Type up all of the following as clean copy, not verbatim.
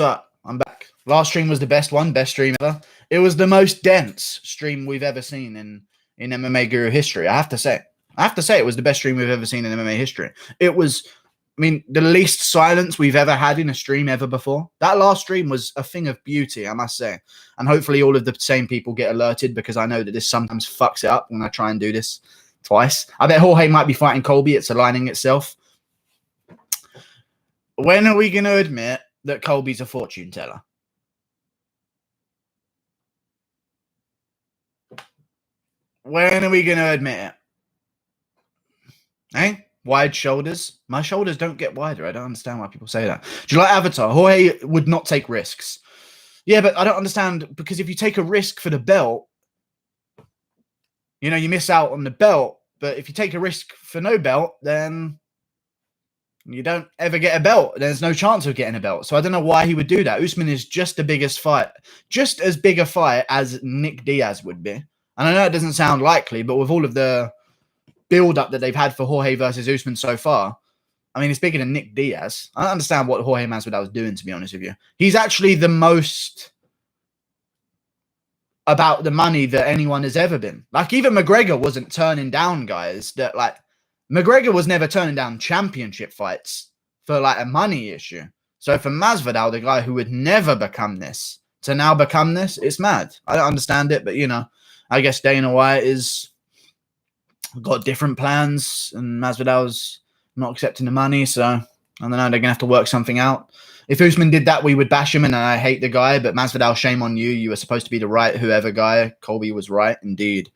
up? I'm back. Last stream was the best one, best stream ever. It was the most dense stream we've ever seen in MMA Guru history. I have to say it was the best stream we've ever seen in MMA history. It was, I mean, the least silence we've ever had in a stream ever before. That last stream was a thing of beauty, I must say. And hopefully all of the same people get alerted, because I know that this sometimes fucks it up when I try and do this twice. I bet Jorge might be fighting Colby. It's aligning itself. When are we going to admit that Colby's a fortune teller? When are we going to admit it? Eh? Wide shoulders? My shoulders don't get wider. I don't understand why people say that. Do you like Avatar? Jorge would not take risks. Yeah, but I don't understand, because if you take a risk for the belt, you know, you miss out on the belt. But if you take a risk for no belt, then you don't ever get a belt. There's no chance of getting a belt. So I don't know why he would do that. Usman is just the biggest fight, just as big a fight as Nick Diaz would be. And I know it doesn't sound likely, but with all of the build-up that they've had for Jorge versus Usman so far, I mean, it's bigger than Nick Diaz. I don't understand what Jorge Masvidal was doing, to be honest with you. He's actually the most about the money that anyone has ever been. Like, even McGregor wasn't turning down guys that, like, McGregor was never turning down championship fights for, like, a money issue. So for Masvidal, the guy who would never become this, to now become this, it's mad. I don't understand it, but, you know, I guess Dana White is got different plans, and Masvidal's not accepting the money, so I don't know, they're going to have to work something out. If Usman did that, we would bash him, and I hate the guy, but Masvidal, shame on you. You were supposed to be the right whoever guy. Colby was right, indeed.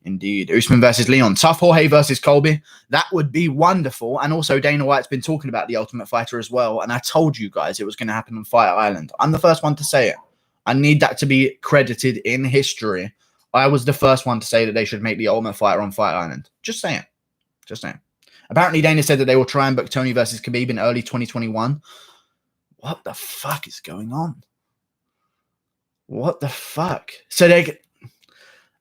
Indeed. Usman versus Leon. Tough Jorge versus Colby. That would be wonderful. And also, Dana White's been talking about the Ultimate Fighter as well, and I told you guys it was going to happen on Fight Island. I'm the first one to say it. I need that to be credited in history. I was the first one to say that they should make the Ultimate Fighter on Fight Island. Just saying. Just saying. Apparently, Dana said that they will try and book Tony versus Khabib in early 2021. What the fuck is going on? What the fuck? So they...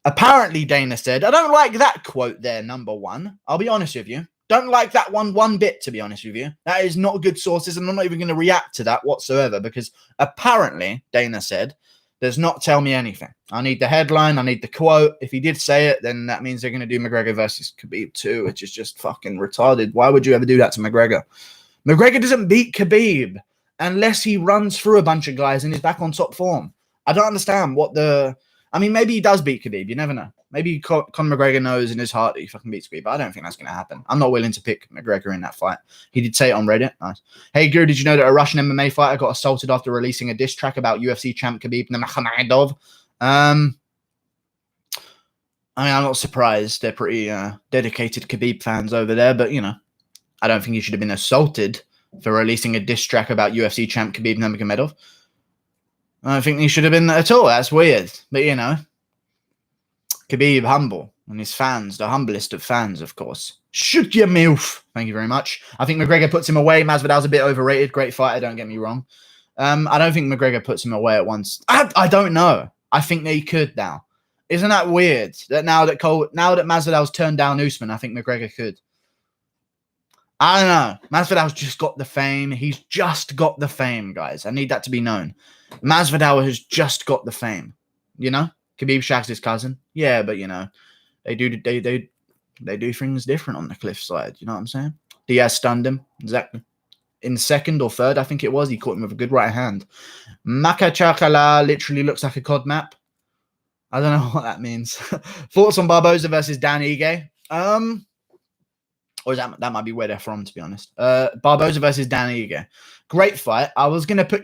Apparently, Dana said, I don't like that quote there, number one. I'll be honest with you. Don't like that one bit, to be honest with you. That is not good sources, and I'm not even going to react to that whatsoever, because apparently, Dana said, does not tell me anything. I need the headline. I need the quote. If he did say it, then that means they're going to do McGregor versus Khabib too, which is just fucking retarded. Why would you ever do that to McGregor? McGregor doesn't beat Khabib unless he runs through a bunch of guys and is back on top form. I don't understand what the... I mean, maybe he does beat Khabib. You never know. Maybe Conor McGregor knows in his heart that he fucking beats Khabib. But I don't think that's going to happen. I'm not willing to pick McGregor in that fight. He did say it on Reddit. Nice. Hey, Guru, did you know that a Russian MMA fighter got assaulted after releasing a diss track about UFC champ Khabib Nurmagomedov? I mean, I'm not surprised. They're pretty dedicated Khabib fans over there. But, you know, I don't think he should have been assaulted for releasing a diss track about UFC champ Khabib Nurmagomedov. I don't think he should have been at all. That's weird. But, you know, Khabib humble, and his fans, the humblest of fans, of course. Shoot your MILF. Thank you very much. I think McGregor puts him away. Masvidal's a bit overrated. Great fighter, don't get me wrong. I don't think McGregor puts him away at once. I don't know. I think they could now. Isn't that weird? That now that Masvidal's turned down Usman, I think McGregor could. I don't know. Masvidal's just got the fame. He's just got the fame, guys. I need that to be known. Masvidal has just got the fame. You know? Khabib shags his cousin. Yeah, but, you know, they do things different on the cliffside. You know what I'm saying? Diaz stunned him. Exactly. In second or third, I think it was. He caught him with a good right hand. Makachakala literally looks like a COD map. I don't know what that means. Thoughts on Barboza versus Dan Ige? Or is that might be where they're from, to be honest. Barboza versus Dan Ige. Great fight. I was gonna pick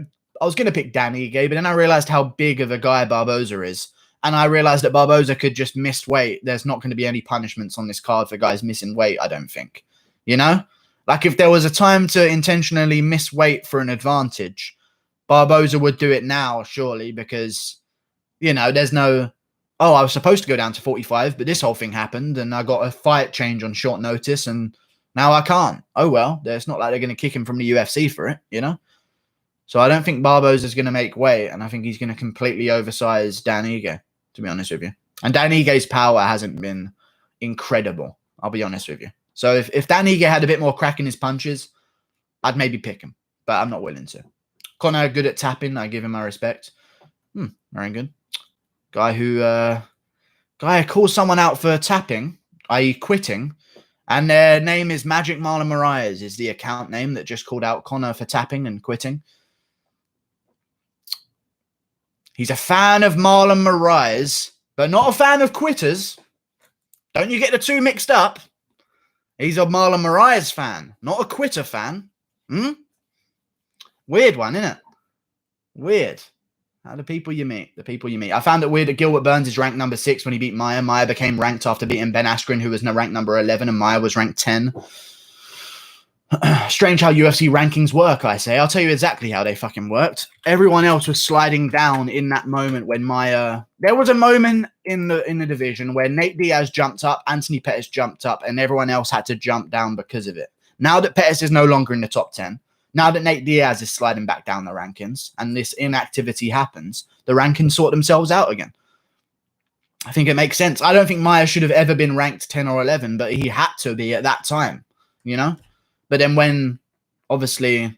Dan Ige, but then I realized how big of a guy Barboza is. And I realized that Barboza could just miss weight. There's not going to be any punishments on this card for guys missing weight, I don't think. You know? Like, if there was a time to intentionally miss weight for an advantage, Barboza would do it now, surely, because, you know, there's no, oh, I was supposed to go down to 45, but this whole thing happened, and I got a fight change on short notice, and now I can't. Oh, well, it's not like they're going to kick him from the UFC for it, you know? So I don't think Barboza's going to make weight, and I think he's going to completely oversize Dan Ige, to be honest with you. And Dan Ige's power hasn't been incredible, I'll be honest with you. So if Dan Ige had a bit more crack in his punches, I'd maybe pick him, but I'm not willing to. Conor good at tapping. I give him my respect. Very good. Guy who calls someone out for tapping, i.e. quitting, and their name is Magic Marlon Moraes is the account name that just called out Conor for tapping and quitting. He's a fan of Marlon Moraes, but not a fan of quitters. Don't you get the two mixed up? He's a Marlon Moraes fan, not a quitter fan. Weird one, isn't it? Weird. How the people you meet. I found it weird that Gilbert Burns is ranked number 6 when he beat Maia. Maia became ranked after beating Ben Askren, who was ranked number 11, and Maia was ranked 10. Strange how UFC rankings work, I say. I'll tell you exactly how they fucking worked. Everyone else was sliding down in that moment when Maia... There was a moment in the division where Nate Diaz jumped up, Anthony Pettis jumped up, and everyone else had to jump down because of it. Now that Pettis is no longer in the top 10, now that Nate Diaz is sliding back down the rankings and this inactivity happens, the rankings sort themselves out again. I think it makes sense. I don't think Maia should have ever been ranked 10 or 11, but he had to be at that time, you know? But then when, obviously,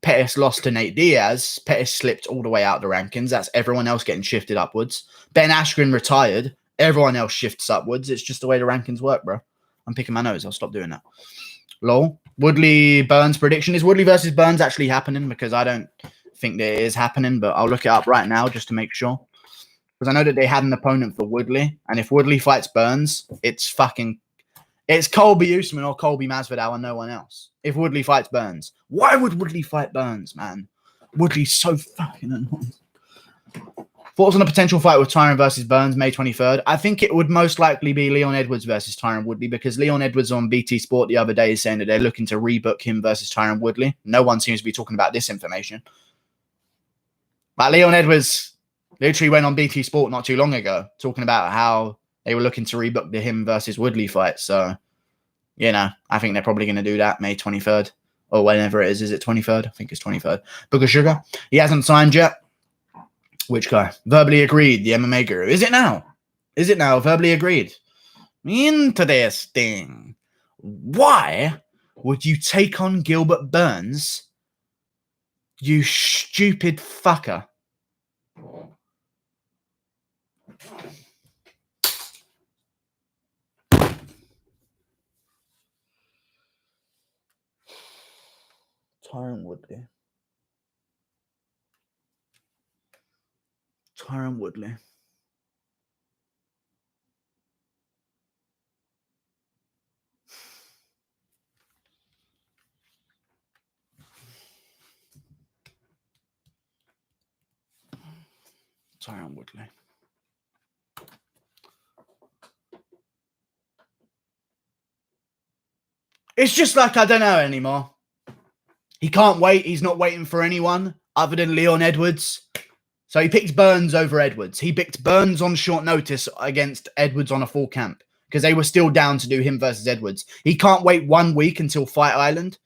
Pettis lost to Nate Diaz, Pettis slipped all the way out the rankings. That's everyone else getting shifted upwards. Ben Askren retired. Everyone else shifts upwards. It's just the way the rankings work, bro. I'm picking my nose. I'll stop doing that. Lol. Woodley-Burns prediction. Is Woodley versus Burns actually happening? Because I don't think that it is happening, but I'll look it up right now just to make sure. Because I know that they had an opponent for Woodley, and if Woodley fights Burns, it's Colby Usman or Colby Masvidal and no one else. If Woodley fights Burns. Why would Woodley fight Burns, man? Woodley's so fucking annoying. Thoughts on a potential fight with Tyron versus Burns, May 23rd? I think it would most likely be Leon Edwards versus Tyron Woodley because Leon Edwards on BT Sport the other day is saying that they're looking to rebook him versus Tyron Woodley. No one seems to be talking about this information. But Leon Edwards literally went on BT Sport not too long ago talking about how they were looking to rebook the him versus Woodley fight. So, you know, I think they're probably going to do that May 23rd or whenever it is. Is it 23rd? I think it's 23rd. Book of Sugar. He hasn't signed yet. Which guy? Verbally agreed. The MMA guru. Is it now? Is it now? Verbally agreed. Interesting. Why would you take on Gilbert Burns? You stupid fucker. Tyron Woodley. Tyron Woodley. Tyron Woodley. It's just like, I don't know anymore. He can't wait. He's not waiting for anyone other than Leon Edwards. So he picked Burns over Edwards. He picked Burns on short notice against Edwards on a full camp because they were still down to do him versus Edwards. He can't wait 1 week until Fight Island.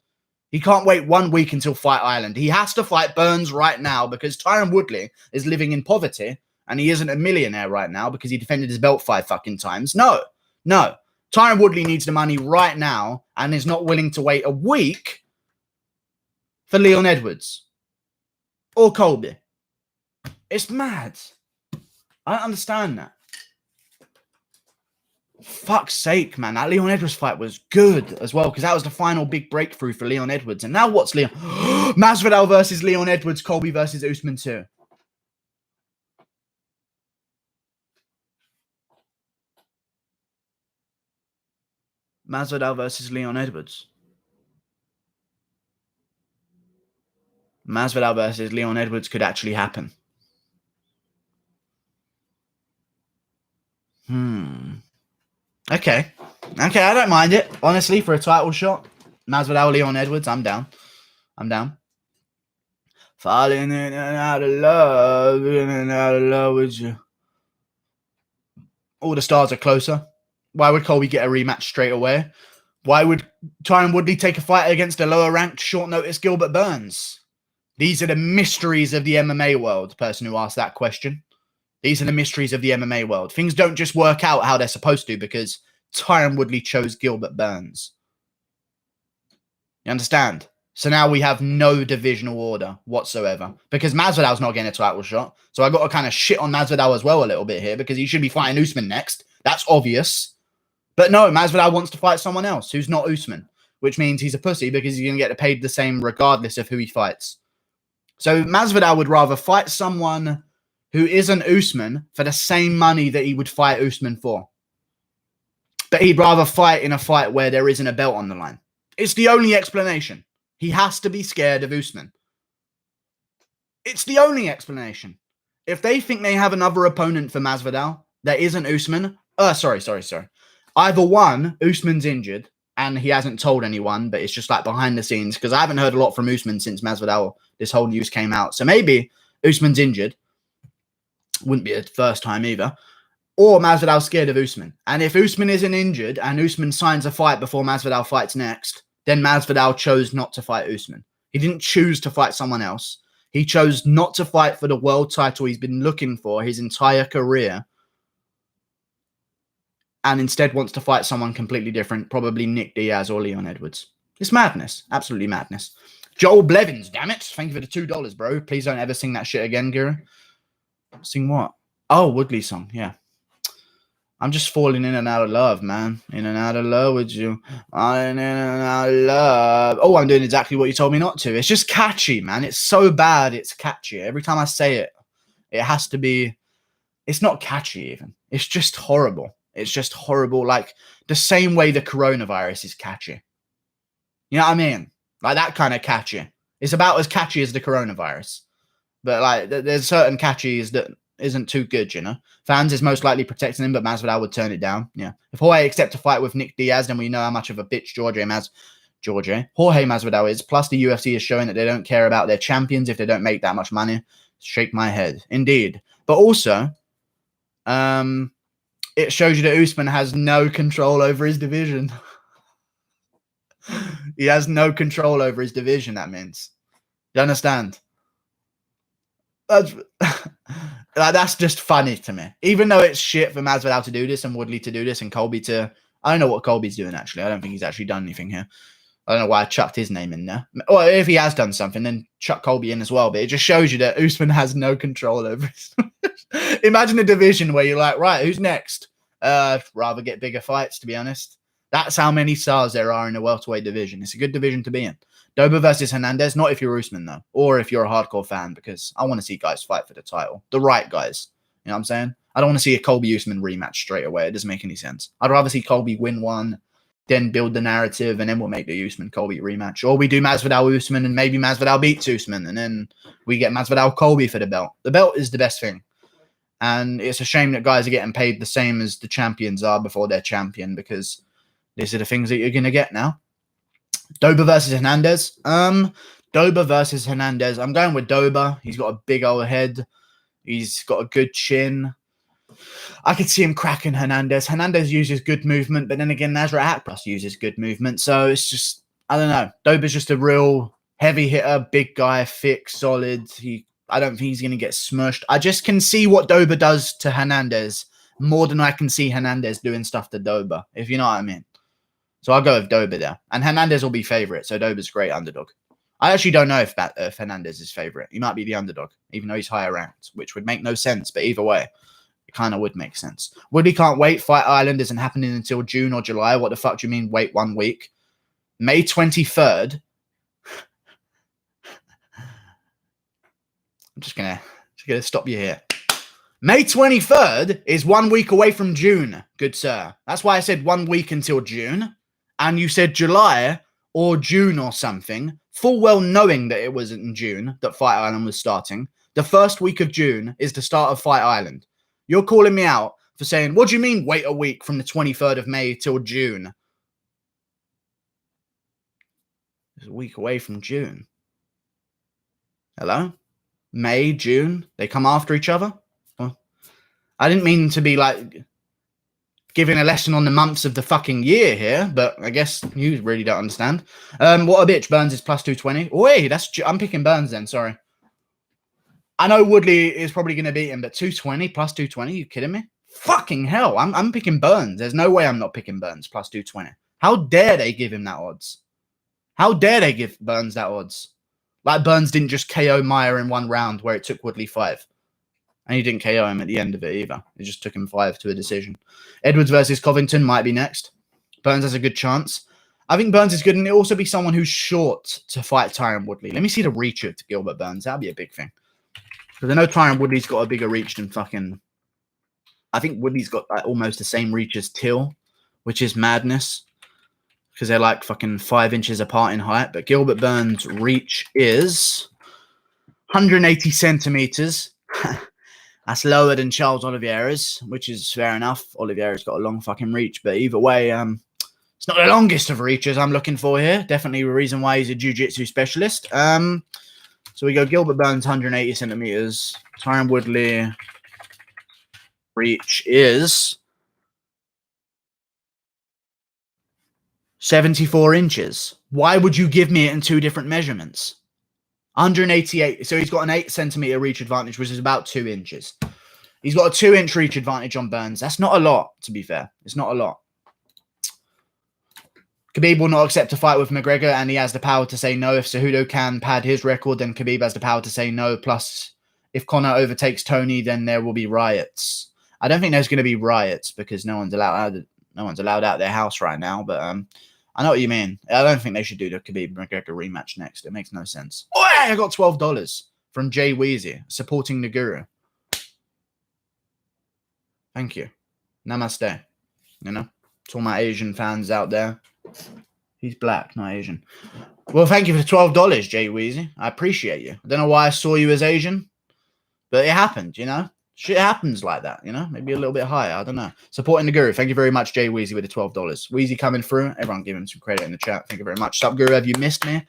He can't wait 1 week until Fight Island. He has to fight Burns right now because Tyron Woodley is living in poverty and he isn't a millionaire right now because he defended his belt 5 fucking times. No. Tyron Woodley needs the money right now and is not willing to wait a week for Leon Edwards or Colby. It's mad. I don't understand that. Fuck's sake, man. That Leon Edwards fight was good as well because that was the final big breakthrough for Leon Edwards. And now what's Leon? Masvidal versus Leon Edwards, Colby versus Usman 2. Masvidal versus Leon Edwards. Masvidal versus Leon Edwards could actually happen. Okay, I don't mind it. Honestly, for a title shot, Masvidal, Leon Edwards, I'm down. Falling in and out of love with you. All the stars are closer. Why would Colby get a rematch straight away? Why would Tyron Woodley take a fight against a lower-ranked, short-notice Gilbert Burns? These are the mysteries of the MMA world, the person who asked that question. These are the mysteries of the MMA world. Things don't just work out how they're supposed to because Tyron Woodley chose Gilbert Burns. You understand? So now we have no divisional order whatsoever because Masvidal's not getting a title shot. So I got to kind of shit on Masvidal as well a little bit here because he should be fighting Usman next. That's obvious. But no, Masvidal wants to fight someone else who's not Usman, which means he's a pussy because he's going to get paid the same regardless of who he fights. So Masvidal would rather fight someone who isn't Usman for the same money that he would fight Usman for. But he'd rather fight in a fight where there isn't a belt on the line. It's the only explanation. He has to be scared of Usman. It's the only explanation. If they think they have another opponent for Masvidal that isn't Usman, sorry. Either one, Usman's injured and he hasn't told anyone, but it's just like behind the scenes because I haven't heard a lot from Usman since Masvidal, this whole news came out. So maybe Usman's injured. Wouldn't be the first time either. Or Masvidal's scared of Usman. And if Usman isn't injured and Usman signs a fight before Masvidal fights next, then Masvidal chose not to fight Usman. He didn't choose to fight someone else. He chose not to fight for the world title he's been looking for his entire career and instead wants to fight someone completely different, probably Nick Diaz or Leon Edwards. It's madness. Absolutely madness. Joel Blevins, damn it. Thank you for the $2, bro. Please don't ever sing that shit again, Guru. Sing what? Oh, Woodley song. Yeah. I'm just falling in and out of love, man. In and out of love with you. In and out of love. Oh, I'm doing exactly what you told me not to. It's just catchy, man. It's so bad, it's catchy. Every time I say it, it has to be... It's not catchy, even. It's just horrible. It's just horrible. Like, the same way the coronavirus is catchy. You know what I mean? Like, that kind of catchy. It's about as catchy as the coronavirus. But, like, there's certain catchies that isn't too good, you know? Fans is most likely protecting him, but Masvidal would turn it down. Yeah. If Jorge accepts a fight with Nick Diaz, then we know how much of a bitch Jorge Masvidal is. Plus, the UFC is showing that they don't care about their champions if they don't make that much money. Shake my head. Indeed. But also, it shows you that Usman has no control over his division. He has no control over his division, that means. You understand? That's just funny to me. Even though it's shit for Masvidal to do this and Woodley to do this and Colby to... I don't know what Colby's doing, actually. I don't think he's actually done anything here. I don't know why I chucked his name in there. Or if he has done something, then chuck Colby in as well. But it just shows you that Usman has no control over his... Imagine a division where you're like, right, who's next? Rather get bigger fights, to be honest. That's how many stars there are in the welterweight division. It's a good division to be in. Dober versus Hernandez, not if you're Usman, though. Or if you're a hardcore fan, because I want to see guys fight for the title. The right guys. You know what I'm saying? I don't want to see a Colby Usman rematch straight away. It doesn't make any sense. I'd rather see Colby win one, then build the narrative, and then we'll make the Usman-Colby rematch. Or we do Masvidal-Usman, and maybe Masvidal beats Usman, and then we get Masvidal-Colby for the belt. The belt is the best thing. And it's a shame that guys are getting paid the same as the champions are before they're champion, because these are the things that you're going to get now. Dober versus Hernandez. Dober versus Hernandez. I'm going with Dober. He's got a big old head. He's got a good chin. I could see him cracking Hernandez. Hernandez uses good movement, but then again, Nasrat Haqparast uses good movement. So it's just, I don't know. Dober's just a real heavy hitter, big guy, thick, solid. I don't think he's going to get smushed. I just can see what Dober does to Hernandez more than I can see Hernandez doing stuff to Dober, if you know what I mean. So I'll go with Dober there. And Hernandez will be favorite, so Dober's great underdog. I actually don't know if Hernandez is favorite. He might be the underdog, even though he's higher ranked, which would make no sense. But either way, it kind of would make sense. Woodley can't wait. Fight Island isn't happening until June or July. What the fuck do you mean wait 1 week? May 23rd. I'm just gonna stop you here. May 23rd is 1 week away from June, good sir. That's why I said 1 week until June. And you said July or June or something, full well knowing that it was in June that Fight Island was starting. The first week of June is the start of Fight Island. You're calling me out for saying, what do you mean wait a week from the 23rd of May till June? It's a week away from June. Hello? May, June, they come after each other? Well, I didn't mean to be like giving a lesson on the months of the fucking year here, but I guess you really don't understand. What a bitch. Burns is plus 220. Wait, I'm picking Burns then, sorry. I know Woodley is probably going to beat him, but 220 plus 220, you kidding me? Fucking hell, I'm picking Burns. There's no way I'm not picking Burns plus 220. How dare they give him that odds? How dare they give Burns that odds? Like Burns didn't just KO Meyer in one round where it took Woodley 5. And he didn't KO him at the end of it either. It just took him 5 to a decision. Edwards versus Covington might be next. Burns has a good chance. I think Burns is good, and it'll also be someone who's short to fight Tyron Woodley. Let me see the reach of Gilbert Burns. That'd be a big thing. Because I know Tyron Woodley's got a bigger reach than fucking... I think Woodley's got almost the same reach as Till, which is madness. Because they're like fucking 5 inches apart in height. But Gilbert Burns' reach is 180 centimeters. That's lower than Charles Oliveira's, which is fair enough. Oliveira's got a long fucking reach. But either way, it's not the longest of reaches I'm looking for here. Definitely the reason why he's a jiu-jitsu specialist. So we go Gilbert Burns, 180 centimeters. Tyron Woodley reach is 74 inches. Why would you give me it in 2 different measurements? 188. So he's got an 8 centimeter reach advantage, which is about 2 inches. He's got a 2-inch reach advantage on Burns. That's not a lot, to be fair. It's not a lot. Khabib will not accept a fight with McGregor, and he has the power to say no. If Cejudo can pad his record, then Khabib has the power to say no. Plus, if Conor overtakes Tony, then there will be riots. I don't think there's going to be riots because no one's allowed out their house right now. But I know what you mean. I don't think they should do the Khabib McGregor rematch next. It makes no sense. Oh, I got $12 from Jay Weezy supporting the Guru. Thank you. Namaste. You know, to all my Asian fans out there. He's black, not Asian. Well, thank you for the $12, Jay Weezy. I appreciate you. I don't know why I saw you as Asian, but it happened, you know? Shit happens like that, you know? Maybe a little bit higher. I don't know. Supporting the Guru. Thank you very much, Jay Weezy, with the $12. Weezy coming through. Everyone give him some credit in the chat. Thank you very much. Sup, Guru? Have you missed me?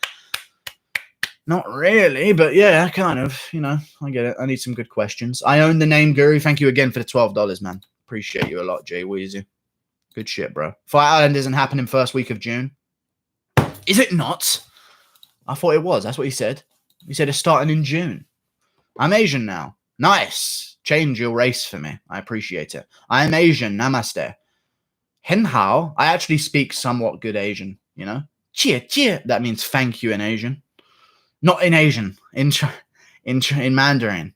Not really, but yeah, kind of. You know, I get it. I need some good questions. I own the name Guru. Thank you again for the $12, man. Appreciate you a lot, Jay Weezy. Good shit, bro. Fight Island isn't happening first week of June. Is it not? I thought it was. That's what he said. He said it's starting in June. I'm Asian now. Nice. Change your race for me. I appreciate it. I am Asian. Namaste. Hen hao. I actually speak somewhat good Asian, you know? Cheer, cheer. That means thank you in Asian. Not in Asian. In Mandarin.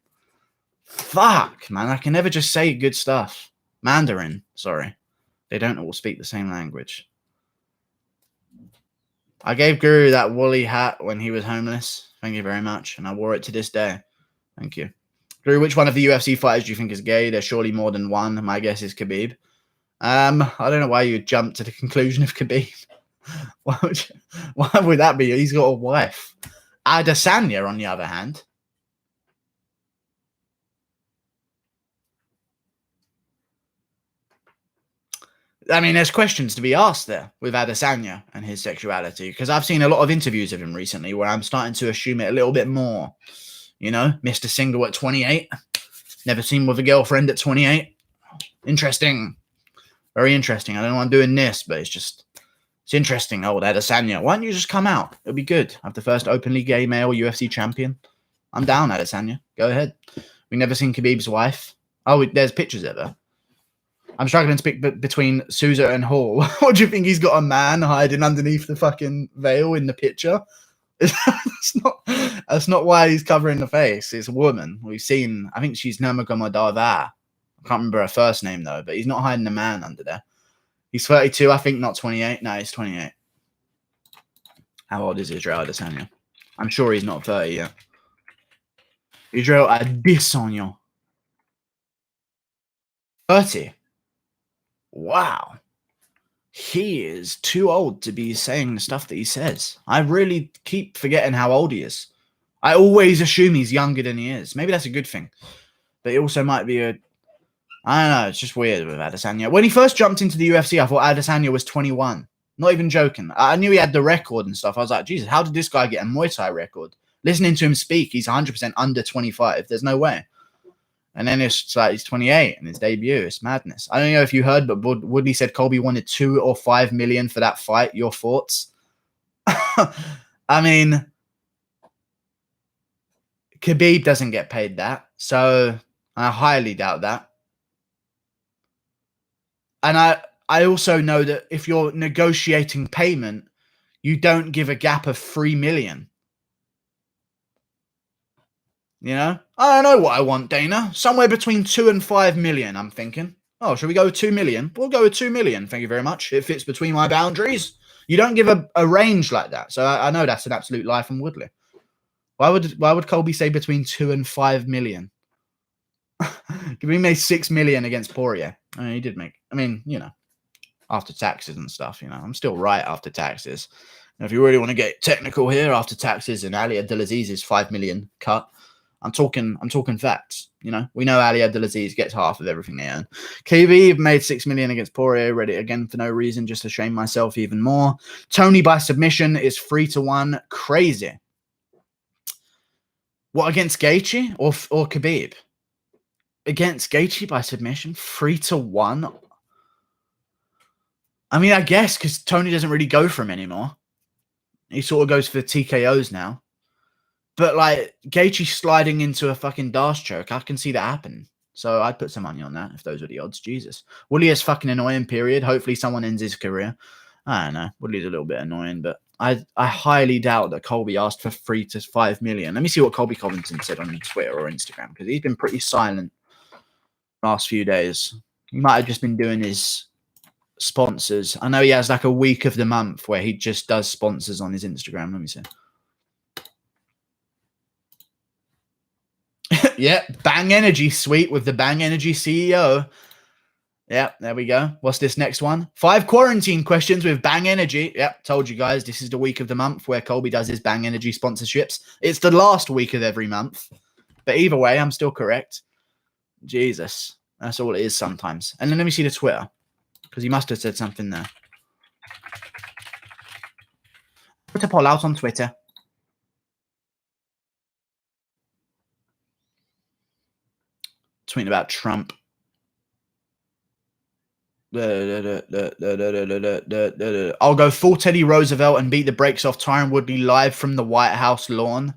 Fuck, man. I can never just say good stuff. Mandarin. Sorry. They don't all speak the same language. I gave Guru that woolly hat when he was homeless. Thank you very much. And I wore it to this day. Thank you. Guru, which one of the UFC fighters do you think is gay? There's surely more than one. My guess is Khabib. I don't know why you jumped to the conclusion of Khabib. Why would that be? He's got a wife. Adesanya, on the other hand. I mean, there's questions to be asked there with Adesanya and his sexuality, because I've seen a lot of interviews of him recently where I'm starting to assume it a little bit more. You know, Mr. Single at 28. Never seen with a girlfriend at 28. Interesting. Very interesting. I don't know why I'm doing this, but it's interesting. Old Adesanya. Why don't you just come out? It'll be good. I'm the first openly gay male UFC champion. I'm down, Adesanya. Go ahead. We've never seen Khabib's wife. Oh, there's pictures of her. I'm struggling to pick between Souza and Hall. What do you think? He's got a man hiding underneath the fucking veil in the picture? That's not why he's covering the face. It's a woman. We've seen, I think she's Nurmagomedova. I can't remember her first name, though, but he's not hiding a man under there. He's 32, I think, not 28. No, he's 28. How old is Israel Adesanya? I'm sure he's not 30 yet. Israel Adesanya. 30. Wow. He is too old to be saying the stuff that he says. I really keep forgetting how old he is. I always assume he's younger than he is. Maybe that's a good thing. But it also might be I don't know. It's just weird with Adesanya. When he first jumped into the UFC, I thought Adesanya was 21. Not even joking. I knew he had the record and stuff. I was like, Jesus, how did this guy get a Muay Thai record? Listening to him speak, he's 100% under 25. There's no way. And then it's like he's 28 in his debut. It's madness. I don't know if you heard, but Woodley said Colby wanted 2 or 5 million for that fight. Your thoughts? I mean, Khabib doesn't get paid that. So I highly doubt that. And I also know that if you're negotiating payment, You don't give a gap of 3 million. You know? I don't know what I want, Dana. Somewhere between 2 and 5 million, I'm thinking. Oh, should we go with 2 million? We'll go with 2 million. Thank you very much. It fits between my boundaries. You don't give a range like that. So I know that's an absolute lie from Woodley. Why would Colby say between 2 and 5 million? He made 6 million against Poirier. I mean, he did make, I mean, you know, after taxes and stuff, you know, I'm still right after taxes. And if you really want to get technical here, after taxes and Ali Abdelaziz's 5 million cut, I'm talking facts. You know, we know Ali Abdelaziz gets half of everything they earn. KB made 6 million against Poirier. Read it again for no reason, just to shame myself even more. Tony by submission is 3-1. Crazy. What, against Gaethje or Khabib? Against Gaethje by submission, 3-1. I mean, I guess because Tony doesn't really go for him anymore. He sort of goes for TKOs now. But like Gaethje sliding into a fucking Darce choke, I can see that happen. So I'd put some money on that if those were the odds. Jesus. Woodley is fucking annoying, period. Hopefully someone ends his career. I don't know. Woodley's a little bit annoying, but I highly doubt that Colby asked for 3 to 5 million. Let me see what Colby Covington said on Twitter or Instagram, because he's been pretty silent last few days. He might have just been doing his sponsors. I know he has like a week of the month where he just does sponsors on his Instagram. Let me see. Yeah, Bang Energy Suite with the Bang Energy CEO. Yeah, there we go. What's this next one? 5 quarantine questions with Bang Energy. Yeah, told you guys, this is the week of the month where Colby does his Bang Energy sponsorships. It's the last week of every month. But either way, I'm still correct. Jesus. That's all it is sometimes. And then let me see the Twitter, because he must have said something there. Put a poll out on Twitter. Tweeting about Trump. I'll go full Teddy Roosevelt and beat the brakes off Tyron Woodley live from the White House lawn.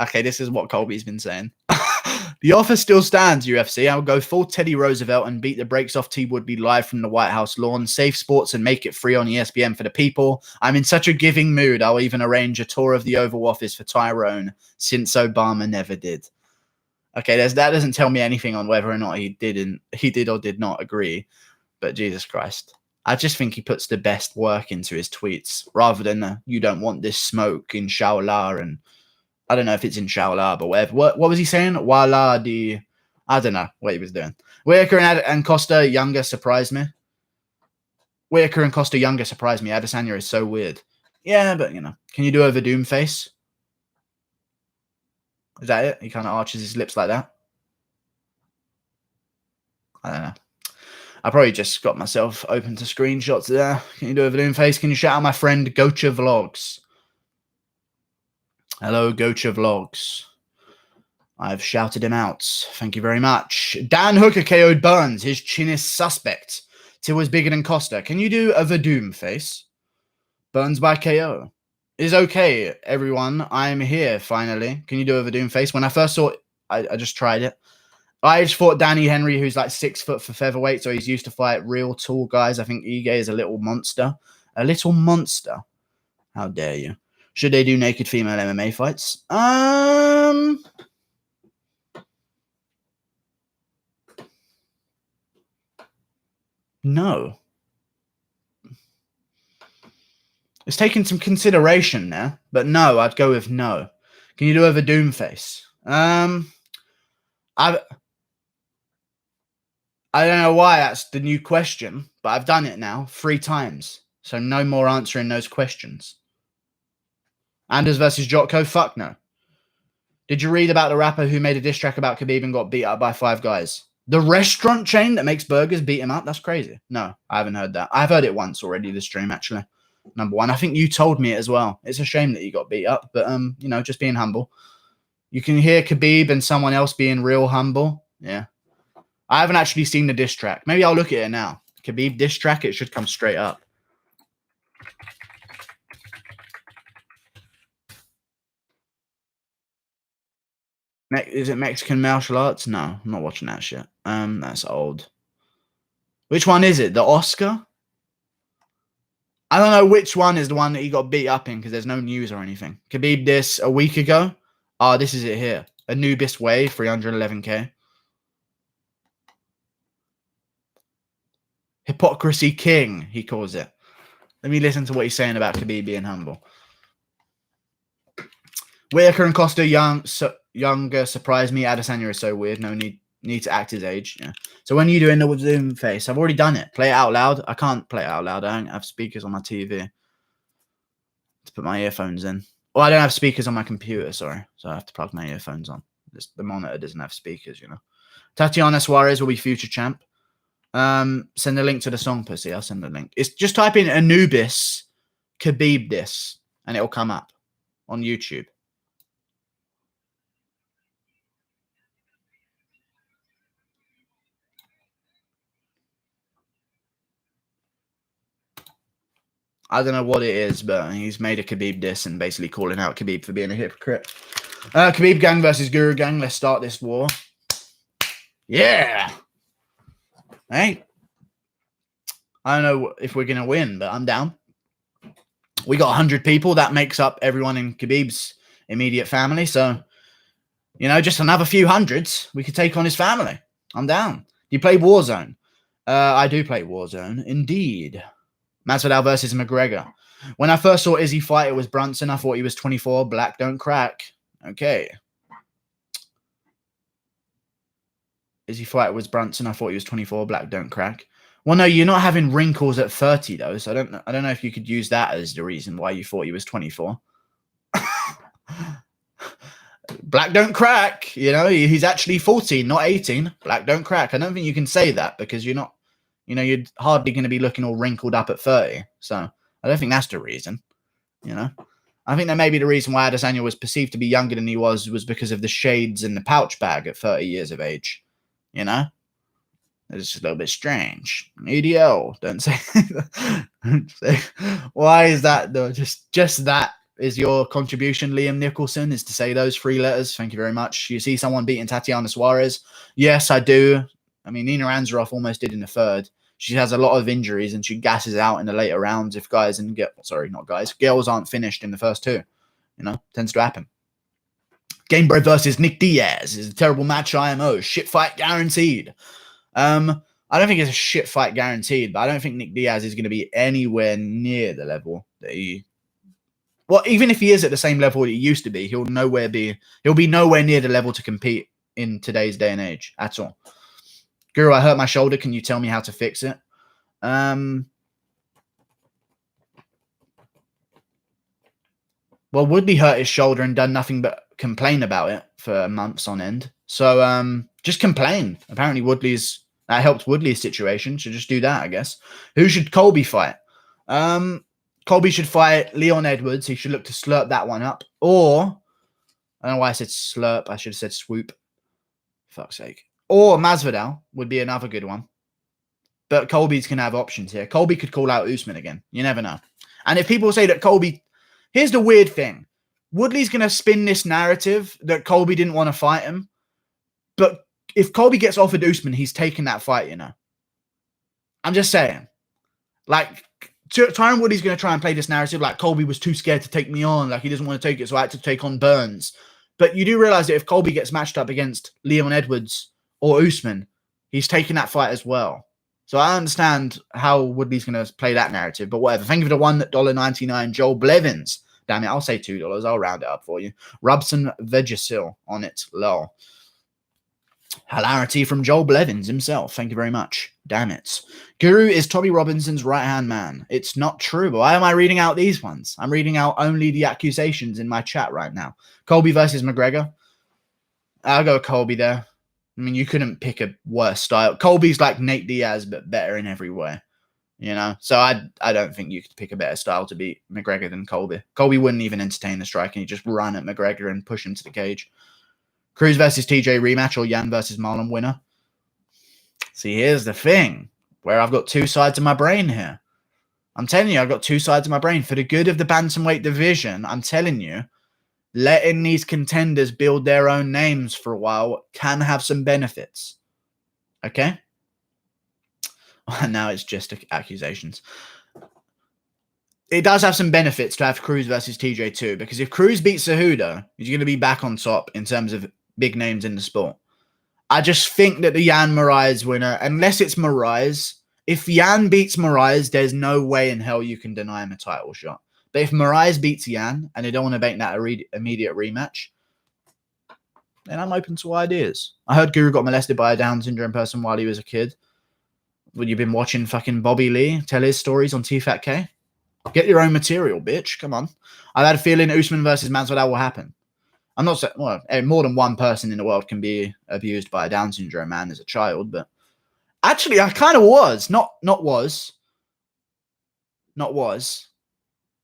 Okay, this is what Colby's been saying. The offer still stands, UFC. I'll go full Teddy Roosevelt and beat the brakes off T Woodley live from the White House lawn. Save sports and make it free on ESPN for the people. I'm in such a giving mood. I'll even arrange a tour of the Oval Office for Tyrone, since Obama never did. Okay, that doesn't tell me anything on whether or not he did or did not agree. But Jesus Christ. I just think he puts the best work into his tweets rather than you don't want this smoke, inshallah. And I don't know if it's inshallah, but whatever. What was he saying? Wala di. I don't know what he was doing. Whitaker and Costa Younger surprised me. Whitaker and Costa Younger surprised me. Adesanya is so weird. Yeah, but you know. Can you do a Vadum face? Is that it? He kind of arches his lips like that. I don't know. I probably just got myself open to screenshots there. Can you do a Vadum face? Can you shout out my friend Gocha Vlogs? Hello, Gocha Vlogs. I've shouted him out. Thank you very much. Dan Hooker KO'd Burns. His chin is suspect. Till was bigger than Costa. Can you do a Vadum face? Burns by KO. Is okay, everyone. I'm here, finally. Can you do a Vadum face? When I first saw it, I just tried it. I just fought Danny Henry, who's like 6 foot for featherweight, so he's used to fight real tall guys. I think Ige is a little monster. A little monster. How dare you? Should they do naked female MMA fights? No. It's taking some consideration there, but no, I'd go with no. Can you do a Vadum face? I don't know why that's the new question, but I've done it now 3 times. So no more answering those questions. Anders versus Jotko? Fuck no. Did you read about the rapper who made a diss track about Khabib and got beat up by 5 guys? The restaurant chain that makes burgers beat him up? That's crazy. No, I haven't heard that. I've heard it once already, this stream, actually. Number one. I think you told me it as well. It's a shame that he got beat up, but, you know, just being humble. You can hear Khabib and someone else being real humble. Yeah. I haven't actually seen the diss track. Maybe I'll look at it now. Khabib diss track, it should come straight up. Is it Mexican martial arts? No, I'm not watching that shit. That's old. Which one is it? The Oscar? I don't know which one is the one that he got beat up in because there's no news or anything. Khabib this a week ago. Oh, this is it here. Anubis Way, 311k. Hypocrisy King, he calls it. Let me listen to what he's saying about Khabib being humble. Whitaker and Costa younger surprised me. Adesanya is so weird. No need to act his age. Yeah. So when you do end up with Zoom face, I've already done it. Play it out loud. I can't play it out loud. I don't have speakers on my TV to put my earphones in. Well, I don't have speakers on my computer, sorry. So I have to plug my earphones on. The monitor doesn't have speakers, you know. Tatiana Suarez will be future champ. Send a link to the song, pussy. I'll send a link. It's just type in Anubis Khabib this, and it'll come up on YouTube. I don't know what it is, but he's made a Khabib diss and basically calling out Khabib for being a hypocrite. Khabib gang versus Guru gang. Let's start this war. Yeah. Hey. I don't know if we're going to win, but I'm down. We got 100 people. That makes up everyone in Khabib's immediate family. So, you know, just another few hundreds. We could take on his family. I'm down. Do you play Warzone? I do play Warzone. Indeed. Masvidal versus Mcgregor. When I first saw Izzy fight, it was Brunson. I thought he was 24. Black don't crack. Okay. Izzy fight was Brunson. I thought he was 24. Black don't crack. Well, no, you're not having wrinkles at 30 though, so I don't know if you could use that as the reason why you thought he was 24. Black don't crack. You know, he's actually 14, not 18. Black don't crack. I don't think you can say that because you're not. You know, you're hardly going to be looking all wrinkled up at 30. So I don't think that's the reason, you know. I think that maybe the reason why Adesanya was perceived to be younger than he was because of the shades and the pouch bag at 30 years of age, you know. It's just a little bit strange. EDL, don't say. Don't say. Why is that, though? Just that is your contribution, Liam Nicholson, is to say those 3 letters. Thank you very much. You see someone beating Tatiana Suarez? Yes, I do. I mean, Nina Ansaroff almost did in the 3rd. She has a lot of injuries and she gasses out in the later rounds if girls aren't finished in the first 2. You know, tends to happen. Gamebred versus Nick Diaz is a terrible match. IMO. Shit fight guaranteed. I don't think it's a shit fight guaranteed, but I don't think Nick Diaz is going to be anywhere near the level that he... Well, even if he is at the same level he used to be, he'll be nowhere near the level to compete in today's day and age at all. Guru, I hurt my shoulder. Can you tell me how to fix it? Well, Woodley hurt his shoulder and done nothing but complain about it for months on end. So just complain. Apparently that helped Woodley's situation. So just do that, I guess. Who should Colby fight? Colby should fight Leon Edwards. He should look to slurp that one up. Or, I don't know why I said slurp. I should have said swoop. Fuck's sake. Or Masvidal would be another good one. But Colby's going to have options here. Colby could call out Usman again. You never know. And if people say that Colby... Here's the weird thing. Woodley's going to spin this narrative that Colby didn't want to fight him. But if Colby gets offered Usman, he's taking that fight, you know. I'm just saying. Like, Tyron Woodley's going to try and play this narrative like Colby was too scared to take me on. Like, he doesn't want to take it, so I had to take on Burns. But you do realize that if Colby gets matched up against Leon Edwards or Usman, he's taking that fight as well. So I understand how Woodley's going to play that narrative, but whatever. Thank you for the $1.99, Joel Blevins. Damn it, I'll say $2. I'll round it up for you. Robson Vegasil on it. Lol. Hilarity from Joel Blevins himself. Thank you very much. Damn it. Guru is Tommy Robinson's right-hand man. It's not true, but why am I reading out these ones? I'm reading out only the accusations in my chat right now. Colby versus McGregor. I'll go Colby there. I mean, you couldn't pick a worse style. Colby's like Nate Diaz, but better in every way. You know? So I don't think you could pick a better style to beat McGregor than Colby. Colby wouldn't even entertain the strike, and he'd just run at McGregor and push him to the cage. Cruz versus TJ rematch or Yan versus Marlon winner? See, here's the thing. Where I've got 2 sides of my brain here. I'm telling you, I've got 2 sides of my brain. For the good of the bantamweight division, I'm telling you, letting these contenders build their own names for a while can have some benefits. Okay? Now it's just accusations. it does have some benefits to have Cruz versus TJ2, because if Cruz beats Cejudo, he's going to be back on top in terms of big names in the sport. I just think that the Yan Moraes winner, unless it's Moraes, if Yan beats Moraes, there's no way in hell you can deny him a title shot. But if Moraes beats Yan and they don't want to make that immediate rematch, then I'm open to ideas. I heard Guru got molested by a Down syndrome person while he was a kid. Would you been watching fucking Bobby Lee tell his stories on TFATK? Get your own material, bitch. Come on. I've had a feeling Usman versus Masvidal will happen. I'm not saying, well, more than one person in the world can be abused by a Down syndrome man as a child, but actually, I kind of was. Not was.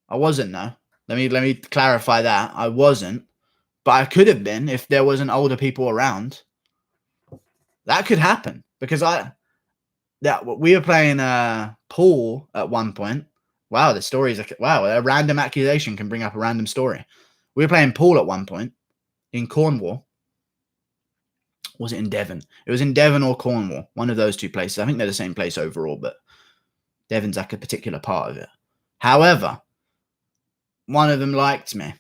I wasn't, though. Let me clarify that. I wasn't. But I could have been if there wasn't older people around. That could happen. Because we were playing pool at one point. Wow, the stories are... Wow, a random accusation can bring up a random story. We were playing pool at one point in Cornwall. Was it in Devon? It was in Devon or Cornwall. One of those two places. I think they're the same place overall, but Devon's like a particular part of it. However, one of them liked me.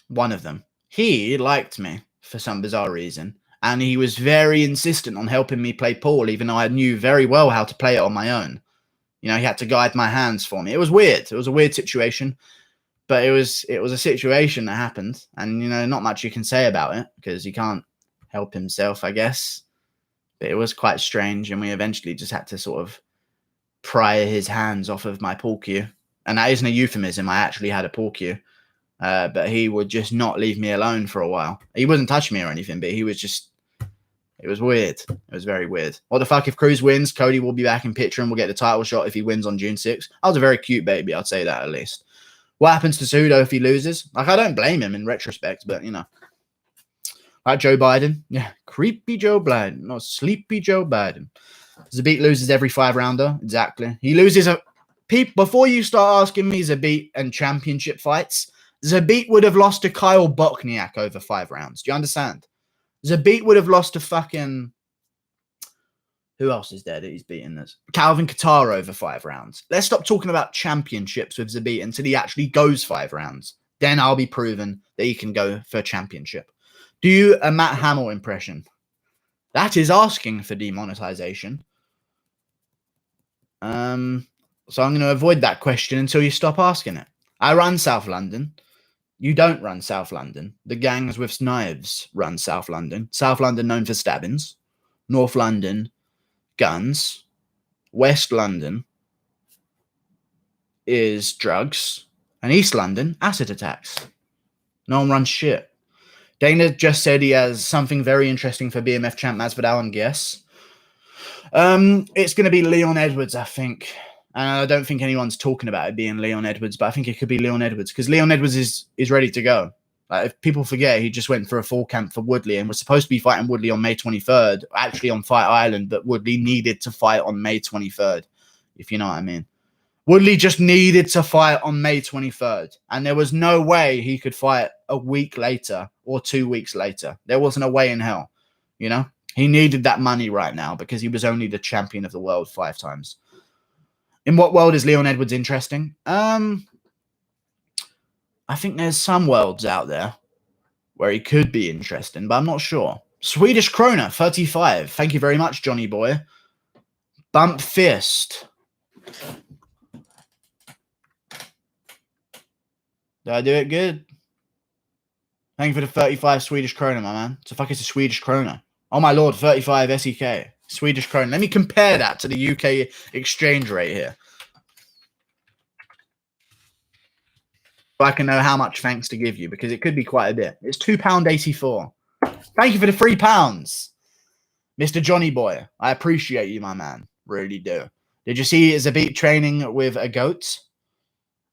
One of them. He liked me for some bizarre reason. And he was very insistent on helping me play pool, even though I knew very well how to play it on my own. You know, he had to guide my hands for me. It was weird. It was a weird situation. But it was a situation that happened. And, you know, not much you can say about it because he can't help himself, I guess. But it was quite strange. And we eventually just had to sort of pry his hands off of my pool cue. And that isn't a euphemism. I actually had a pool cue. But he would just not leave me alone for a while. He wasn't touching me or anything, but he was just... It was weird. It was very weird. What the fuck if Cruz wins? Cody will be back in picture and we'll get the title shot if he wins on June 6th. I was a very cute baby. I'd say that at least. What happens to Cejudo if he loses? Like, I don't blame him in retrospect, but, you know. Like Joe Biden. Yeah, creepy Joe Biden. Not sleepy Joe Biden. Zabit loses every 5-rounder. Exactly. He loses a... Before you start asking me Zabit and championship fights, Zabit would have lost to Kyle Bochniak over 5 rounds. Do you understand? Zabit would have lost to fucking... Who else is there that he's beaten this? Calvin Kattar over 5 rounds. Let's stop talking about championships with Zabit until he actually goes 5 rounds. Then I'll be proven that he can go for championship. Do you a Matt Hamill impression? That is asking for demonetization. So I'm going to avoid that question until you stop asking it. I run South London. You don't run South London. The gangs with knives run South London. South London known for stabbings. North London, guns. West London is drugs. And East London, acid attacks. No one runs shit. Dana just said he has something very interesting for BMF champ Masvidal, and guess. It's going to be Leon Edwards, I think. And I don't think anyone's talking about it being Leon Edwards, but I think it could be Leon Edwards because Leon Edwards is ready to go. Like, if people forget, he just went for a full camp for Woodley and was supposed to be fighting Woodley on May 23rd, actually on Fight Island, but Woodley needed to fight on May 23rd, if you know what I mean. Woodley just needed to fight on May 23rd, and there was no way he could fight a week later or 2 weeks later. There wasn't a way in hell, you know? He needed that money right now because he was only the champion of the world 5 times. In what world is Leon Edwards interesting? I think there's some worlds out there where he could be interesting, but I'm not sure. Swedish Krona, 35. Thank you very much, Johnny boy. Bump fist. Did I do it good? Thank you for the 35 Swedish Krona, my man. So fuck, it's a Swedish Krona. Oh my lord, 35 SEK. Swedish Krona. Let me compare that to the UK exchange rate here. So I can know how much thanks to give you, because it could be quite a bit. It's £2.84. Thank you for the £3. Mr. Johnny Boy. I appreciate you, my man. Really do. Did you see Zabit training with a goat?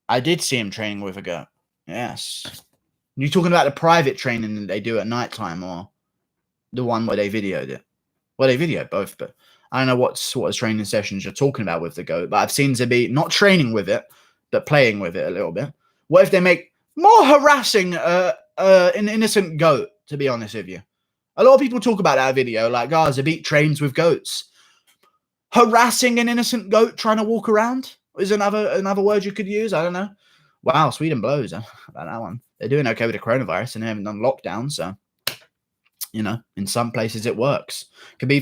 I did see him training with a goat. Yes. You talking about the private training that they do at nighttime, or the one where they videoed it? Well, they videoed both, but I don't know what sort of training sessions you're talking about with the goat. But I've seen Zabit not training with it, but playing with it a little bit. What if they make more harassing an innocent goat, to be honest with you? A lot of people talk about that video like, oh, Zabit trains with goats. Harassing an innocent goat trying to walk around? is another word you could use. I don't know. Wow, Sweden blows about that one. They're doing okay with the coronavirus and they haven't done lockdown, so you know, in some places it works. Could be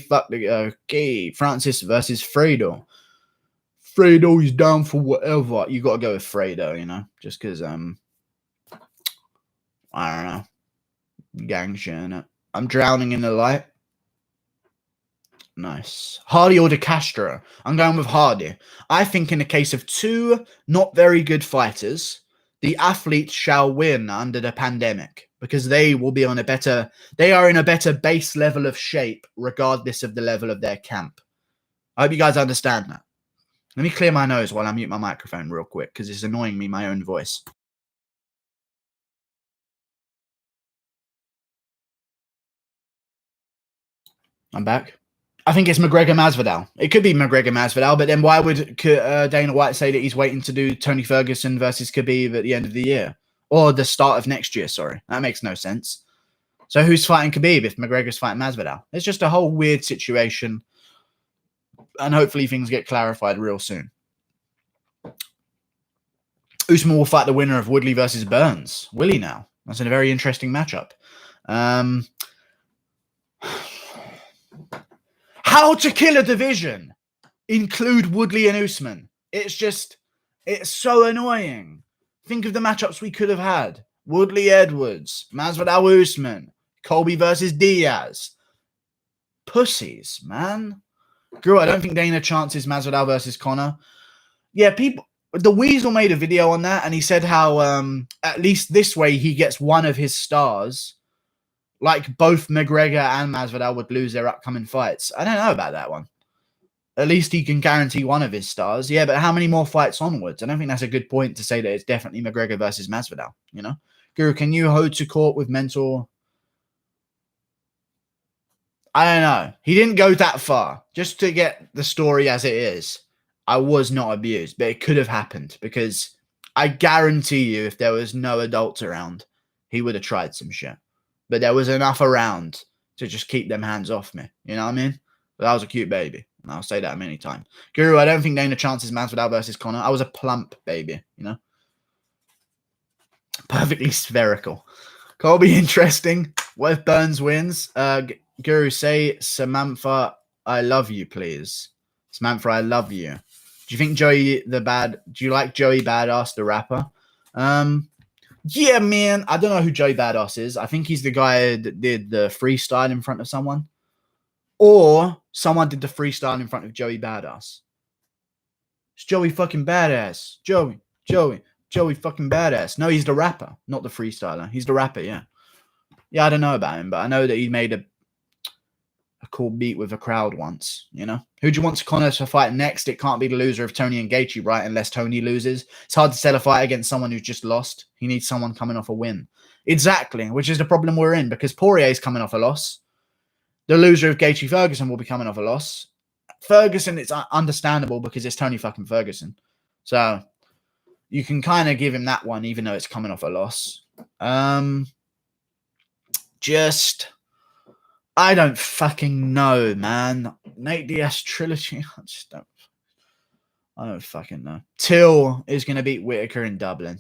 Francis versus Fredo. Fredo is down for whatever. You got to go with Fredo, you know, just because I don't know, gang shit in it. I'm drowning in the light. Nice. Hardy or De Castro? I'm going with Hardy. I think in the case of two not very good fighters, the athletes shall win under the pandemic because they will be on a better, they are in a better base level of shape regardless of the level of their camp. I hope you guys understand that. Let me clear my nose while I mute my microphone real quick because it's annoying me, my own voice. I'm back. I think it's McGregor Masvidal. It could be McGregor Masvidal, but then why would Dana White say that he's waiting to do Tony Ferguson versus Khabib at the end of the year? Or the start of next year, sorry. That makes no sense. So who's fighting Khabib if McGregor's fighting Masvidal? It's just a whole weird situation. And hopefully things get clarified real soon. Usman will fight the winner of Woodley versus Burns. Will he now? That's a very interesting matchup. How to kill a division. Include Woodley and Usman. It's so annoying. Think of the matchups we could have had. Woodley Edwards, Masvidal Usman, Colby versus Diaz. Pussies, man. Girl, I don't think Dana chances Masvidal versus Conor. Yeah, the Weasel made a video on that, and he said how at least this way he gets one of his stars. Like both McGregor and Masvidal would lose their upcoming fights. I don't know about that one. At least he can guarantee one of his stars. Yeah, but how many more fights onwards? I don't think that's a good point to say that it's definitely McGregor versus Masvidal, you know? Guru, can you hold to court with mental? I don't know. He didn't go that far. Just to get the story as it is, I was not abused, but it could have happened because I guarantee you if there was no adults around, he would have tried some shit. But there was enough around to just keep them hands off me. You know what I mean? But I was a cute baby. And I'll say that many times. Guru, I don't think Dana chances Masvidal versus Conor. I was a plump baby, you know? Perfectly spherical. Colby, interesting. What if Burns wins? Guru, say Samantha, I love you, please. Samantha, I love you. Do you think do you like Joey Badass, the rapper? Yeah, man. I don't know who Joey Badass is. I think he's the guy that did the freestyle in front of someone. Or someone did the freestyle in front of Joey Badass. It's Joey fucking Badass. Joey fucking Badass. No, he's the rapper, not the freestyler. He's the rapper, yeah. Yeah, I don't know about him, but I know that he made a cool beat with a crowd once, you know? Who do you want Conor to fight next? It can't be the loser of Tony and Gaethje, right? Unless Tony loses. It's hard to sell a fight against someone who's just lost. He needs someone coming off a win. Exactly, which is the problem we're in because Poirier's coming off a loss. The loser of Gaethje Ferguson will be coming off a loss. Ferguson, it's understandable because it's Tony fucking Ferguson. So you can kind of give him that one, even though it's coming off a loss. I don't fucking know, man. Nate Diaz trilogy. I don't fucking know. Till is going to beat Whittaker in Dublin.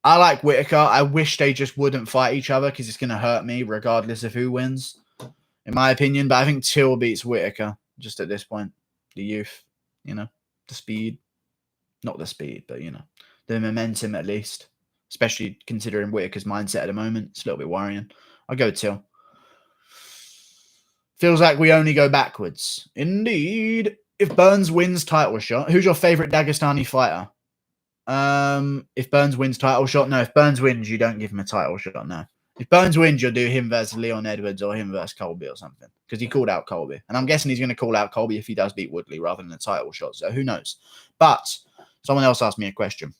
I like Whittaker. I wish they just wouldn't fight each other because it's going to hurt me regardless of who wins, in my opinion. But I think Till beats Whittaker just at this point. The youth, you know, the speed. Not the speed, but, you know, the momentum at least. Especially considering Whittaker's mindset at the moment. It's a little bit worrying. I'll go Till. Feels like we only go backwards. Indeed. If Burns wins title shot, who's your favorite Dagestani fighter? If Burns wins title shot, no. If Burns wins, you don't give him a title shot, no. If Burns wins, you'll do him versus Leon Edwards or him versus Colby or something. Because he called out Colby. And I'm guessing he's going to call out Colby if he does beat Woodley rather than a title shot. So who knows? But someone else asked me a question.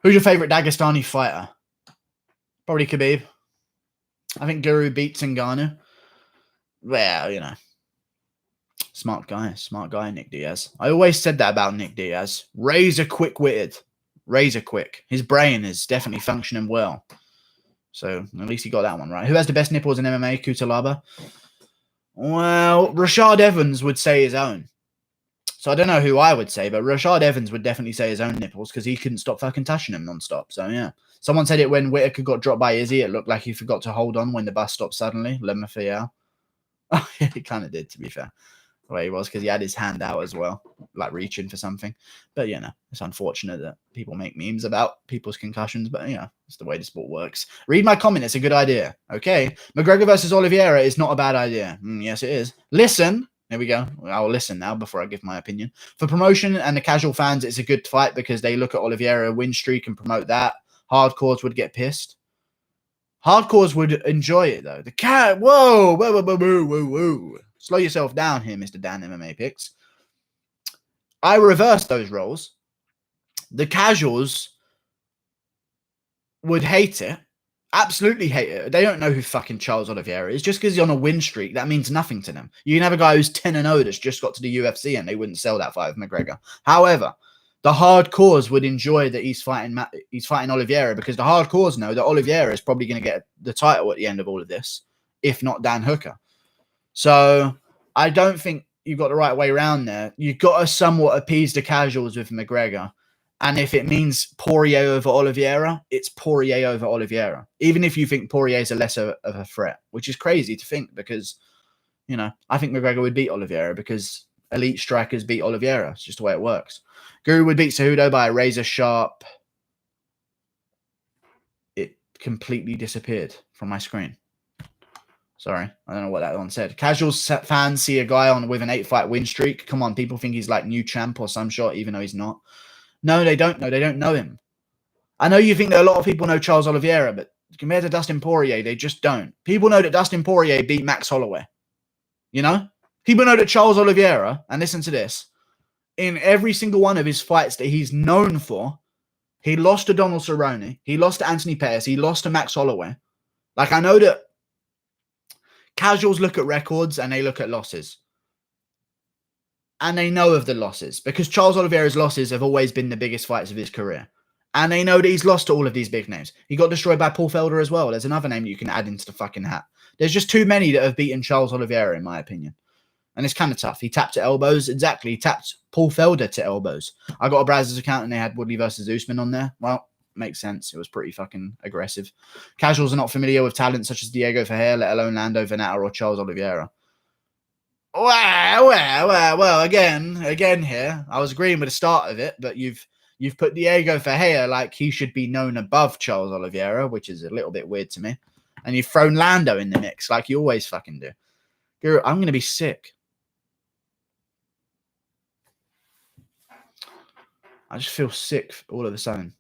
Who's your favorite Dagestani fighter? Probably Khabib. I think Guru beats Ngannou. Well, you know. Smart guy, Nick Diaz. I always said that about Nick Diaz. Razor quick-witted. Razor quick. His brain is definitely functioning well. So, at least he got that one right. Who has the best nipples in MMA? Kutalaba? Well, Rashad Evans would say his own. So I don't know who I would say, but Rashad Evans would definitely say his own nipples because he couldn't stop fucking touching him nonstop. So yeah. Someone said it when Whitaker got dropped by Izzy. It looked like he forgot to hold on when the bus stopped suddenly. Lemafia. Oh, yeah, he kind of did, to be fair. The way he was, because he had his hand out as well, like reaching for something. But, you know, it's unfortunate that people make memes about people's concussions, but, you know, it's the way the sport works. Read my comment. It's a good idea. Okay. McGregor versus Oliveira is not a bad idea. Yes, it is. Listen. There we go. I'll listen now before I give my opinion. For promotion and the casual fans, it's a good fight because they look at Oliveira win streak and promote that. Hardcores would get pissed. Hardcores would enjoy it, though. The cat. Whoa, whoa, whoa, whoa, whoa, whoa, whoa. Slow yourself down here, Mr. Dan MMA Picks. I reversed those roles. The casuals would hate it. Absolutely hate it. They don't know who fucking Charles Oliveira is. Just because he's on a win streak, that means nothing to them. You can have a guy who's 10-0 that's just got to the UFC and they wouldn't sell that fight with McGregor. However, the hardcores would enjoy that he's fighting Oliveira because the hardcores know that Oliveira is probably going to get the title at the end of all of this, if not Dan Hooker. So I don't think you've got the right way around there. You've got to somewhat appease the casuals with McGregor. And if it means Poirier over Oliveira, it's Poirier over Oliveira. Even if you think Poirier is a lesser of a threat, which is crazy to think because, you know, I think McGregor would beat Oliveira because elite strikers beat Oliveira. It's just the way it works. Guru would beat Cejudo by a razor sharp. It completely disappeared from my screen. Sorry, I don't know what that one said. Casual fans see a guy on with an 8-fight win streak. Come on, people think he's like new champ or some shot, even though he's not. No, they don't know. They don't know him. I know you think that a lot of people know Charles Oliveira, but compared to Dustin Poirier, they just don't. People know that Dustin Poirier beat Max Holloway. You know? People know that Charles Oliveira, and listen to this, in every single one of his fights that he's known for, he lost to Donald Cerrone, he lost to Anthony Pettis, he lost to Max Holloway. Like, I know that casuals look at records and they look at losses. And they know of the losses because Charles Oliveira's losses have always been the biggest fights of his career. And they know that he's lost to all of these big names. He got destroyed by Paul Felder as well. There's another name that you can add into the fucking hat. There's just too many that have beaten Charles Oliveira, in my opinion. And it's kind of tough. He tapped to elbows. Exactly. He tapped Paul Felder to elbows. I got a Brazzers account and they had Woodley versus Usman on there. Well, makes sense. It was pretty fucking aggressive. Casuals are not familiar with talent such as Diego Ferreira, let alone Lando Venata or Charles Oliveira. Well, again here. I was agreeing with the start of it, but you've put Diego Ferreira like he should be known above Charles Oliveira, which is a little bit weird to me. And you've thrown Lando in the mix like you always fucking do. Guru, I'm going to be sick. I just feel sick all of a sudden.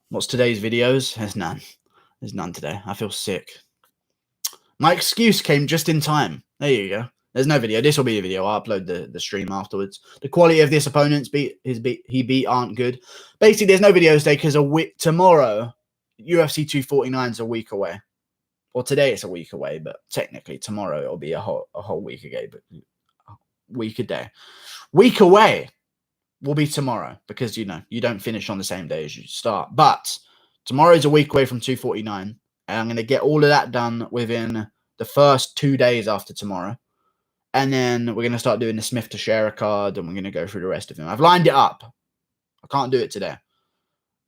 What's today's videos? There's none. There's none today. I feel sick. My excuse came just in time. There you go. There's no video. This will be a video. I'll upload the stream afterwards. The quality of this opponent's he beat aren't good. Basically, there's no video today because tomorrow, UFC 249 is a week away. Or today it's a week away, but technically tomorrow it'll be a whole week away. But week a day. Week away will be tomorrow because, you know, you don't finish on the same day as you start. But tomorrow is a week away from 249. And I'm going to get all of that done within the first 2 days after tomorrow. And then we're going to start doing the Smith to Share card and we're going to go through the rest of them. I've lined it up. I can't do it today.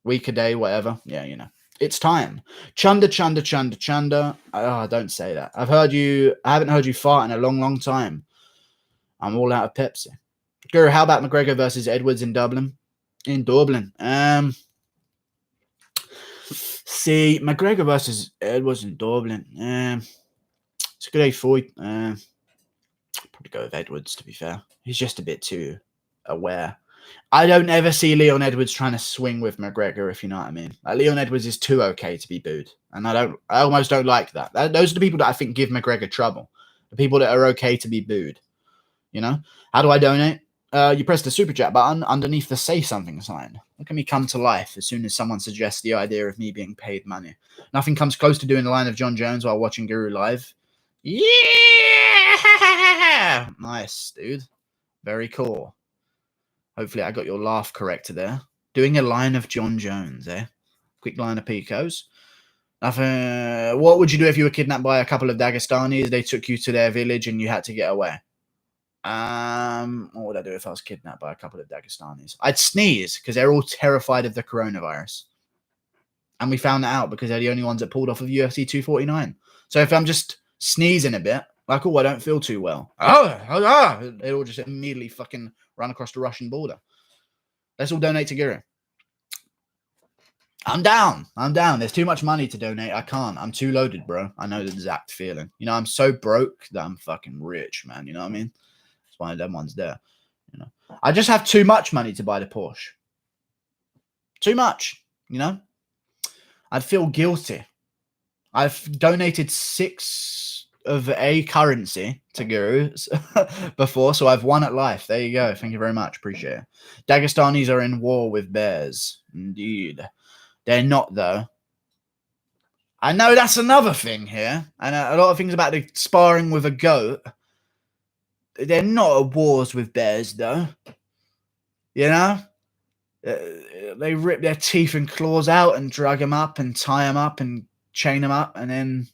Week a day, whatever. Yeah, you know. It's time. Chunda. Oh, don't say that. I haven't heard you fart in a long, long time. I'm all out of Pepsi. Guru, how about McGregor versus Edwards in Dublin? In Dublin. See, McGregor versus Edwards in Dublin. It's a good fight. Probably go with Edwards, to be fair. He's just a bit too aware. I don't ever see Leon Edwards trying to swing with McGregor, if you know what I mean. Like, Leon Edwards is too okay to be booed. And I almost don't like that. Those are the people that I think give McGregor trouble. The people that are okay to be booed. You know? How do I donate? You press the super chat button underneath the say something sign. Look at me come to life as soon as someone suggests the idea of me being paid money. Nothing comes close to doing the line of John Jones while watching Guru live. Yeah! Nice, dude. Very cool. Hopefully I got your laugh correct there. Doing a line of John Jones, eh? Quick line of Picos. Nothing. What would you do if you were kidnapped by a couple of Dagestanis? They took you to their village and you had to get away. What would I do if I was kidnapped by a couple of Dagestanis? I'd sneeze because they're all terrified of the coronavirus. And we found that out because they're the only ones that pulled off of UFC 249. So if I'm just sneezing a bit, like, oh, I don't feel too well. They all just immediately fucking run across the Russian border. Let's all donate to Guru. I'm down. There's too much money to donate. I can't. I'm too loaded, bro. I know the exact feeling. You know, I'm so broke that I'm fucking rich, man. You know what I mean? It's one of them ones there. You know, I just have too much money to buy the Porsche. Too much, you know? I'd feel guilty. I've donated 6 of a currency to Gurus before, so I've won at life. There you go. Thank you very much. Appreciate it. Dagestanis are in war with bears. Indeed. They're not, though. I know that's another thing here. And a lot of things about the sparring with a goat. They're not at wars with bears, though. You know? They rip their teeth and claws out and drag them up and tie them up and chain them up and then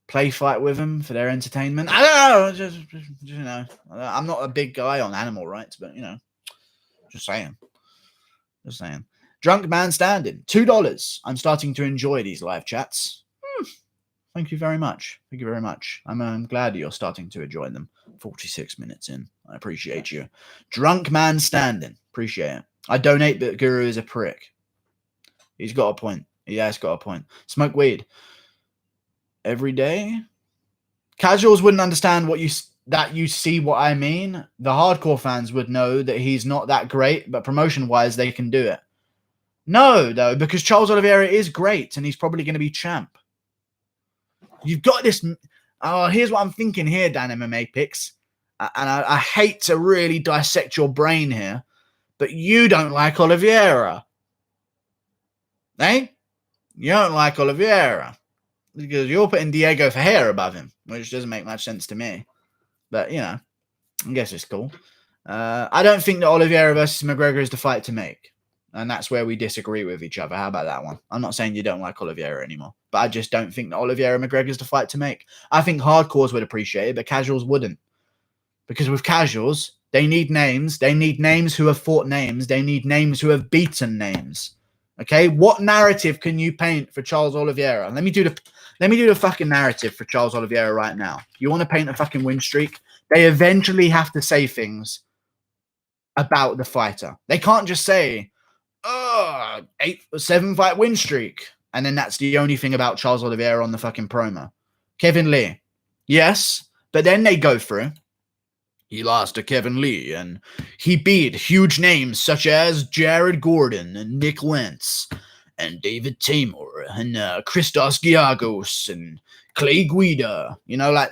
play fight with them for their entertainment. I don't know. Just you know, I'm not a big guy on animal rights, but, you know, just saying. Drunk man standing, $2. I'm starting to enjoy these live chats. Thank you very much. I'm glad you're starting to enjoy them. 46 minutes in. I appreciate you. Drunk man standing. Appreciate it. I donate, but Guru is a prick. He's got a point. Yeah, he's got a point. Smoke weed every day. Casuals wouldn't understand what you see what I mean. The hardcore fans would know that he's not that great, but promotion-wise, they can do it. No, though, because Charles Oliveira is great, and he's probably going to be champ. You've got this. Oh, here's what I'm thinking here, Dan MMA Picks. And I hate to really dissect your brain here, but you don't like Oliveira. Eh? You don't like Oliveira. Because you're putting Diego Ferreira above him, which doesn't make much sense to me. But, you know, I guess it's cool. I don't think that Oliveira versus McGregor is the fight to make. And that's where we disagree with each other. How about that one? I'm not saying you don't like Oliveira anymore, but I just don't think that Oliveira McGregor is the fight to make. I think hardcores would appreciate it, but casuals wouldn't. Because with casuals, they need names. They need names who have fought names. They need names who have beaten names. Okay? What narrative can you paint for Charles Oliveira? Let me do the fucking narrative for Charles Oliveira right now. You want to paint a fucking win streak? They eventually have to say things about the fighter. They can't just say, 7-fight win streak. And then that's the only thing about Charles Oliveira on the fucking promo. Kevin Lee. Yes. But then they go through. He lost to Kevin Lee, and he beat huge names such as Jared Gordon and Nick Lentz and David Tamor and Christos Giagos and Clay Guida. You know, like,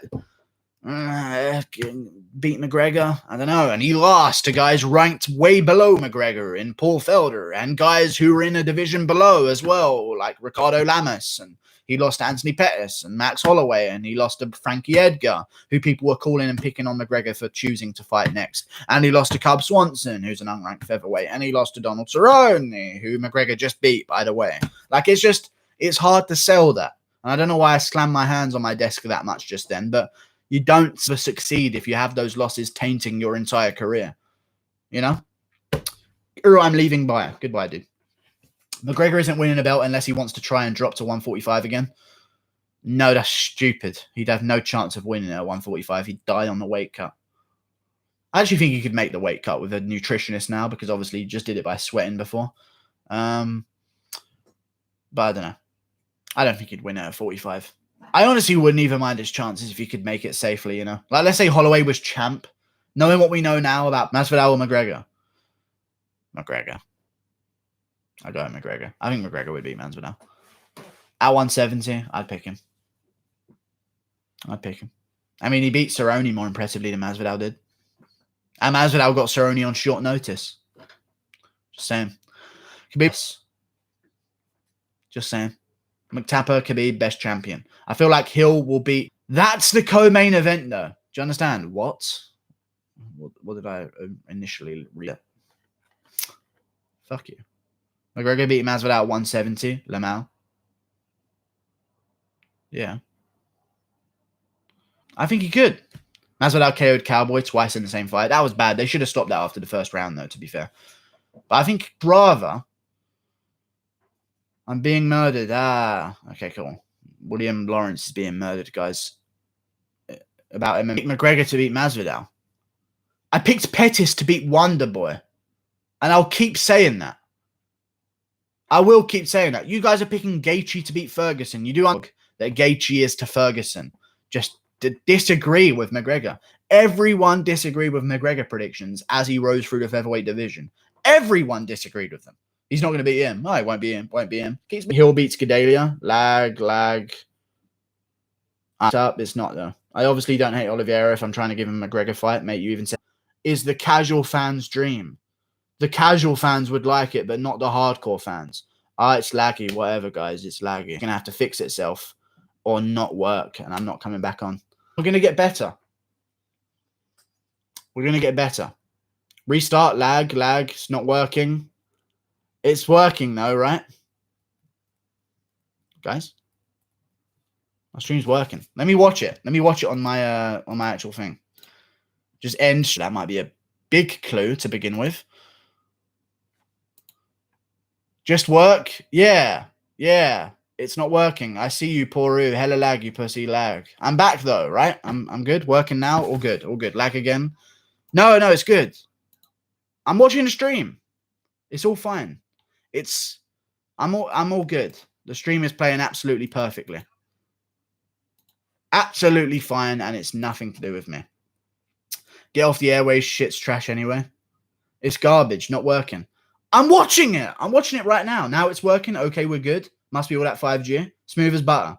beat McGregor? I don't know. And he lost to guys ranked way below McGregor in Paul Felder and guys who were in a division below as well, like Ricardo Lamas. And he lost to Anthony Pettis and Max Holloway, and he lost to Frankie Edgar, who people were calling and picking on McGregor for choosing to fight next. And he lost to Cub Swanson, who's an unranked featherweight, and he lost to Donald Cerrone, who McGregor just beat, by the way. Like, it's hard to sell that. And I don't know why I slammed my hands on my desk that much just then, but you don't succeed if you have those losses tainting your entire career. You know? I'm leaving by. Goodbye, dude. McGregor isn't winning a belt unless he wants to try and drop to 145 again. No, that's stupid. He'd have no chance of winning at 145. He'd die on the weight cut. I actually think he could make the weight cut with a nutritionist now because obviously he just did it by sweating before. But I don't know. I don't think he'd win at 45. I honestly wouldn't even mind his chances if he could make it safely, you know? Like, let's say Holloway was champ. Knowing what we know now about Masvidal or McGregor. McGregor. I'd go with McGregor. I think McGregor would beat Masvidal. At 170, I'd pick him. I mean, he beat Cerrone more impressively than Masvidal did. And Masvidal got Cerrone on short notice. Just saying. Khabib. Just saying. McTapper, Khabib, best champion. I feel like Hill will beat... That's the co-main event, though. Do you understand? What did I initially read? Fuck you. McGregor beat Masvidal at 170. Lamau. Yeah. I think he could. Masvidal KO'd Cowboy twice in the same fight. That was bad. They should have stopped that after the first round, though, to be fair. But I think Brava. I'm being murdered. Ah, okay, cool. William Lawrence is being murdered, guys. About him. Mcgregor to beat Masvidal. I picked Pettis to beat Wonder Boy. And I'll keep saying that. I will keep saying that. You guys are picking Gaethje to beat Ferguson. You do understand that Gaethje is to Ferguson. Just disagree with McGregor. Everyone disagreed with McGregor predictions as he rose through the featherweight division. Everyone disagreed with them. He's not going to beat him. Oh, he won't beat him. Won't beat him. Hill beats Gedalia. Lag. Up. It's not, though. I obviously don't hate Oliveira if I'm trying to give him a McGregor fight. Mate, you even said, is the casual fans' dream. The casual fans would like it, but not the hardcore fans. It's laggy. Whatever, guys. It's laggy. It's going to have to fix itself or not work, and I'm not coming back on. We're going to get better. We're going to get better. Restart. Lag. It's not working. It's working, though, right? Guys? My stream's working. Let me watch it. Let me watch it on my actual thing. Just end. That might be a big clue to begin with. Just work. Yeah. It's not working. I see you, Poru. Hella lag, you pussy lag. I'm back though, right? I'm good. Working now. All good. Lag again. No, it's good. I'm watching the stream. It's all fine. I'm all good. The stream is playing absolutely perfectly. Absolutely fine, and it's nothing to do with me. Get off the airways. Shit's trash anyway. It's garbage. Not working. I'm watching it. I'm watching it right now. Now it's working. Okay, we're good. Must be all that 5G. Smooth as butter.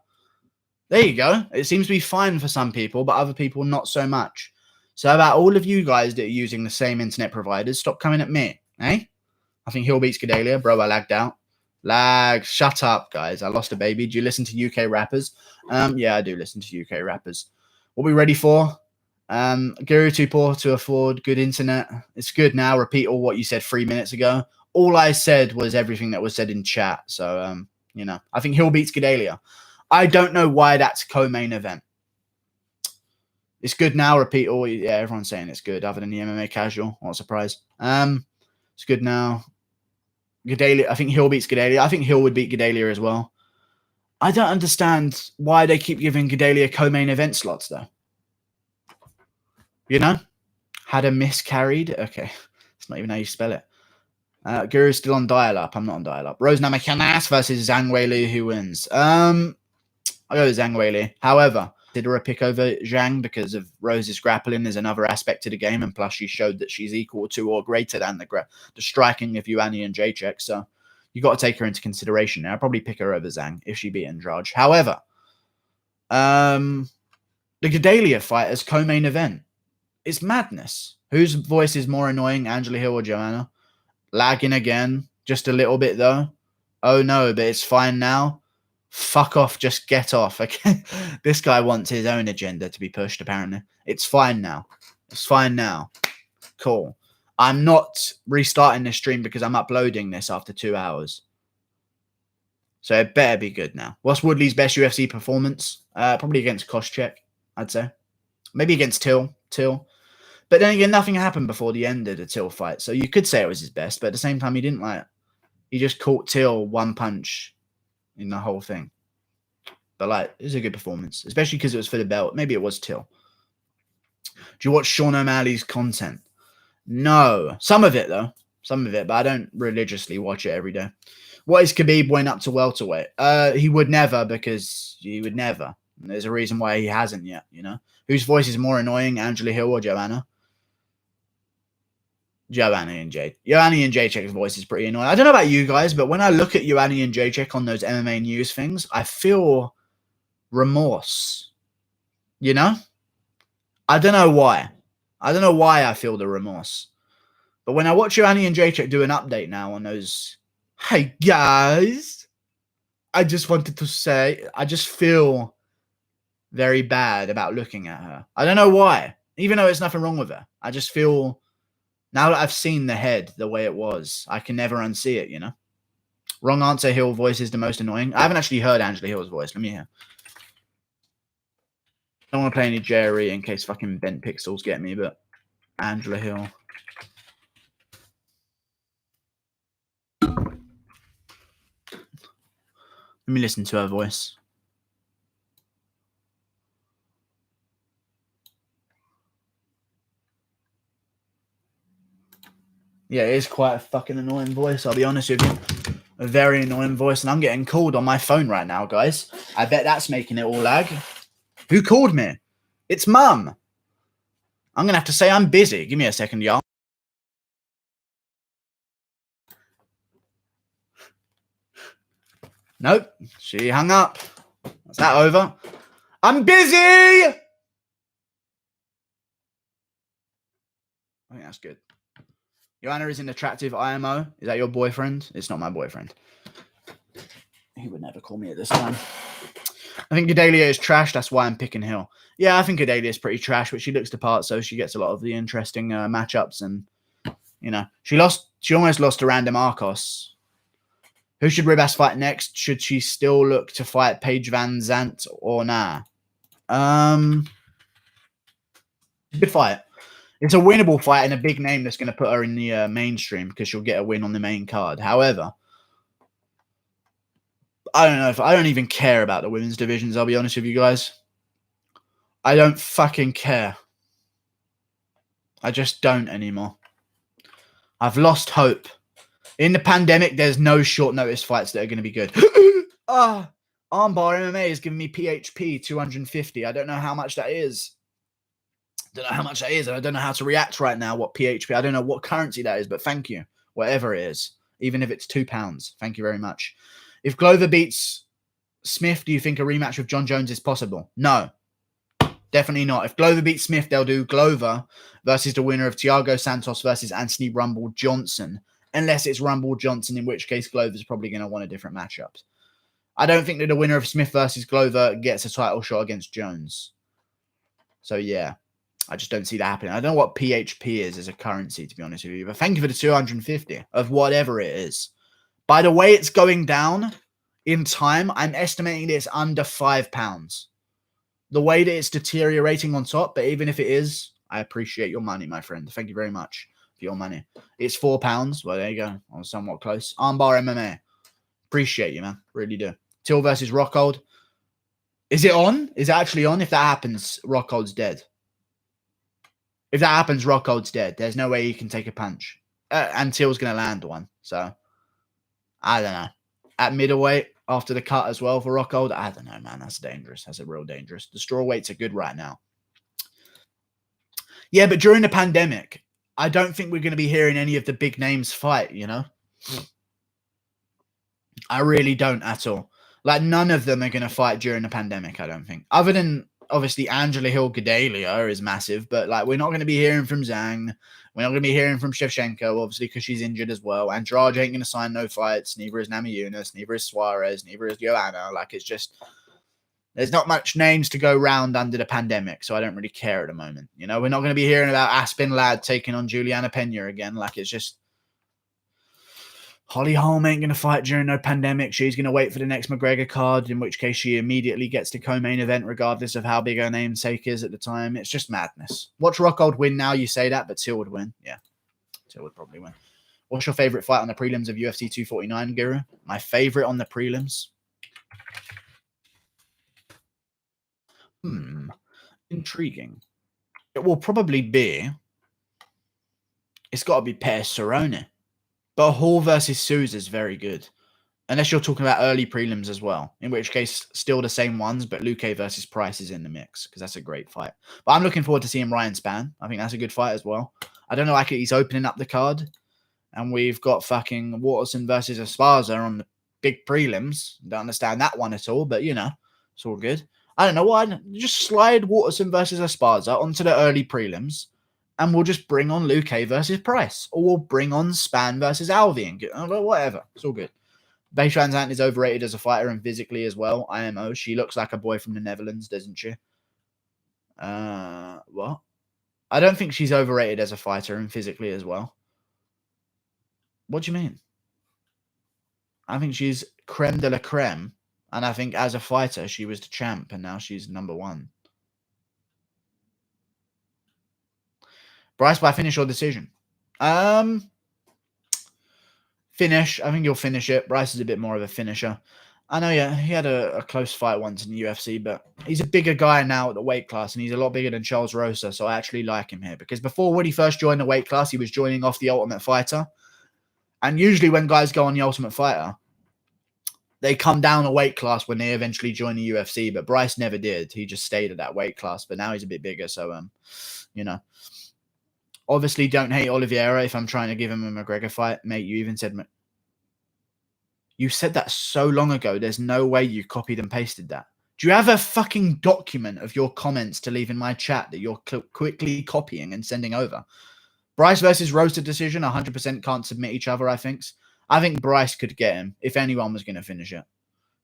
There you go. It seems to be fine for some people, but other people not so much. So about all of you guys that are using the same internet providers, stop coming at me. Eh? I think Hill beats Gedalia. Bro, I lagged out. Shut up, guys. I lost a baby. Do you listen to UK rappers? Yeah, I do listen to UK rappers. What are we ready for? Guru too poor to afford good internet. It's good now. Repeat all what you said 3 minutes ago. All I said was everything that was said in chat. So, I think Hill beats Gedalia. I don't know why that's co-main event. It's good now. Repeat all. Yeah, everyone's saying it's good, other than the MMA casual. What a surprise. It's good now. Gedalia. I think Hill beats Gedalia. I think Hill would beat Gedalia as well. I don't understand why they keep giving Gedalia co-main event slots, though. Had a miscarried. Okay, it's not even how you spell it. Guru's still on dial-up. I'm not on dial-up. Rose Namajunas versus Zhang Weili. Who wins? I'll go with Zhang Weili. However, consider a pick over Zhang because of Rose's grappling. There's another aspect to the game, and plus she showed that she's equal to or greater than the striking of Ioane and Jacek. So you got to take her into consideration. Now, I'll probably pick her over Zhang if she beat Andrade. However, the Gedalia fight as co-main event. It's madness. Whose voice is more annoying, Angela Hill or Joanna? Lagging again. Just a little bit, though. Oh, no, but it's fine now. Fuck off. Just get off. Okay. This guy wants his own agenda to be pushed, apparently. It's fine now. Cool. I'm not restarting this stream because I'm uploading this after 2 hours. So it better be good now. What's Woodley's best UFC performance? Probably against Koscheck, I'd say. Maybe against Till. But then again, nothing happened before the end of the Till fight. So you could say it was his best, but at the same time, he didn't he just caught Till one punch in the whole thing. But it was a good performance, especially because it was for the belt. Maybe it was Till. Do you watch Sean O'Malley's content? No. Some of it, though. But I don't religiously watch it every day. What is Khabib went up to welterweight? He would never, because he would never. There's a reason why he hasn't yet, Whose voice is more annoying, Angela Hill or Joanna? Ioane and Jacek's voice is pretty annoying. I don't know about you guys, but when I look at Ioane and Jacek on those MMA news things, I feel remorse. I don't know why. I feel the remorse. But when I watch Ioane and Jacek do an update now on those, hey guys, I just wanted to say, I just feel very bad about looking at her. I don't know why. Even though there's nothing wrong with her. I just feel, now that I've seen the head the way it was, I can never unsee it, Wrong answer, Hill voice is the most annoying. I haven't actually heard Angela Hill's voice. Let me hear. don't want to play any Jerry in case fucking Bent Pixels get me, but Angela Hill. Let me listen to her voice. Yeah, it is quite a fucking annoying voice, I'll be honest with you. A very annoying voice, and I'm getting called on my phone right now, guys. I bet that's making it all lag. Who called me? It's Mum. I'm going to have to say I'm busy. Give me a second, y'all. Nope, she hung up. Is that over? I'm busy! I think that's good. Joanna is an attractive IMO. Is that your boyfriend? It's not my boyfriend. He would never call me at this time. I think Gedalia is trash. That's why I'm picking Hill. Yeah, I think Gedalia is pretty trash, but she looks the part, so she gets a lot of the interesting matchups. And, you know, she almost lost to Random Arcos. Who should Ribas fight next? Should she still look to fight Paige Vanzant or nah? Good fight. It's a winnable fight and a big name that's going to put her in the mainstream because she'll get a win on the main card. However, I don't know if I don't even care about the women's divisions. I'll be honest with you guys. I don't fucking care. I just don't anymore. I've lost hope. In the pandemic, there's no short notice fights that are going to be good. Armbar MMA is giving me PHP 250. I don't know how much that is. I don't know how much that is. I don't know how to react right now. What PHP? I don't know what currency that is, but thank you. Whatever it is. Even if it's £2. Thank you very much. If Glover beats Smith, do you think a rematch with John Jones is possible? No. Definitely not. If Glover beats Smith, they'll do Glover versus the winner of Thiago Santos versus Anthony Rumble Johnson. Unless it's Rumble Johnson, in which case Glover's probably going to want a different matchup. I don't think that the winner of Smith versus Glover gets a title shot against Jones. So, yeah. I just don't see that happening. I don't know what PHP is as a currency, to be honest with you. But thank you for the 250 of whatever it is. By the way it's going down in time, I'm estimating it's under £5. The way that it's deteriorating on top, but even if it is, I appreciate your money, my friend. Thank you very much for your money. It's £4. Well, there you go. I was somewhat close. Armbar MMA. Appreciate you, man. Really do. Till versus Rockhold. Is it on? Is it actually on? If that happens, Rockhold's dead. If that happens, Rockhold's dead. There's no way he can take a punch. And Till's going to land one. So, I don't know. At middleweight, after the cut as well for Rockhold, I don't know, man. That's dangerous. That's a real dangerous. The strawweights are good right now. Yeah, but during the pandemic, I don't think we're going to be hearing any of the big names fight, you know? I really don't at all. Like, none of them are going to fight during the pandemic, I don't think. Other than, obviously, Angela Hill Gedalia is massive, but, like, we're not going to be hearing from Zhang. We're not going to be hearing from Shevchenko, obviously, because she's injured as well. Andrade ain't going to sign no fights. Neither is Namajunas. Neither is Suarez. Neither is Joanna. Like, it's just... There's not much names to go round under the pandemic, so I don't really care at the moment. You know, we're not going to be hearing about Aspen Ladd taking on Juliana Pena again. Like, it's just... Holly Holm ain't going to fight during no pandemic. She's going to wait for the next McGregor card, in which case she immediately gets to co-main event, regardless of how big her namesake is at the time. It's just madness. Watch Rockhold win now, you say that, but Till would win. Yeah, Till would probably win. What's your favorite fight on the prelims of UFC 249, Guru? My favorite on the prelims? Intriguing. It will probably be... It's got to be Per Cerrone. But Hall versus Souza is very good. Unless you're talking about early prelims as well. In which case, still the same ones, but Luque versus Price is in the mix. Because that's a great fight. But I'm looking forward to seeing Ryan Spann. I think that's a good fight as well. I don't know, like he's opening up the card. And we've got fucking Waterson versus Esparza on the big prelims. Don't understand that one at all. But, you know, it's all good. I don't know why. Just slide Waterson versus Esparza onto the early prelims. And we'll just bring on Luque versus Price. Or we'll bring on Spann versus Alvey. And whatever. It's all good. Paige Vanzant is overrated as a fighter and physically as well. IMO. She looks like a boy from the Netherlands, doesn't she? What? I don't think she's overrated as a fighter and physically as well. What do you mean? I think she's creme de la creme. And I think as a fighter, she was the champ. And now she's number one. Bryce by finish or decision? Finish. I think you'll finish it. Bryce is a bit more of a finisher. I know, yeah, he had a close fight once in the UFC, but he's a bigger guy now at the weight class, and he's a lot bigger than Charles Rosa, so I actually like him here. Because before, when he first joined the weight class, he was joining off the Ultimate Fighter. And usually when guys go on the Ultimate Fighter, they come down a weight class when they eventually join the UFC, but Bryce never did. He just stayed at that weight class, but now he's a bit bigger, so, you know. Obviously, don't hate Oliveira if I'm trying to give him a McGregor fight. Mate, you even said... You said that so long ago, there's no way you copied and pasted that. Do you have a fucking document of your comments to leave in my chat that you're quickly copying and sending over? Bryce versus Rosa decision, 100% can't submit each other, I think. I think Bryce could get him if anyone was going to finish it.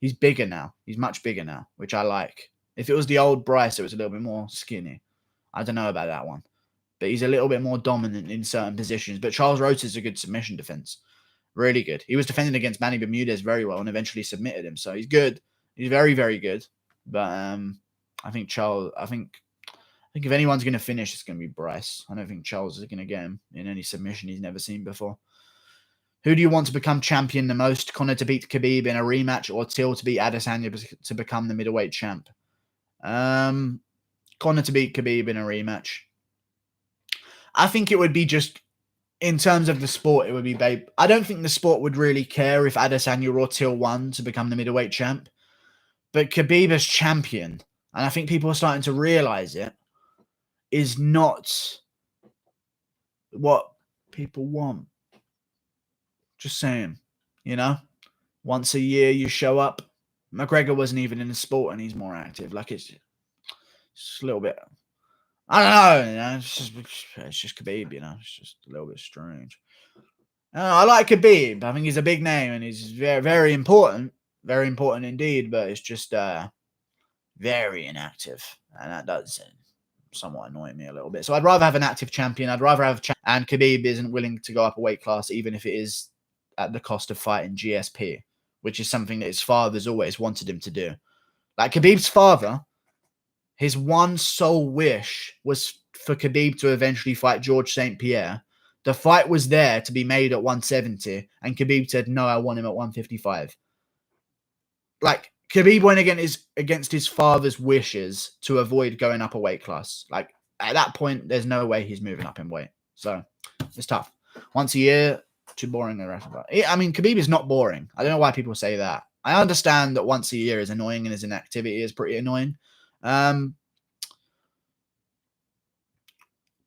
He's bigger now. He's much bigger now, which I like. If it was the old Bryce, it was a little bit more skinny. I don't know about that one. But he's a little bit more dominant in certain positions. But Charles Rosa is a good submission defense. Really good. He was defending against Manny Bermudez very well and eventually submitted him. So he's good. He's very, very good. But I think if anyone's going to finish, it's going to be Bryce. I don't think Charles is going to get him in any submission he's never seen before. Who do you want to become champion the most? Conor to beat Khabib in a rematch or Till to beat Adesanya to become the middleweight champ? Conor to beat Khabib in a rematch. I think it would be just... In terms of the sport, it would be babe. I don't think the sport would really care if Adesanya or Till won to become the middleweight champ. But Khabib as champion, and I think people are starting to realize it, is not what people want. Just saying, you know? Once a year you show up. McGregor wasn't even in the sport and he's more active. Like, it's just a little bit... I don't know, you know, it's just Khabib, you know, it's just a little bit strange. I like Khabib. I think he's a big name and he's very, very important indeed, but it's just very inactive, and that does somewhat annoy me a little bit. So I'd rather have an active champion. I'd rather have and Khabib isn't willing to go up a weight class, even if it is at the cost of fighting GSP, which is something that his father's always wanted him to do. Like Khabib's father... His one sole wish was for Khabib to eventually fight George St. Pierre. The fight was there to be made at 170, and Khabib said, no, I want him at 155. Like, Khabib went against his father's wishes to avoid going up a weight class. Like, at that point, there's no way he's moving up in weight. So, it's tough. Once a year, too boring to wrestle about. I mean, Khabib is not boring. I don't know why people say that. I understand that once a year is annoying and his inactivity is pretty annoying.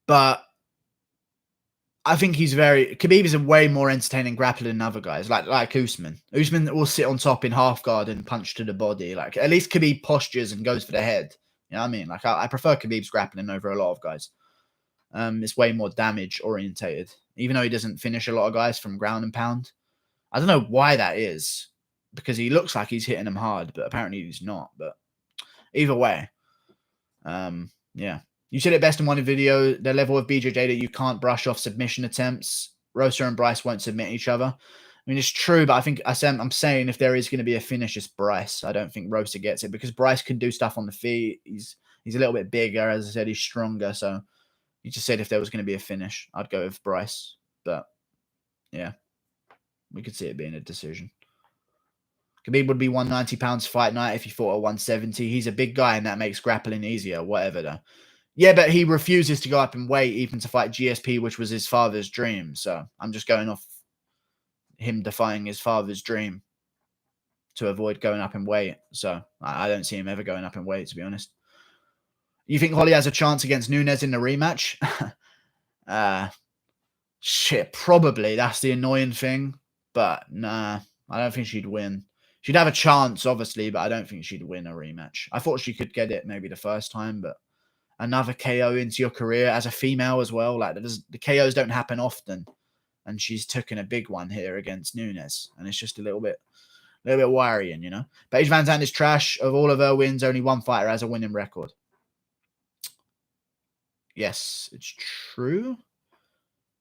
But I think Khabib is a way more entertaining grappler than other guys, like Guzman. Guzman will sit on top in half guard and punch to the body. Like, at least Khabib postures and goes for the head. You know what I mean? Like, I prefer Khabib's grappling over a lot of guys. It's way more damage orientated, even though he doesn't finish a lot of guys from ground and pound. I don't know why that is, because he looks like he's hitting them hard, but apparently he's not. But either way, yeah. You said it best in one video, the level of BJJ that you can't brush off submission attempts. Rosa and Bryce won't submit each other. I mean, it's true, but I think I'm saying if there is going to be a finish, it's Bryce. I don't think Rosa gets it because Bryce can do stuff on the feet. He's a little bit bigger. As I said, he's stronger. So you just said if there was going to be a finish, I'd go with Bryce. But yeah, we could see it being a decision. Khabib would be 190 pounds fight night if he fought at 170. He's a big guy and that makes grappling easier, whatever though. Yeah, but he refuses to go up in weight even to fight GSP, which was his father's dream. So I'm just going off him defying his father's dream to avoid going up in weight. So I don't see him ever going up in weight, to be honest. You think Holly has a chance against Nunes in the rematch? Shit, probably. That's the annoying thing. But nah, I don't think she'd win. She'd have a chance, obviously, but I don't think she'd win a rematch. I thought she could get it maybe the first time, but another KO into your career as a female as well. Like the KOs don't happen often, and she's taken a big one here against Nunes, and it's just a little bit worrying, you know. Paige Vanzant is trash. Of all of her wins, only one fighter has a winning record. Yes, it's true.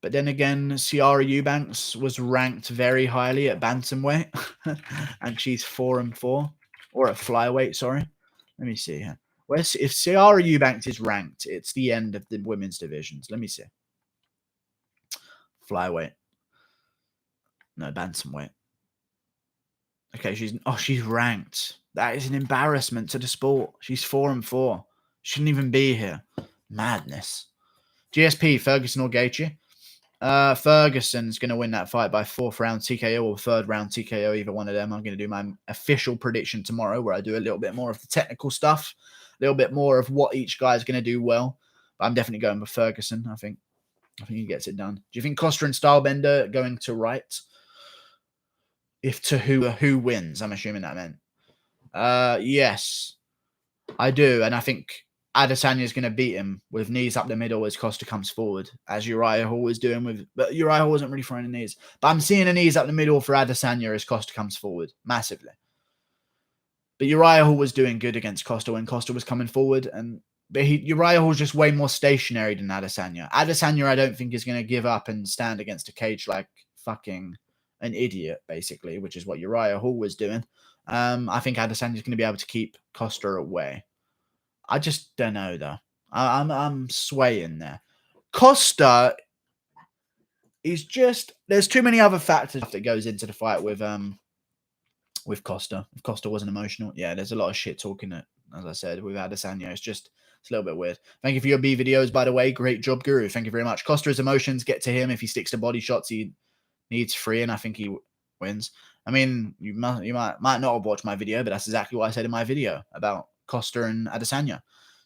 But then again, Ciara Eubanks was ranked very highly at bantamweight, and she's 4-4, or at flyweight. Sorry, let me see here. If Ciara Eubanks is ranked, it's the end of the women's divisions. Let me see. Flyweight. No, bantamweight. Okay, she's ranked. That is an embarrassment to the sport. She's 4-4. Shouldn't even be here. Madness. GSP, Ferguson or Gaethje? Ferguson's going to win that fight by 4th round TKO or 3rd round TKO, either one of them. I'm going to do my official prediction tomorrow where I do a little bit more of the technical stuff, a little bit more of what each guy is going to do well. But I'm definitely going with Ferguson. I think he gets it done. Do you think Costa and Stylebender going to Wright? If to who wins, I'm assuming that meant. Yes, I do. And I think Adesanya is going to beat him with knees up the middle as Costa comes forward, as Uriah Hall was doing but Uriah Hall wasn't really throwing the knees. But I'm seeing the knees up the middle for Adesanya as Costa comes forward, massively. But Uriah Hall was doing good against Costa when Costa was coming forward, but Uriah Hall's just way more stationary than Adesanya. Adesanya, I don't think, is going to give up and stand against a cage like fucking an idiot, basically, which is what Uriah Hall was doing. I think Adesanya's going to be able to keep Costa away. I just don't know, though. I'm swaying there. Costa is just... There's too many other factors that goes into the fight with Costa. If Costa wasn't emotional, yeah, there's a lot of shit talking, as I said, with Adesanya. It's a little bit weird. Thank you for your B videos, by the way. Great job, Guru. Thank you very much. Costa's emotions get to him. If he sticks to body shots, he needs 3, and I think he wins. I mean, you might not have watched my video, but that's exactly what I said in my video about Costa and Adesanya.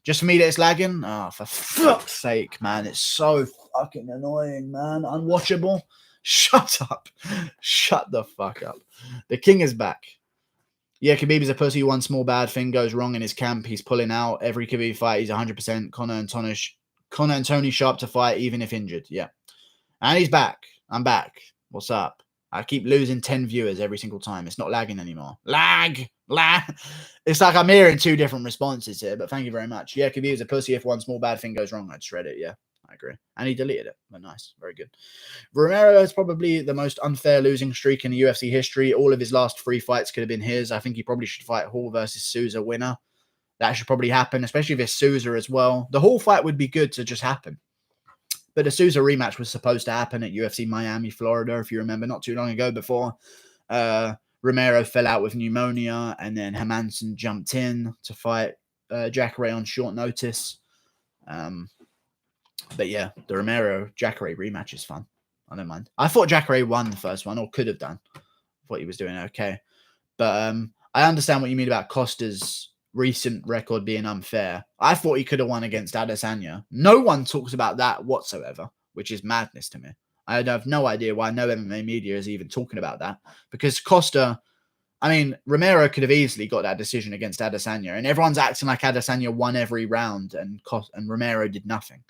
Just for me that it's lagging? Oh, for fuck's sake, man. It's so fucking annoying, man. Unwatchable. Shut up. Shut the fuck up. The king is back. Yeah, Khabib is a pussy. One small bad thing goes wrong in his camp. He's pulling out. Every Khabib fight, he's 100%. Conor and Tony sharp to fight, even if injured. Yeah. And he's back. I'm back. What's up? I keep losing 10 viewers every single time. It's not lagging anymore. Lag. It's like I'm hearing 2 different responses here, but thank you very much. Yeah, Khabib is a pussy. If one small bad thing goes wrong, I'd shred it. Yeah, I agree. And he deleted it. But nice. Very good. Romero is probably the most unfair losing streak in the UFC history. All of his last 3 fights could have been his. I think he probably should fight Hall versus Souza winner. That should probably happen, especially if it's Souza as well. The Hall fight would be good to just happen. But the Souza rematch was supposed to happen at UFC Miami, Florida, if you remember, not too long ago before Romero fell out with pneumonia, and then Hermansson jumped in to fight Jacare on short notice. But yeah, the Romero-Jacare rematch is fun. I don't mind. I thought Jacare won the first one, or could have done. I thought he was doing okay. But I understand what you mean about Costa's recent record being unfair. I thought he could have won against Adesanya. No one talks about that whatsoever, which is madness to me. I have no idea why no MMA media is even talking about that. Because Costa, I mean, Romero could have easily got that decision against Adesanya, and everyone's acting like Adesanya won every round and Romero did nothing.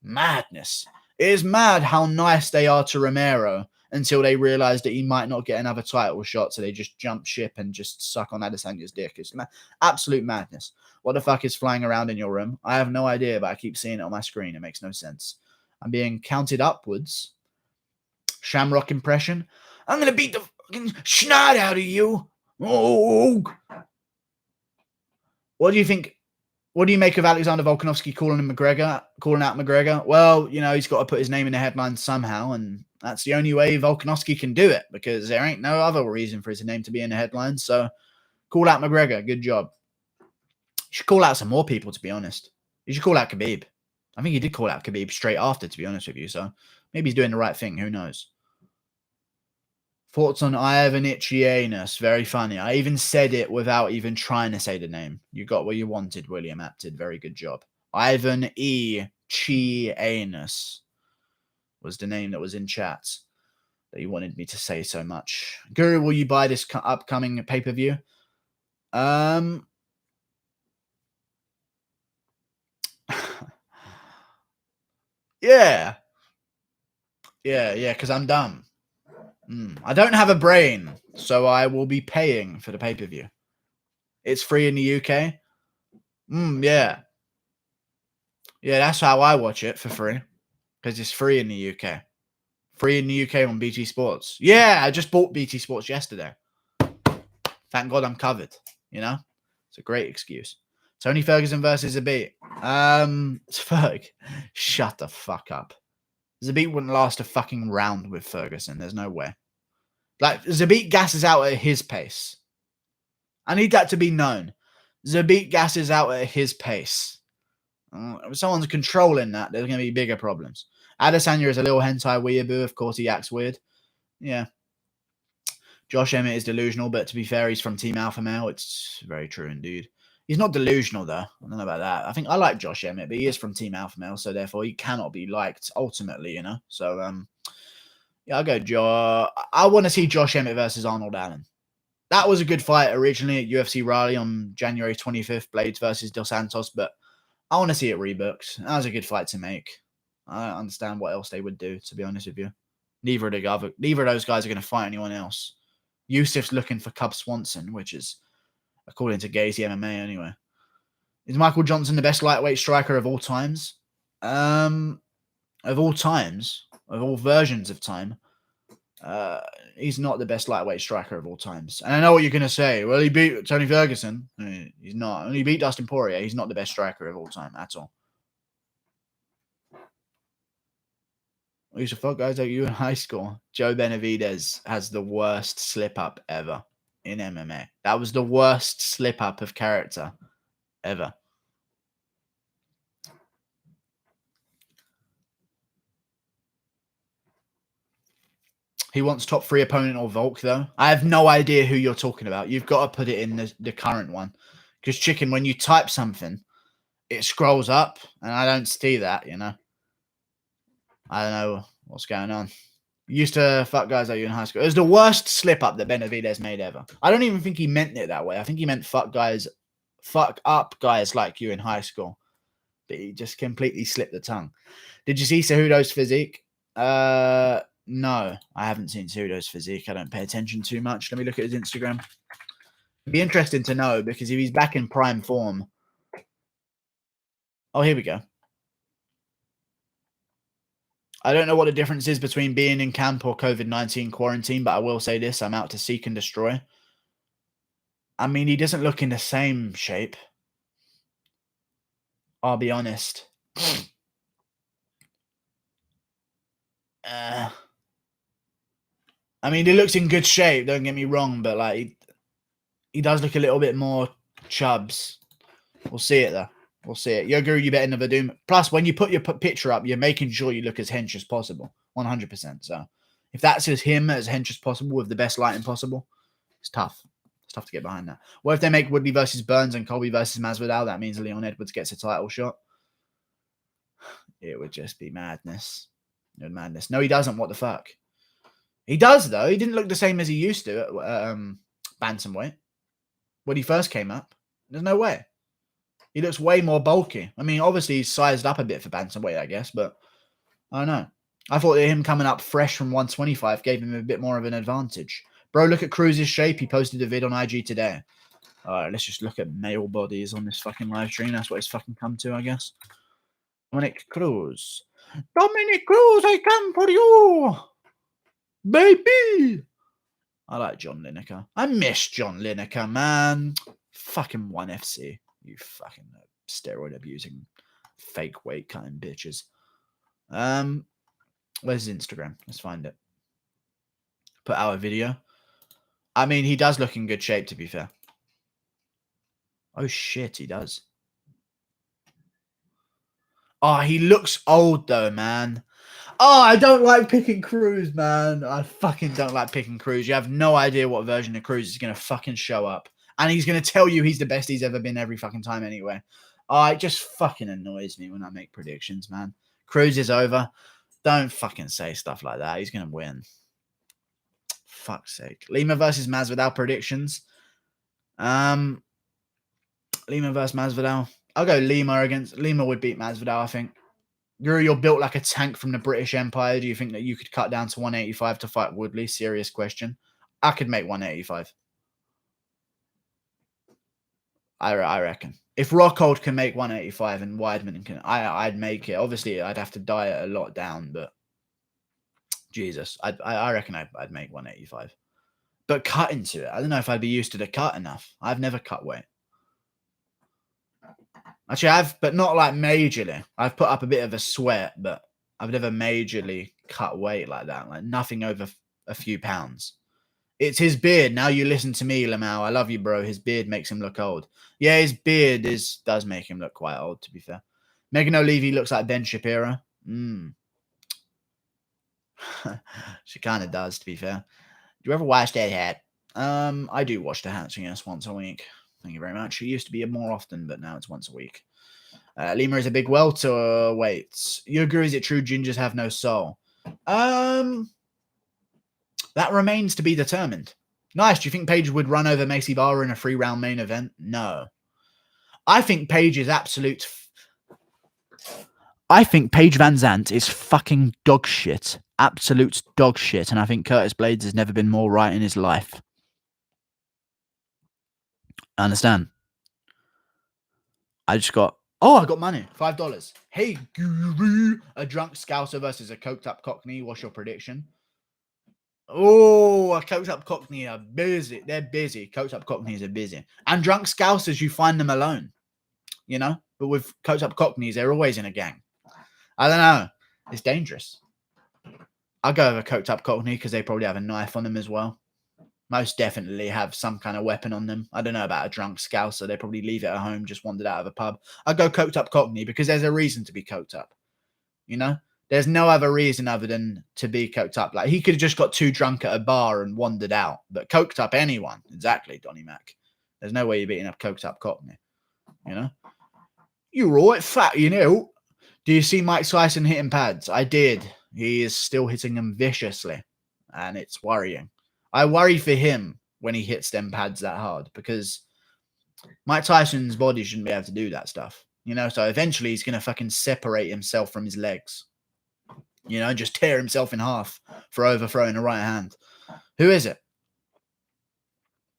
Madness. It is mad how nice they are to Romero until they realize that he might not get another title shot, so they just jump ship and just suck on Adesanya's dick. It's absolute madness. What the fuck is flying around in your room? I have no idea, but I keep seeing it on my screen. It makes no sense. I'm being counted upwards. Shamrock impression. I'm going to beat the fucking snot out of you. Oh. What do you think? What do you make of Alexander Volkanovski calling out McGregor? Well, you know, he's got to put his name in the headlines somehow, and that's the only way Volkanovski can do it, because there ain't no other reason for his name to be in the headlines. So, call out McGregor. Good job. You should call out some more people, to be honest. You should call out Khabib. I think he did call out Khabib straight after, to be honest with you. So, maybe he's doing the right thing. Who knows? Thoughts on Ivan Ichianos? Very funny. I even said it without even trying to say the name. You got what you wanted, William Apted. Very good job. Ivan Ichianos was the name that was in chat that you wanted me to say so much. Guru, will you buy this upcoming pay-per-view? Yeah, because I'm dumb. I don't have a brain, so I will be paying for the pay-per-view. It's free in the UK. Yeah. Yeah, that's how I watch it, for free. Because it's free in the UK. Free in the UK on BT Sports. Yeah, I just bought BT Sports yesterday. Thank God I'm covered, you know? It's a great excuse. Tony Ferguson versus Zabit. Ferg, shut the fuck up. Zabit wouldn't last a fucking round with Ferguson. There's no way. Like, Zabit gasses out at his pace. I need that to be known. Zabit gasses out at his pace. If someone's controlling that, there's going to be bigger problems. Adesanya is a little hentai weeaboo. Of course, he acts weird. Yeah. Josh Emmett is delusional, but to be fair, he's from Team Alpha Male. It's very true indeed. He's not delusional, though. I don't know about that. I think I like Josh Emmett, but he is from Team Alpha Male, so therefore he cannot be liked ultimately, you know? So, yeah, I'll go Josh. I want to see Josh Emmett versus Arnold Allen. That was a good fight originally at UFC Raleigh on January 25th, Blades versus Dos Santos, but I want to see it rebooked. That was a good fight to make. I don't understand what else they would do, to be honest with you. Neither of those guys are going to fight anyone else. Yusuf's looking for Cub Swanson, which is, according to Gazy MMA anyway. Is Michael Johnson the best lightweight striker of all times? Of all times, of all versions of time, he's not the best lightweight striker of all times. And I know what you're going to say. Well, he beat Tony Ferguson. He's not. And he beat Dustin Poirier. He's not the best striker of all time at all. I used to fuck guys like you in high school. Joe Benavidez has the worst slip-up ever in MMA. That was the worst slip-up of character ever. He wants top 3 opponent or Volk, though. I have no idea who you're talking about. You've got to put it in the current one. Because, Chicken, when you type something, it scrolls up, and I don't see that, you know. I don't know what's going on. Used to fuck guys like you in high school. It was the worst slip-up that Benavidez made ever. I don't even think he meant it that way. I think he meant fuck up guys like you in high school. But he just completely slipped the tongue. Did you see Cejudo's physique? No, I haven't seen Cejudo's physique. I don't pay attention too much. Let me look at his Instagram. It'd be interesting to know, because if he's back in prime form... Oh, here we go. I don't know what the difference is between being in camp or COVID-19 quarantine, but I will say this. I'm out to seek and destroy. I mean, he doesn't look in the same shape. I'll be honest. I mean, he looks in good shape, don't get me wrong, but like he does look a little bit more chubs. We'll see it, though. We'll see it. Yoguru, you better never do. Plus, when you put your picture up, you're making sure you look as hench as possible. 100%. So, if that's as him as hench as possible with the best lighting possible, it's tough. It's tough to get behind that. What if they make Woodley versus Burns and Colby versus Masvidal? That means Leon Edwards gets a title shot. It would just be madness. Madness. No, he doesn't. What the fuck? He does, though. He didn't look the same as he used to at bantamweight. When he first came up, there's no way. He looks way more bulky. I mean, obviously, he's sized up a bit for bantamweight, I guess, but I don't know. I thought that him coming up fresh from 125 gave him a bit more of an advantage. Bro, look at Cruz's shape. He posted a vid on IG today. All right, let's just look at male bodies on this fucking live stream. That's what it's fucking come to, I guess. Dominic Cruz. Dominic Cruz, I come for you. Baby. I like John Lineker. I miss John Lineker, man. Fucking 1FC. You fucking steroid abusing, fake weight cutting bitches. Where's his Instagram? Let's find it. Put out a video. I mean, he does look in good shape, to be fair. Oh shit, he does. Oh, he looks old though, man. Oh, I don't like picking Cruz, man. I fucking don't like picking Cruz. You have no idea what version of Cruz is going to fucking show up. And he's going to tell you he's the best he's ever been every fucking time anyway. Oh, it just fucking annoys me when I make predictions, man. Cruz is over. Don't fucking say stuff like that. He's going to win. Fuck's sake. Lima versus Masvidal predictions. Lima versus Masvidal. I'll go Lima against... Lima would beat Masvidal, I think. You're built like a tank from the British Empire. Do you think that you could cut down to 185 to fight Woodley? Serious question. I could make 185. I reckon. If Rockhold can make 185 and Weidman can... I'd make it. Obviously, I'd have to diet a lot down, but... Jesus. I reckon I'd make 185. But cut into it. I don't know if I'd be used to the cut enough. I've never cut weight. Actually, I have, but not like majorly. I've put up a bit of a sweat, but I've never majorly cut weight like that. Like nothing over a few pounds. It's his beard. Now you listen to me, Lamau. I love you, bro. His beard makes him look old. Yeah, his beard does make him look quite old, to be fair. Megan O'Leary looks like Ben Shapiro. She kind of does, to be fair. Do you ever wash that hat? I do wash the hats, yes, once a week. Thank you very much. It used to be more often, but now it's once a week. Lima is a big welterweight. You agree? Is it true gingers have no soul? That remains to be determined. Nice. Do you think Paige would run over Macy Barra in a 3-round main event? No. I think Paige is absolute. I think Paige Vanzant is fucking dog shit. Absolute dog shit. And I think Curtis Blades has never been more right in his life. I understand. I got money. $5. Hey, Guru. A drunk Scouser versus a coked up Cockney. What's your prediction? Oh, a coked up Cockney are busy. They're busy. Coked up Cockneys are busy. And drunk Scousers, you find them alone. You know? But with coked up Cockneys, they're always in a gang. I don't know. It's dangerous. I'll go with a coked up Cockney because they probably have a knife on them as well. Most definitely have some kind of weapon on them. I don't know about a drunk Scouser. They probably leave it at home, just wandered out of a pub. I'll go coked up Cockney because there's a reason to be coked up. You know? There's no other reason other than to be coked up. Like, he could have just got too drunk at a bar and wandered out. But coked up anyone. Exactly, Donnie Mac. There's no way you're beating up coked up Cockney. You know? You're right, fat, you know. Do you see Mike Tyson hitting pads? I did. He is still hitting them viciously. And it's worrying. I worry for him when he hits them pads that hard. Because Mike Tyson's body shouldn't be able to do that stuff. You know? So eventually he's going to fucking separate himself from his legs. You know, just tear himself in half for overthrowing a right hand. Who is it?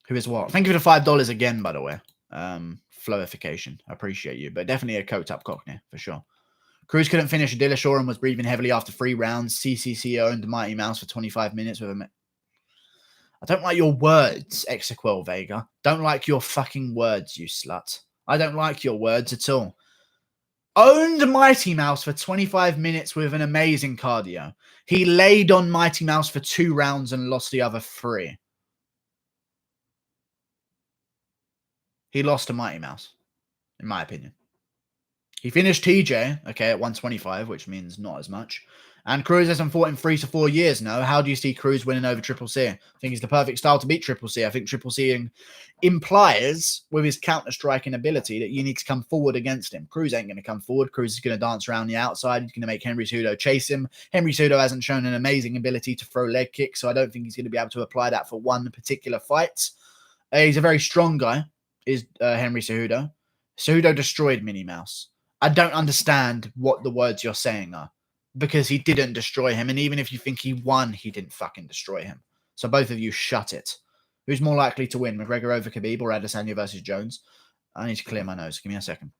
Who is what? Thank you for the $5 again, by the way. Flowification. I appreciate you. But definitely a coked up Cockney, for sure. Cruz couldn't finish a Dillashaw and was breathing heavily after 3 rounds. CCC owned Mighty Mouse for 25 minutes with a... I don't like your words, Exequel Vega. Don't like your fucking words, you slut. I don't like your words at all. Owned Mighty Mouse for 25 minutes with an amazing cardio. He laid on Mighty Mouse for 2 rounds and lost the other 3. He lost to Mighty Mouse, in my opinion. He finished TJ, okay, at 125, which means not as much. And Cruz hasn't fought in 3 to 4 years now. How do you see Cruz winning over Triple C? I think he's the perfect style to beat Triple C. I think Triple C implies, with his counter-striking ability, that you need to come forward against him. Cruz ain't going to come forward. Cruz is going to dance around the outside. He's going to make Henry Cejudo chase him. Henry Cejudo hasn't shown an amazing ability to throw leg kicks, so I don't think he's going to be able to apply that for one particular fight. He's a very strong guy, is Henry Cejudo. Cejudo destroyed Minnie Mouse. I don't understand what the words you're saying are. Because he didn't destroy him. And even if you think he won, he didn't fucking destroy him. So both of you shut it. Who's more likely to win? McGregor over Khabib or Adesanya versus Jones? I need to clear my nose. Give me a second.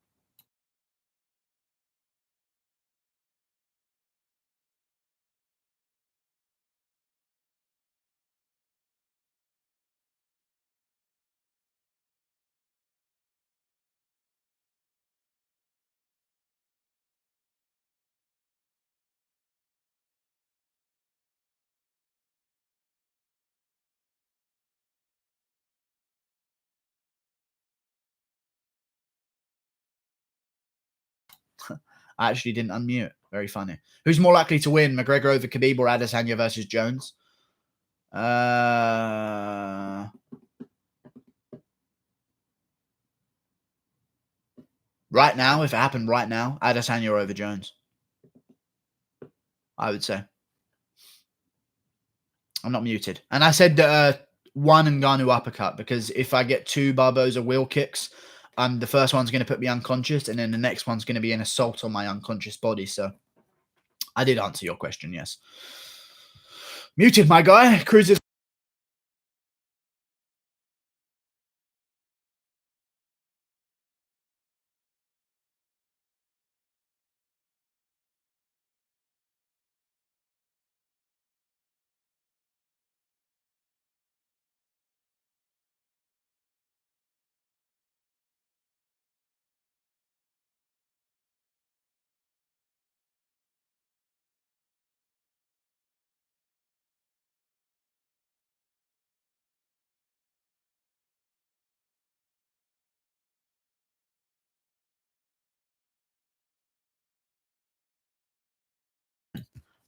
I actually didn't unmute. Very funny. Who's more likely to win? McGregor over Khabib or Adesanya versus Jones? Right now, if it happened right now, Adesanya over Jones. I would say. I'm not muted. And I said one Ngannou uppercut because if I get 2 Barboza wheel kicks, the first one's going to put me unconscious and then the next one's going to be an assault on my unconscious body. So I did answer your question, yes. Muted, my guy. Cruz is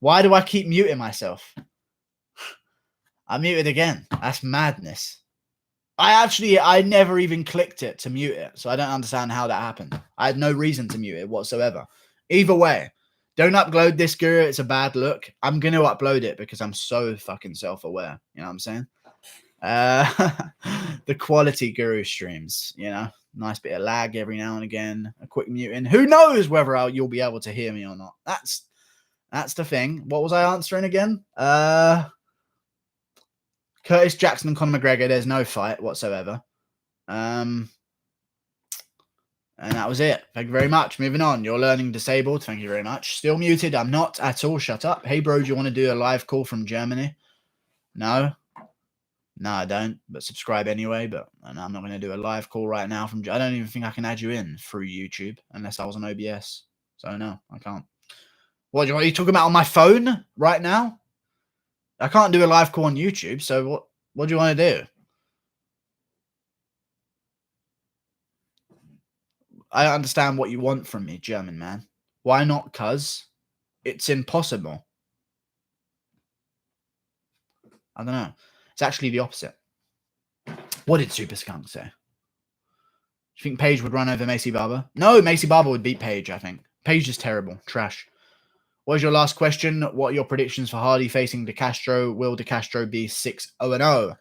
Why do I keep muting myself? I muted again. That's madness. I never even clicked it to mute it, so I don't understand how that happened. I had no reason to mute it whatsoever. Either way, don't upload this, Guru. It's a bad look. I'm going to upload it because I'm so fucking self-aware. You know what I'm saying? The quality Guru streams, you know, nice bit of lag every now and again, a quick muting. Who knows whether you'll be able to hear me or not? That's the thing. What was I answering again? Curtis Jackson and Conor McGregor, there's no fight whatsoever. And that was it. Thank you very much. Moving on. You're learning disabled. Thank you very much. Still muted. I'm not at all. Shut up. Hey, bro, do you want to do a live call from Germany? No. No, I don't. But subscribe anyway. But I'm not going to do a live call right now from... I don't even think I can add you in through YouTube unless I was on OBS. So, no, I can't. What are you talking about on my phone right now? I can't do a live call on YouTube, so what do you want to do? I don't understand what you want from me, German man. Why not, cuz? It's impossible. I don't know. It's actually the opposite. What did Super Skunk say? Do you think Paige would run over Macy Barber? No, Macy Barber would beat Paige, I think. Paige is terrible. Trash. What is your last question? What are your predictions for Hardy facing De Castro? Will De Castro be 6-0-0?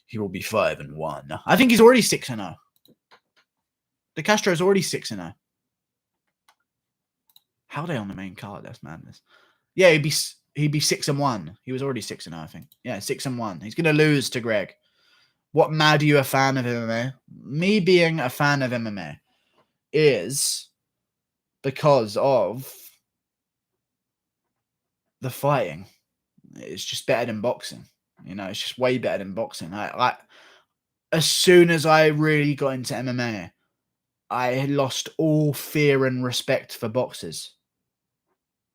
He will be 5-1. I think he's already 6-0. De Castro is already 6-0. How are they on the main card? That's madness. Yeah, he'd be 6-1. He was already 6-0, I think. Yeah, 6-1. He's gonna lose to Greg. What mad are you a fan of MMA? Me being a fan of MMA is because of the fighting. It's just better than boxing. You know, it's just way better than boxing. As soon as I really got into MMA, I lost all fear and respect for boxers.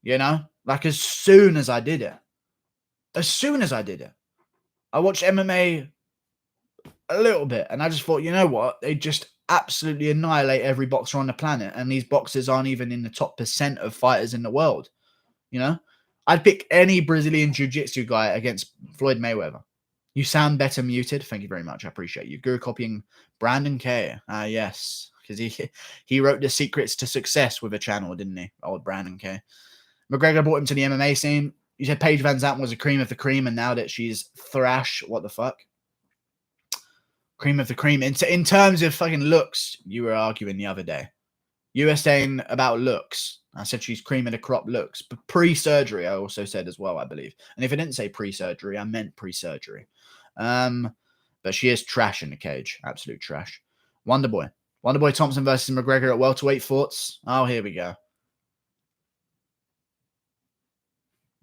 You know? Like, as soon as I did it. I watched MMA a little bit, and I just thought, you know what? They just absolutely annihilate every boxer on the planet, and these boxers aren't even in the top % of fighters in the world. You know? I'd pick any Brazilian jiu-jitsu guy against Floyd Mayweather. You sound better muted. Thank you very much. I appreciate you. Guru copying Brandon K. Yes. Because he wrote The Secrets to Success with a channel, didn't he? Old Brandon K. McGregor brought him to the MMA scene. You said Paige Vanzant was a cream of the cream, and now that she's thrash, what the fuck? Cream of the cream. In terms of fucking looks, you were arguing the other day. You were saying about looks. I said she's cream of the crop looks. But pre-surgery, I also said as well, I believe. And if I didn't say pre-surgery, I meant pre-surgery. But she is trash in the cage. Absolute trash. Wonderboy Thompson versus McGregor at welterweight. Thoughts? Oh, here we go.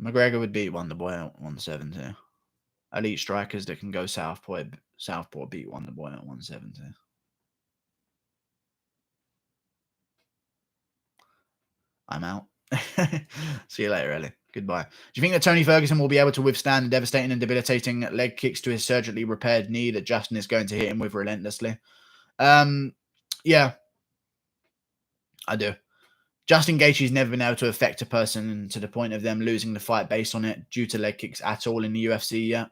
McGregor would beat Wonderboy at 170. Elite strikers that can go southpaw beat Wonderboy at 170. I'm out. See you later, Ellie. Goodbye. Do you think that Tony Ferguson will be able to withstand the devastating and debilitating leg kicks to his surgically repaired knee that Justin is going to hit him with relentlessly? Yeah, I do. Justin Gaethje's never been able to affect a person to the point of them losing the fight based on it due to leg kicks at all in the UFC yet.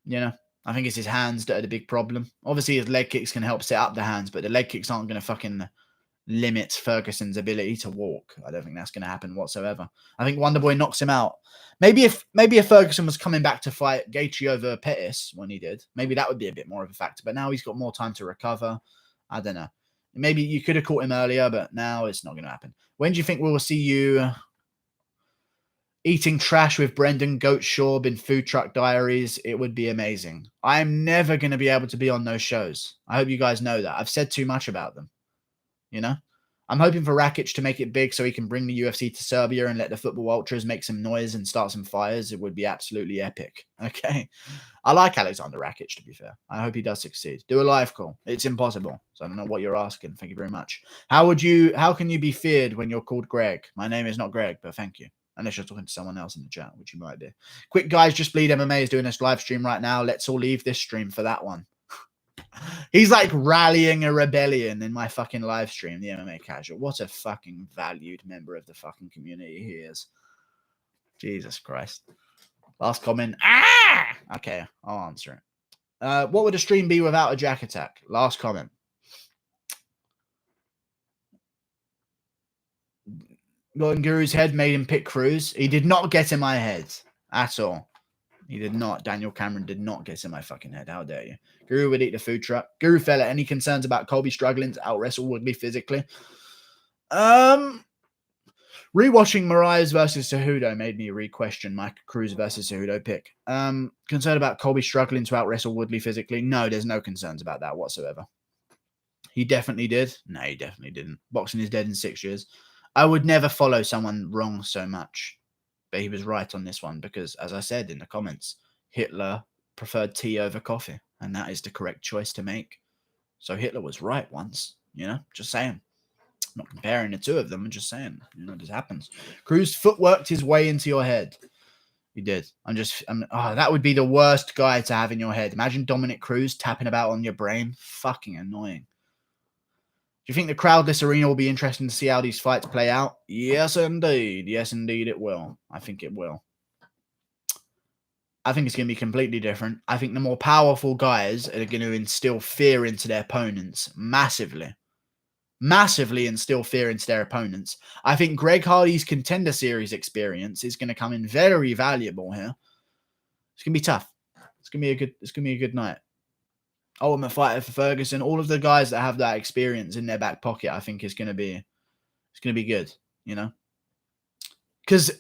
You know, I think it's his hands that are the big problem. Obviously, his leg kicks can help set up the hands, but the leg kicks aren't going to fucking limit Ferguson's ability to walk. I don't think that's going to happen whatsoever. I think Wonderboy knocks him out. Maybe if Ferguson was coming back to fight Gaethje over Pettis when he did, maybe that would be a bit more of a factor. But now he's got more time to recover. I don't know. Maybe you could have caught him earlier, but now it's not going to happen. When do you think we will see you eating trash with Brendan Goatshaw in Food Truck Diaries? It would be amazing. I'm never going to be able to be on those shows. I hope you guys know that. I've said too much about them. You know? I'm hoping for Rakic to make it big so he can bring the UFC to Serbia and let the football ultras make some noise and start some fires. It would be absolutely epic. Okay? I like Alexander Rakic, to be fair. I hope he does succeed. Do a live call. It's impossible. So I don't know what you're asking. Thank you very much. How can you be feared when you're called Greg? My name is not Greg, but thank you. Unless you're talking to someone else in the chat, which you might be. Quick, guys, Just Bleed MMA is doing this live stream right now. Let's all leave this stream for that one. He's like rallying a rebellion in my fucking live stream, the MMA Casual. What a fucking valued member of the fucking community he is. Jesus Christ. Last comment. Ah! Okay, I'll answer it. What would a stream be without a Jack attack? Last comment. Got in Guru's head, made him pick Cruz. He did not get in my head at all. He did not. Daniel Cameron did not get in my fucking head. How dare you? Guru would eat the food truck. Guru fella, any concerns about Colby struggling to out-wrestle Woodley physically? Rewatching Mariah's versus Cejudo made me re-question my Cruz versus Cejudo pick. Concerned about Colby struggling to out-wrestle Woodley physically? No, there's no concerns about that whatsoever. He definitely did. No, he definitely didn't. Boxing is dead in 6 years. I would never follow someone wrong so much. But he was right on this one because, as I said in the comments, Hitler preferred tea over coffee. And that is the correct choice to make. So Hitler was right once, just saying. I'm not comparing the two of them. I'm just saying, this happens. Cruz footworked his way into your head. He did. That would be the worst guy to have in your head. Imagine Dominic Cruz tapping about on your brain. Fucking annoying. Do you think the crowdless arena will be interesting to see how these fights play out? Yes, indeed. Yes, indeed, it will. I think it will. I think it's going to be completely different. I think the more powerful guys are going to instill fear into their opponents massively. Massively instill fear into their opponents. I think Greg Hardy's Contender Series experience is going to come in very valuable here. It's going to be tough. It's going to be a good night. Ultimate Fighter for Ferguson, all of the guys that have that experience in their back pocket, I think is going to be good, because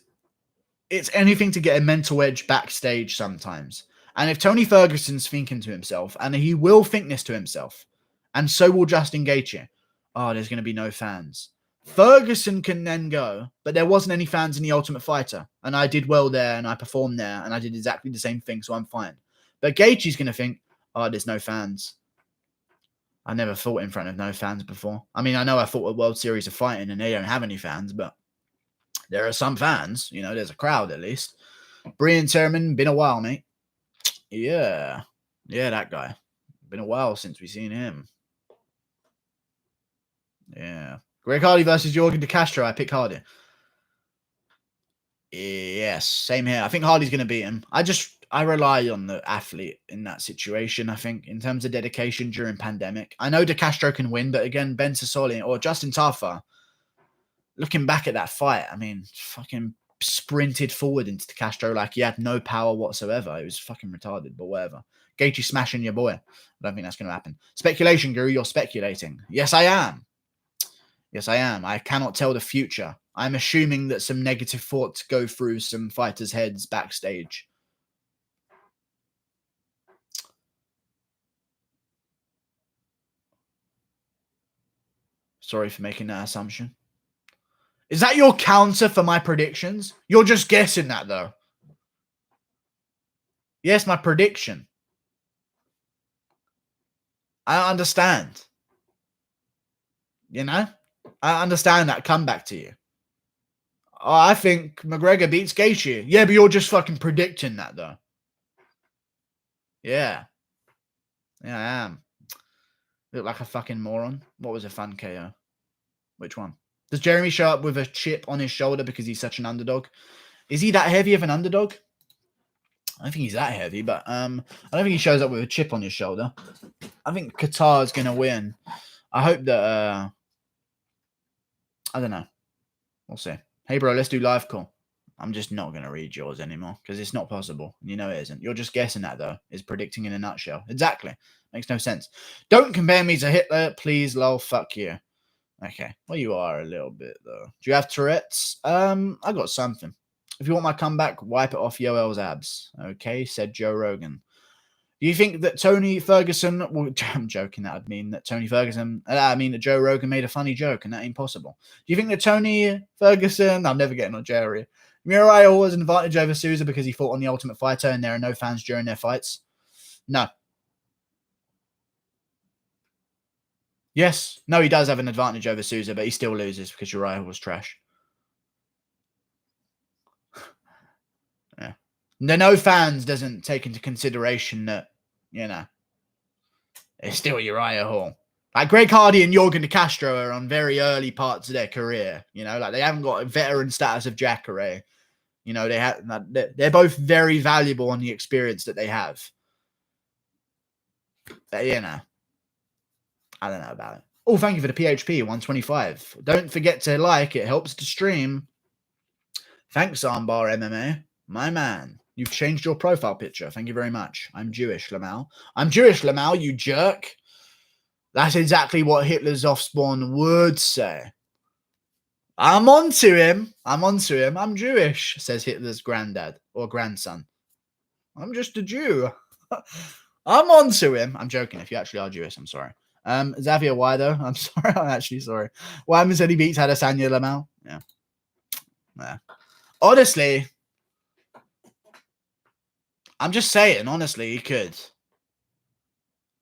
it's anything to get a mental edge backstage sometimes. And if Tony Ferguson's thinking to himself, and he will think this to himself, and so will Justin Gaethje, there's going to be no fans. Ferguson can then go, but there wasn't any fans in the Ultimate Fighter, and I did well there, and I performed there, and I did exactly the same thing, so I'm fine. But Gaethje's going to think, there's no fans. I never fought in front of no fans before. I mean, I know I fought at World Series of Fighting and they don't have any fans, but there are some fans. There's a crowd at least. Brian Terman, been a while, mate. Yeah, that guy. Been a while since we've seen him. Yeah. Greg Hardy versus Jorge de Castro. I pick Hardy. Yes, same here. I think Hardy's going to beat him. I rely on the athlete in that situation, I think, in terms of dedication during pandemic. I know De Castro can win, but again, Ben Sassoli or Justin Tafa, looking back at that fight, I mean, fucking sprinted forward into De Castro like he had no power whatsoever. It was fucking retarded, but whatever. Gaethje smashing your boy. I don't think that's going to happen. Speculation, Guru, you're speculating. Yes, I am. Yes, I am. I cannot tell the future. I'm assuming that some negative thoughts go through some fighters' heads backstage. Sorry for making that assumption. Is that your counter for my predictions? You're just guessing that, though. Yes, my prediction. I understand. I understand that comeback to you. I think McGregor beats Gaethje. Yeah, but you're just fucking predicting that, though. Yeah. Yeah, I am. Look like a fucking moron. What was a fun KO? Which one? Does Jeremy show up with a chip on his shoulder because he's such an underdog? Is he that heavy of an underdog? I don't think he's that heavy, but I don't think he shows up with a chip on his shoulder. I think Qatar is going to win. I hope that... I don't know. We'll see. Hey, bro, let's do live call. I'm just not going to read yours anymore because it's not possible. You know it isn't. You're just guessing that, though. Is predicting in a nutshell. Exactly. Makes no sense. Don't compare me to Hitler, please, lol. Fuck you. Okay. Well, you are a little bit, though. Do you have Tourette's? I got something. If you want my comeback, wipe it off Yoel's abs. Okay, said Joe Rogan. Do you think that Tony Ferguson... Well, I'm joking. That would mean that that Joe Rogan made a funny joke, and that ain't possible. Do you think that Tony Ferguson... I'm never getting on Jerry. Uriah was an advantage over Souza because he fought on the Ultimate Fighter and there are no fans during their fights? No. Yes. No, he does have an advantage over Souza, but he still loses because Uriah was trash. Yeah. The no fans doesn't take into consideration that, it's still Uriah Hall. Like Greg Hardy and Jorge de Castro are on very early parts of their career. Like they haven't got a veteran status of Jacare. You know, they're both very valuable on the experience that they have. But, you know, I don't know about it. Oh, thank you for the PHP 125. Don't forget to like. It helps to stream. Thanks, Armbar MMA. My man. You've changed your profile picture. Thank you very much. I'm Jewish, Lamal. I'm Jewish, Lamal, you jerk. That's exactly what Hitler's offspawn would say. I'm onto him. I'm Jewish, says Hitler's granddad or grandson. I'm just a Jew. I'm onto him. I'm joking. If you actually are Jewish, I'm sorry. Xavier, why though? I'm sorry. I'm actually sorry. Why said he beats Adesanya, Lamal? Yeah. Honestly, I'm just saying, honestly, he could.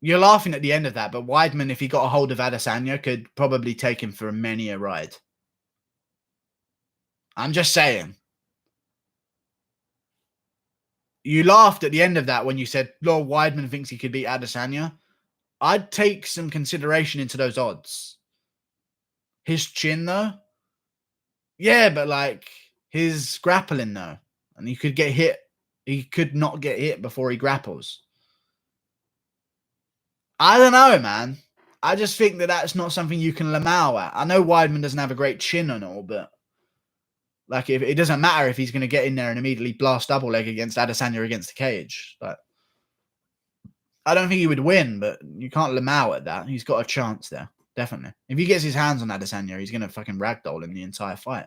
You're laughing at the end of that, but Weidman, if he got a hold of Adesanya, could probably take him for many a ride. I'm just saying. You laughed at the end of that when you said, Lord Weidman thinks he could beat Adesanya. I'd take some consideration into those odds. His chin, though? Yeah, but like his grappling, though. And he could get hit. He could not get hit before he grapples. I don't know, man. I just think that that's not something you can Lamau at. I know Weidman doesn't have a great chin and all, but like if it doesn't matter if he's going to get in there and immediately blast double leg against Adesanya against the cage. Like, I don't think he would win, but you can't Lamau at that. He's got a chance there, definitely. If he gets his hands on Adesanya, he's going to fucking ragdoll him the entire fight.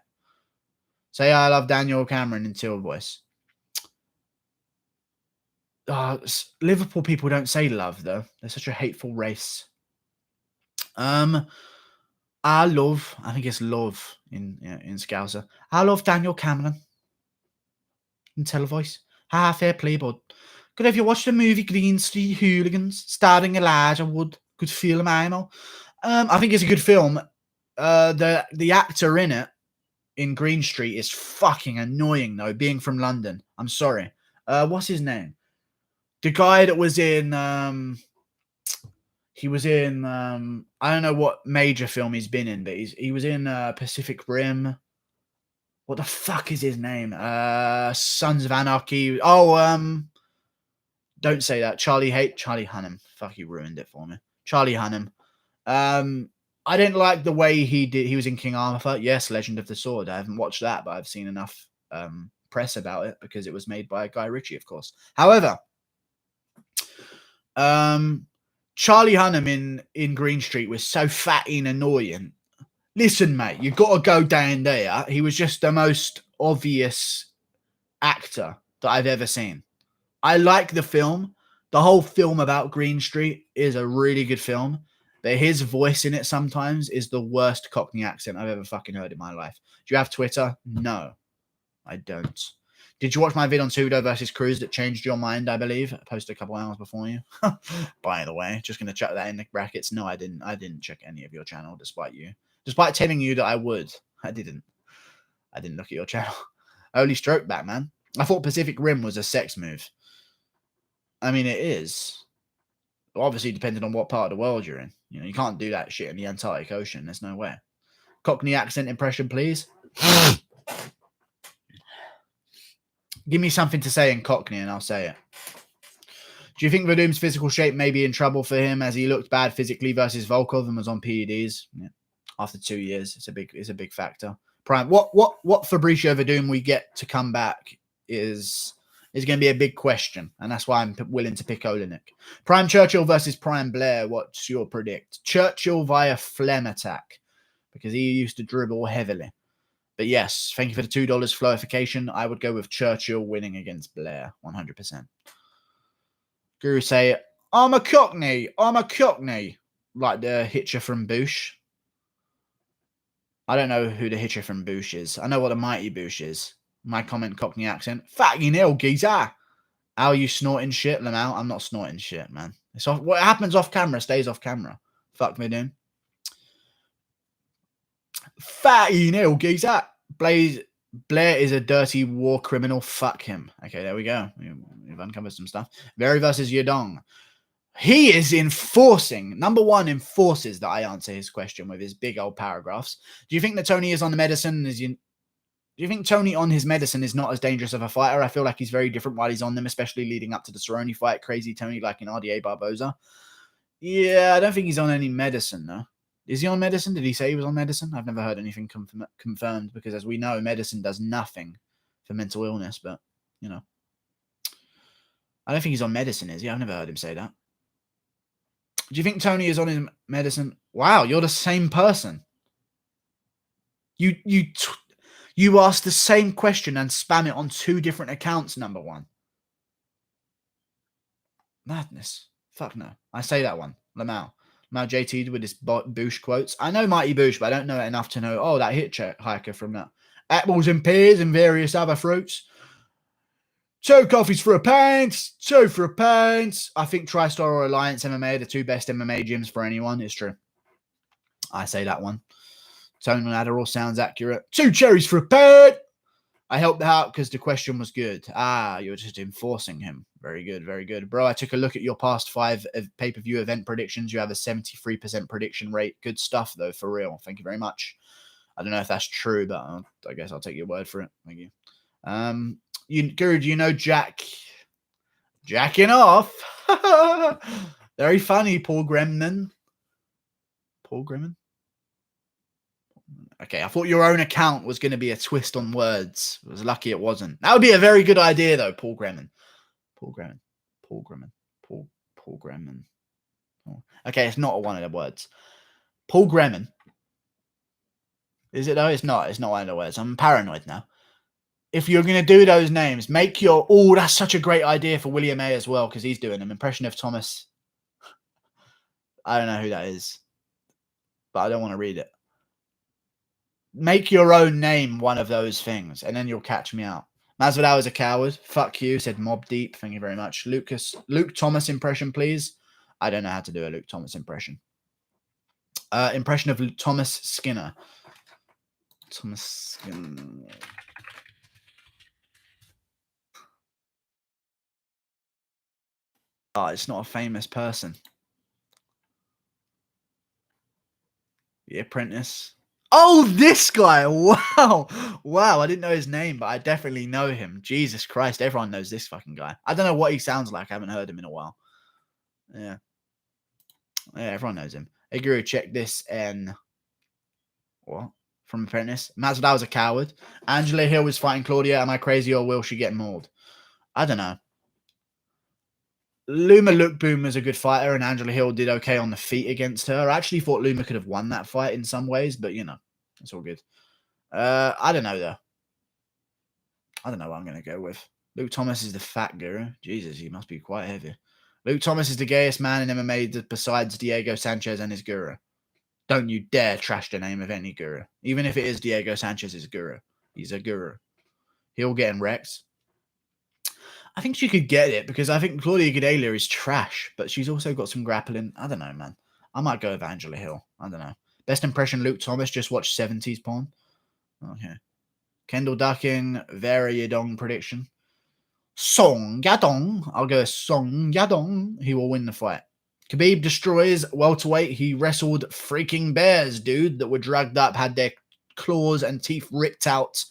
Say I love Daniel Cameron in Till voice. Liverpool people don't say love, though. They're such a hateful race. I think it's love in Scouser. I love Daniel Cameron in Televoice. Fair play, bud. Good, have you watched the movie Green Street Hooligans starring Elijah Wood? Good film, I know. I think it's a good film. The actor in it, in Green Street, is fucking annoying, though, being from London. I'm sorry. What's his name? The guy that was in... he was in... I don't know what major film he's been in, but he was in Pacific Rim. What the fuck is his name? Sons of Anarchy. Oh, don't say that. Charlie Hunnam. Fuck, he ruined it for me. Charlie Hunnam. I didn't like the way he was in King Arthur. Yes, Legend of the Sword. I haven't watched that, but I've seen enough press about it because it was made by Guy Ritchie, of course. However, Charlie Hunnam in Green Street was so fatty and annoying. Listen, mate, you've got to go down there. He was just the most obvious actor that I've ever seen. I like the film. The whole film about Green Street is a really good film, but his voice in it sometimes is the worst Cockney accent I've ever fucking heard in my life. Do you have Twitter? No, I don't. Did you watch my vid on Sudo versus Cruz that changed your mind, I believe? I posted a couple hours before you. By the way, just going to chuck that in the brackets. No, I didn't check any of your channel, despite telling you that I would. I didn't look at your channel. I only stroked back, man. I thought Pacific Rim was a sex move. I mean, it is. Obviously, depending on what part of the world you're in. You know, you can't do that shit in the Antarctic Ocean. There's no way. Cockney accent impression, please. Give me something to say in Cockney and I'll say it. Do you think Verdum's physical shape may be in trouble for him as he looked bad physically versus Volkov and was on PEDs? Yeah. After 2 years, it's a big factor. Prime, what Fabricio Verdum we get to come back is going to be a big question, and that's why I'm willing to pick Olenek. Prime Churchill versus Prime Blair. What's your predict? Churchill via phlegm attack because he used to dribble heavily. But yes, thank you for the $2 flowification. I would go with Churchill winning against Blair, 100%. Guru say, I'm a Cockney, like the Hitcher from Boosh. I don't know who the Hitcher from Boosh is. I know what the Mighty Boosh is. My comment, Cockney accent. Fucking hell, geezer. How are you snorting shit, Lamau? I'm not snorting shit, man. It's off. What happens off camera stays off camera. Fuck me, dude. Fatty hell, geezer. Blair is a dirty war criminal. Fuck him. Okay, there we go. We've uncovered some stuff. Very versus Yadong. He is enforcing. Number one enforces that I answer his question with his big old paragraphs. Do you think that Tony is on the medicine? Do you think Tony on his medicine is not as dangerous of a fighter? I feel like he's very different while he's on them, especially leading up to the Cerrone fight. Crazy Tony like in RDA Barboza. Yeah, I don't think he's on any medicine, though. Is he on medicine? Did he say he was on medicine? I've never heard anything confirmed because, as we know, medicine does nothing for mental illness. But, you know, I don't think he's on medicine, is he? I've never heard him say that. Do you think Tony is on his medicine? Wow, you're the same person. You asked the same question and spam it on 2 different accounts, number one. Madness. Fuck no. I say that one. Lamau JT with his Boosh quotes. I know Mighty Boosh, but I don't know it enough to know, oh, that hitchhiker from that. Apples and pears and various other fruits. 2 coffees for a pint. 2 for a pint. I think TriStar or Alliance MMA are the 2 best MMA gyms for anyone. It's true. I say that one. Tone on Adderall sounds accurate. 2 cherries for a pint. I helped out because the question was good. Ah, you were just enforcing him. Very good, very good. Bro, I took a look at your past 5 pay-per-view event predictions. You have a 73% prediction rate. Good stuff, though, for real. Thank you very much. I don't know if that's true, but I guess I'll take your word for it. Thank you. Guru, do you know Jack? Jacking off. Very funny, Paul Gremman. Paul Gremman? Okay, I thought your own account was going to be a twist on words. I was lucky it wasn't. That would be a very good idea, though, Paul Gremman. Paul Gremman. Paul Gremman. Paul Gremman. Oh. Okay, it's not one of the words. Paul Gremman. Is it, though? It's not. It's not one of the words. I'm paranoid now. If you're going to do those names, make your... Oh, that's such a great idea for William A. as well, because he's doing an impression of Thomas. I don't know who that is, but I don't want to read it. Make your own name one of those things, and then you'll catch me out. Masvidal is a coward. Fuck you, said Mob Deep. Thank you very much. Luke Thomas impression, please. I don't know how to do a Luke Thomas impression. Impression of Thomas Skinner. Thomas Skinner. Oh, it's not a famous person. The Apprentice. Oh, this guy. Wow. Wow. I didn't know his name, but I definitely know him. Jesus Christ. Everyone knows this fucking guy. I don't know what he sounds like. I haven't heard him in a while. Yeah. Yeah, everyone knows him. Hey, Guru, check this in. What? From Apprentice. Masvidal was a coward. Angela Hill was fighting Claudia. Am I crazy or will she get mauled? I don't know. Luma Lookboom was a good fighter, and Angela Hill did okay on the feet against her. I actually thought Luma could have won that fight in some ways, but, you know, it's all good. I don't know, though. I don't know what I'm going to go with. Luke Thomas is the fat guru. Jesus, he must be quite heavy. Luke Thomas is the gayest man in MMA besides Diego Sanchez and his guru. Don't you dare trash the name of any guru. Even if it is Diego Sanchez's guru. He's a guru. He'll get him wrecked. I think she could get it because I think Claudia Gadelha is trash, but she's also got some grappling. I don't know, man. I might go with Angela Hill. I don't know. Best impression, Luke Thomas. Just watch 70s porn. Okay. Kendall Ducking, Vera Yadong prediction. Song Yadong. I'll go Song Yadong. He will win the fight. Khabib destroys welterweight. He wrestled freaking bears, dude, that were dragged up, had their claws and teeth ripped out.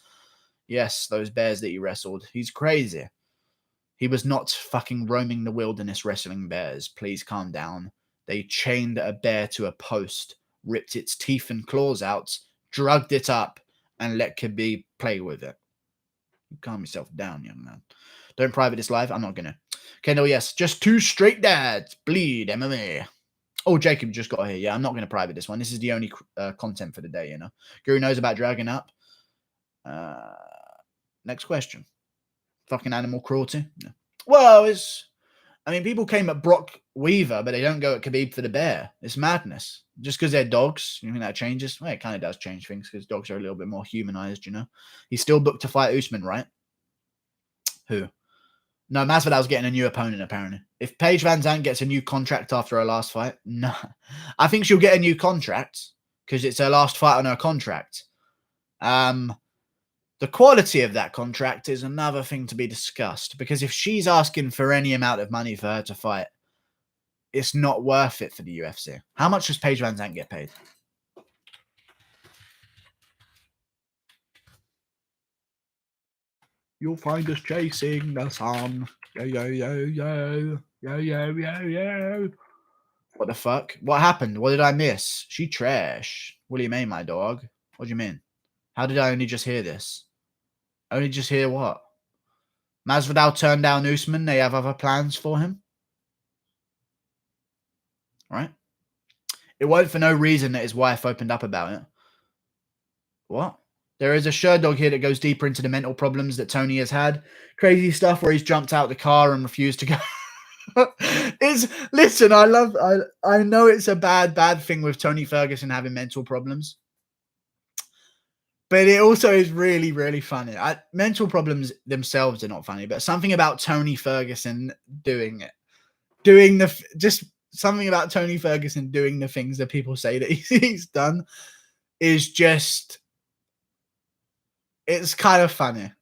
Yes, those bears that he wrestled. He's crazy. He was not fucking roaming the wilderness wrestling bears. Please calm down. They chained a bear to a post, ripped its teeth and claws out, drugged it up, and let Khabib play with it. Calm yourself down, young man. Don't private this live. I'm not going to. Kendall, yes. Just 2 straight dads. Bleed MMA. Oh, Jacob just got here. Yeah, I'm not going to private this one. This is the only content for the day, you know. Guru knows about dragging up. Next question. Fucking animal cruelty. Yeah. Well, I mean, people came at Brock Weaver, but they don't go at Khabib for the bear. It's madness. Just because they're dogs, you think that changes? Well, it kind of does change things because dogs are a little bit more humanized, you know. He's still booked to fight Usman, right? Who? No, Masvidal's getting a new opponent, apparently. If Paige Vanzant gets a new contract after her last fight, no. I think she'll get a new contract because it's her last fight on her contract. The quality of that contract is another thing to be discussed because if she's asking for any amount of money for her to fight, it's not worth it for the UFC. How much does Paige Vanzant get paid? You'll find us chasing the sun. Yo, yo, yo, yo. Yo, yo, yo, yo. What the fuck? What happened? What did I miss? She trash. What do you mean, my dog? What do you mean? How did I only just hear this? Only just hear what? Masvidal turned down Usman. They have other plans for him. Right? It wasn't for no reason that his wife opened up about it. What? There is a Sherdog here that goes deeper into the mental problems that Tony has had. Crazy stuff where he's jumped out the car and refused to go. Listen, I know it's a bad thing with Tony Ferguson having mental problems. But it also is really, really funny. Mental problems themselves are not funny, but something about Tony Ferguson doing it. Just something about Tony Ferguson doing the things that people say that he's done is just, it's kind of funny,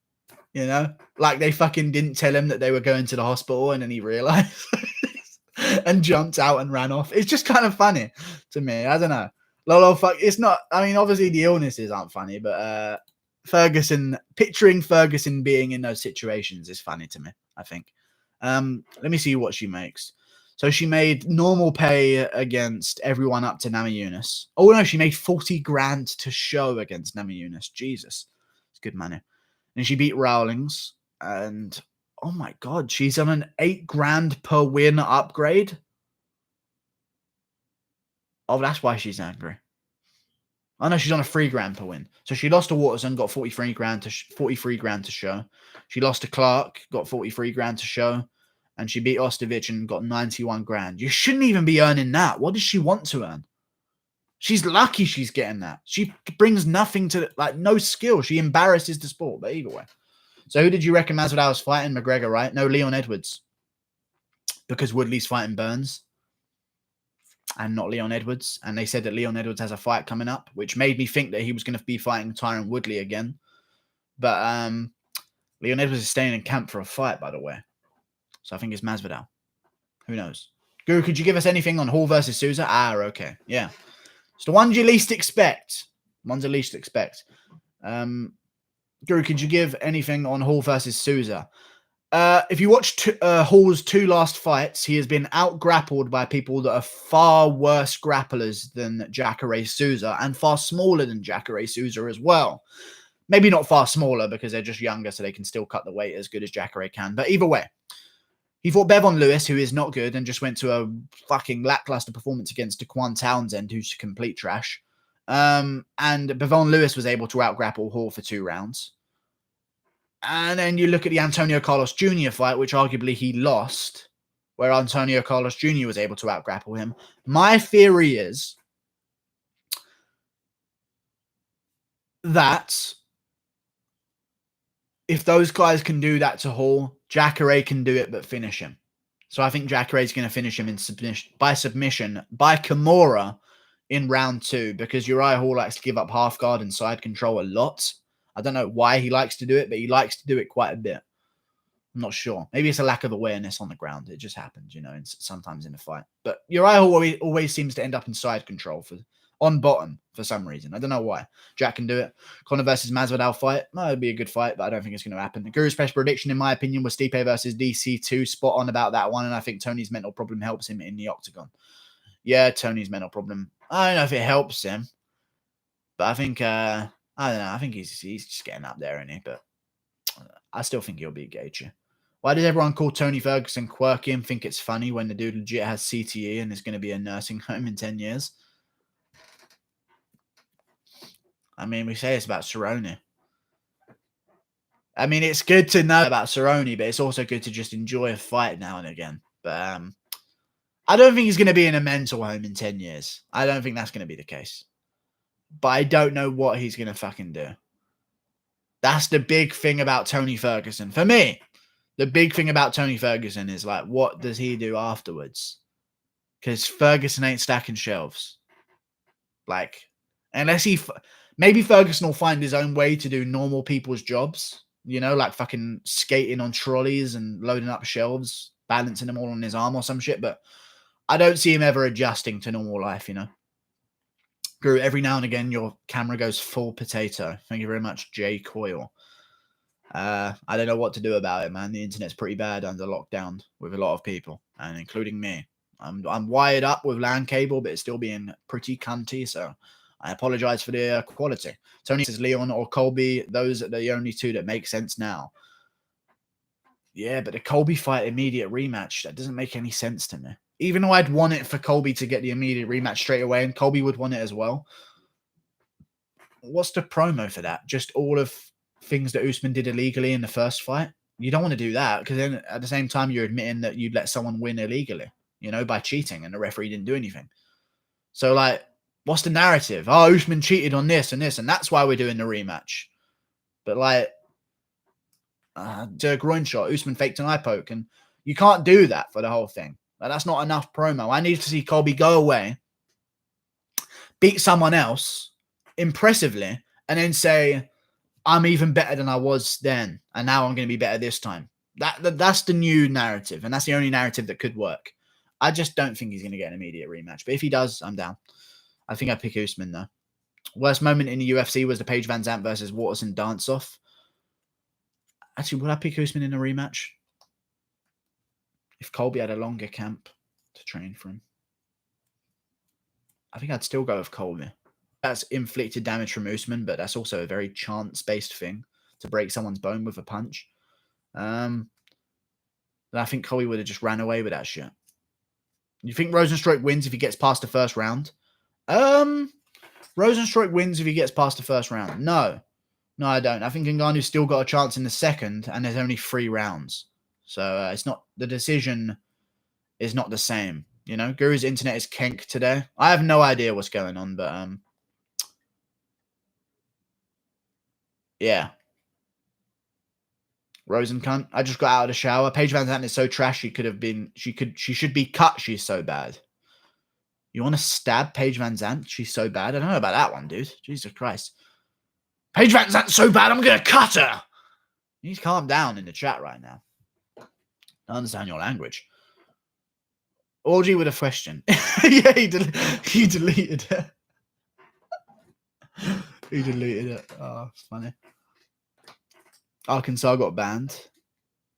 you know? Like they fucking didn't tell him that they were going to the hospital and then he realized and jumped out and ran off. It's just kind of funny to me. I don't know. Lolo, fuck. It's not, I mean, obviously the illnesses aren't funny, but picturing Ferguson being in those situations is funny to me, I think. Let me see what she makes. So she made normal pay against everyone up to Namajunas. Oh no, she made 40 grand to show against Namajunas. Jesus. It's good money. And she beat Rowlings. And oh my God, she's on an 8 grand per win upgrade. Oh, that's why she's angry. Oh no, she's on a 3 grand per win. So she lost to Waterson, got 43 grand to show. She lost to Clark, got 43 grand to show. And she beat Ostovich and got 91 grand. You shouldn't even be earning that. What does she want to earn? She's lucky she's getting that. She brings nothing to, like, no skill. She embarrasses the sport, but either way. So who did you reckon Masvidal was fighting? McGregor, right? No, Leon Edwards. Because Woodley's fighting Burns. And not Leon Edwards. And they said that Leon Edwards has a fight coming up, which made me think that he was going to be fighting Tyron Woodley again. But Leon Edwards is staying in camp for a fight, by the way. So I think it's Masvidal. Who knows? Guru, could you give us anything on Hall versus Souza? Ah, okay. Yeah. It's the ones you least expect. Ones you least expect. Guru, could you give anything on Hall versus Souza? If you watch Hall's 2 last fights, he has been out-grappled by people that are far worse grapplers than Jacare Souza and far smaller than Jacare Souza as well. Maybe not far smaller because they're just younger, so they can still cut the weight as good as Jacare can. But either way, he fought Bevon Lewis, who is not good, and just went to a fucking lackluster performance against Daquan Townsend, who's complete trash. And Bevon Lewis was able to out-grapple Hall for 2 rounds. And then you look at the Antonio Carlos Jr. fight, which arguably he lost, where Antonio Carlos Jr. was able to out-grapple him. My theory is that if those guys can do that to Hall, Jacare can do it but finish him. So I think Jacare is going to finish him in submission by Kimura in round 2 because Uriah Hall likes to give up half guard and side control a lot. I don't know why he likes to do it, but he likes to do it quite a bit. I'm not sure. Maybe it's a lack of awareness on the ground. It just happens, you know, sometimes in a fight. But Uriah Hall always seems to end up in side control on bottom for some reason. I don't know why. Jack can do it. Conor versus Masvidal fight. No, it'd be a good fight, but I don't think it's going to happen. The Guru's best prediction, in my opinion, was Stipe versus DC2. Spot on about that one, and I think Tony's mental problem helps him in the octagon. Yeah, Tony's mental problem. I don't know if it helps him, but I think, I don't know. I think he's just getting up there, isn't he? But I still think he'll beat Gaethje. Why does everyone call Tony Ferguson quirky and think it's funny when the dude legit has CTE and is going to be a nursing home in 10 years? I mean, we say it's about Cerrone. I mean, it's good to know about Cerrone, but it's also good to just enjoy a fight now and again. But I don't think he's going to be in a mental home in 10 years. I don't think that's going to be the case. But I don't know what he's going to fucking do. That's the big thing about Tony Ferguson. For me, the big thing about Tony Ferguson is, like, what does he do afterwards? Because Ferguson ain't stacking shelves. Like, unless he... Maybe Ferguson will find his own way to do normal people's jobs. You know, like fucking skating on trolleys and loading up shelves, balancing them all on his arm or some shit. But I don't see him ever adjusting to normal life, you know. Guru, every now and again, your camera goes full potato. Thank you very much, Jay Coyle. I don't know what to do about it, man. The internet's pretty bad under lockdown with a lot of people, and including me. I'm wired up with LAN cable, but it's still being pretty cunty, so I apologize for the quality. Tony says Leon or Colby, those are the only two that make sense now. Yeah, but the Colby fight immediate rematch, that doesn't make any sense to me. Even though I'd want it for Colby to get the immediate rematch straight away, and Colby would want it as well. What's the promo for that? Just all of things that Usman did illegally in the first fight? You don't want to do that, because then at the same time you're admitting that you'd let someone win illegally, by cheating, and the referee didn't do anything. So, like, what's the narrative? Oh, Usman cheated on this and this, and that's why we're doing the rematch. But, like, to a groin shot, Usman faked an eye poke, and you can't do that for the whole thing. Like, that's not enough promo. I need to see Colby go away, beat someone else impressively, and then say, I'm even better than I was then, and now I'm going to be better this time. That's the new narrative, and that's the only narrative that could work. I just don't think he's going to get an immediate rematch, but if he does, I'm down. I think I'd pick Usman, though. Worst moment in the UFC was the Paige Vanzant versus Waterson dance-off. Actually, would I pick Usman in a rematch? If Colby had a longer camp to train for him, I think I'd still go with Colby. That's inflicted damage from Usman, but that's also a very chance-based thing to break someone's bone with a punch. I think Colby would have just ran away with that shit. You think Rosenstruik wins if he gets past the first round? Rosenstruik wins if he gets past the first round. No, I don't. I think Ngannou's still got a chance in the second, and there's only 3 rounds. So it's not, the decision is not the same. Guru's internet is kenk today. I have no idea what's going on, but yeah. Rosencunt. I just got out of the shower. Paige Vanzant is so trash. She should be cut. She's so bad. You want to stab Paige Vanzant? She's so bad. I don't know about that one, dude. Jesus Christ. Paige Vanzant's so bad, I'm going to cut her. You need to calm down in the chat right now. I understand your language. Orgy with a question. Yeah, he deleted it. He deleted it. Oh, it's funny. Arkansas got banned.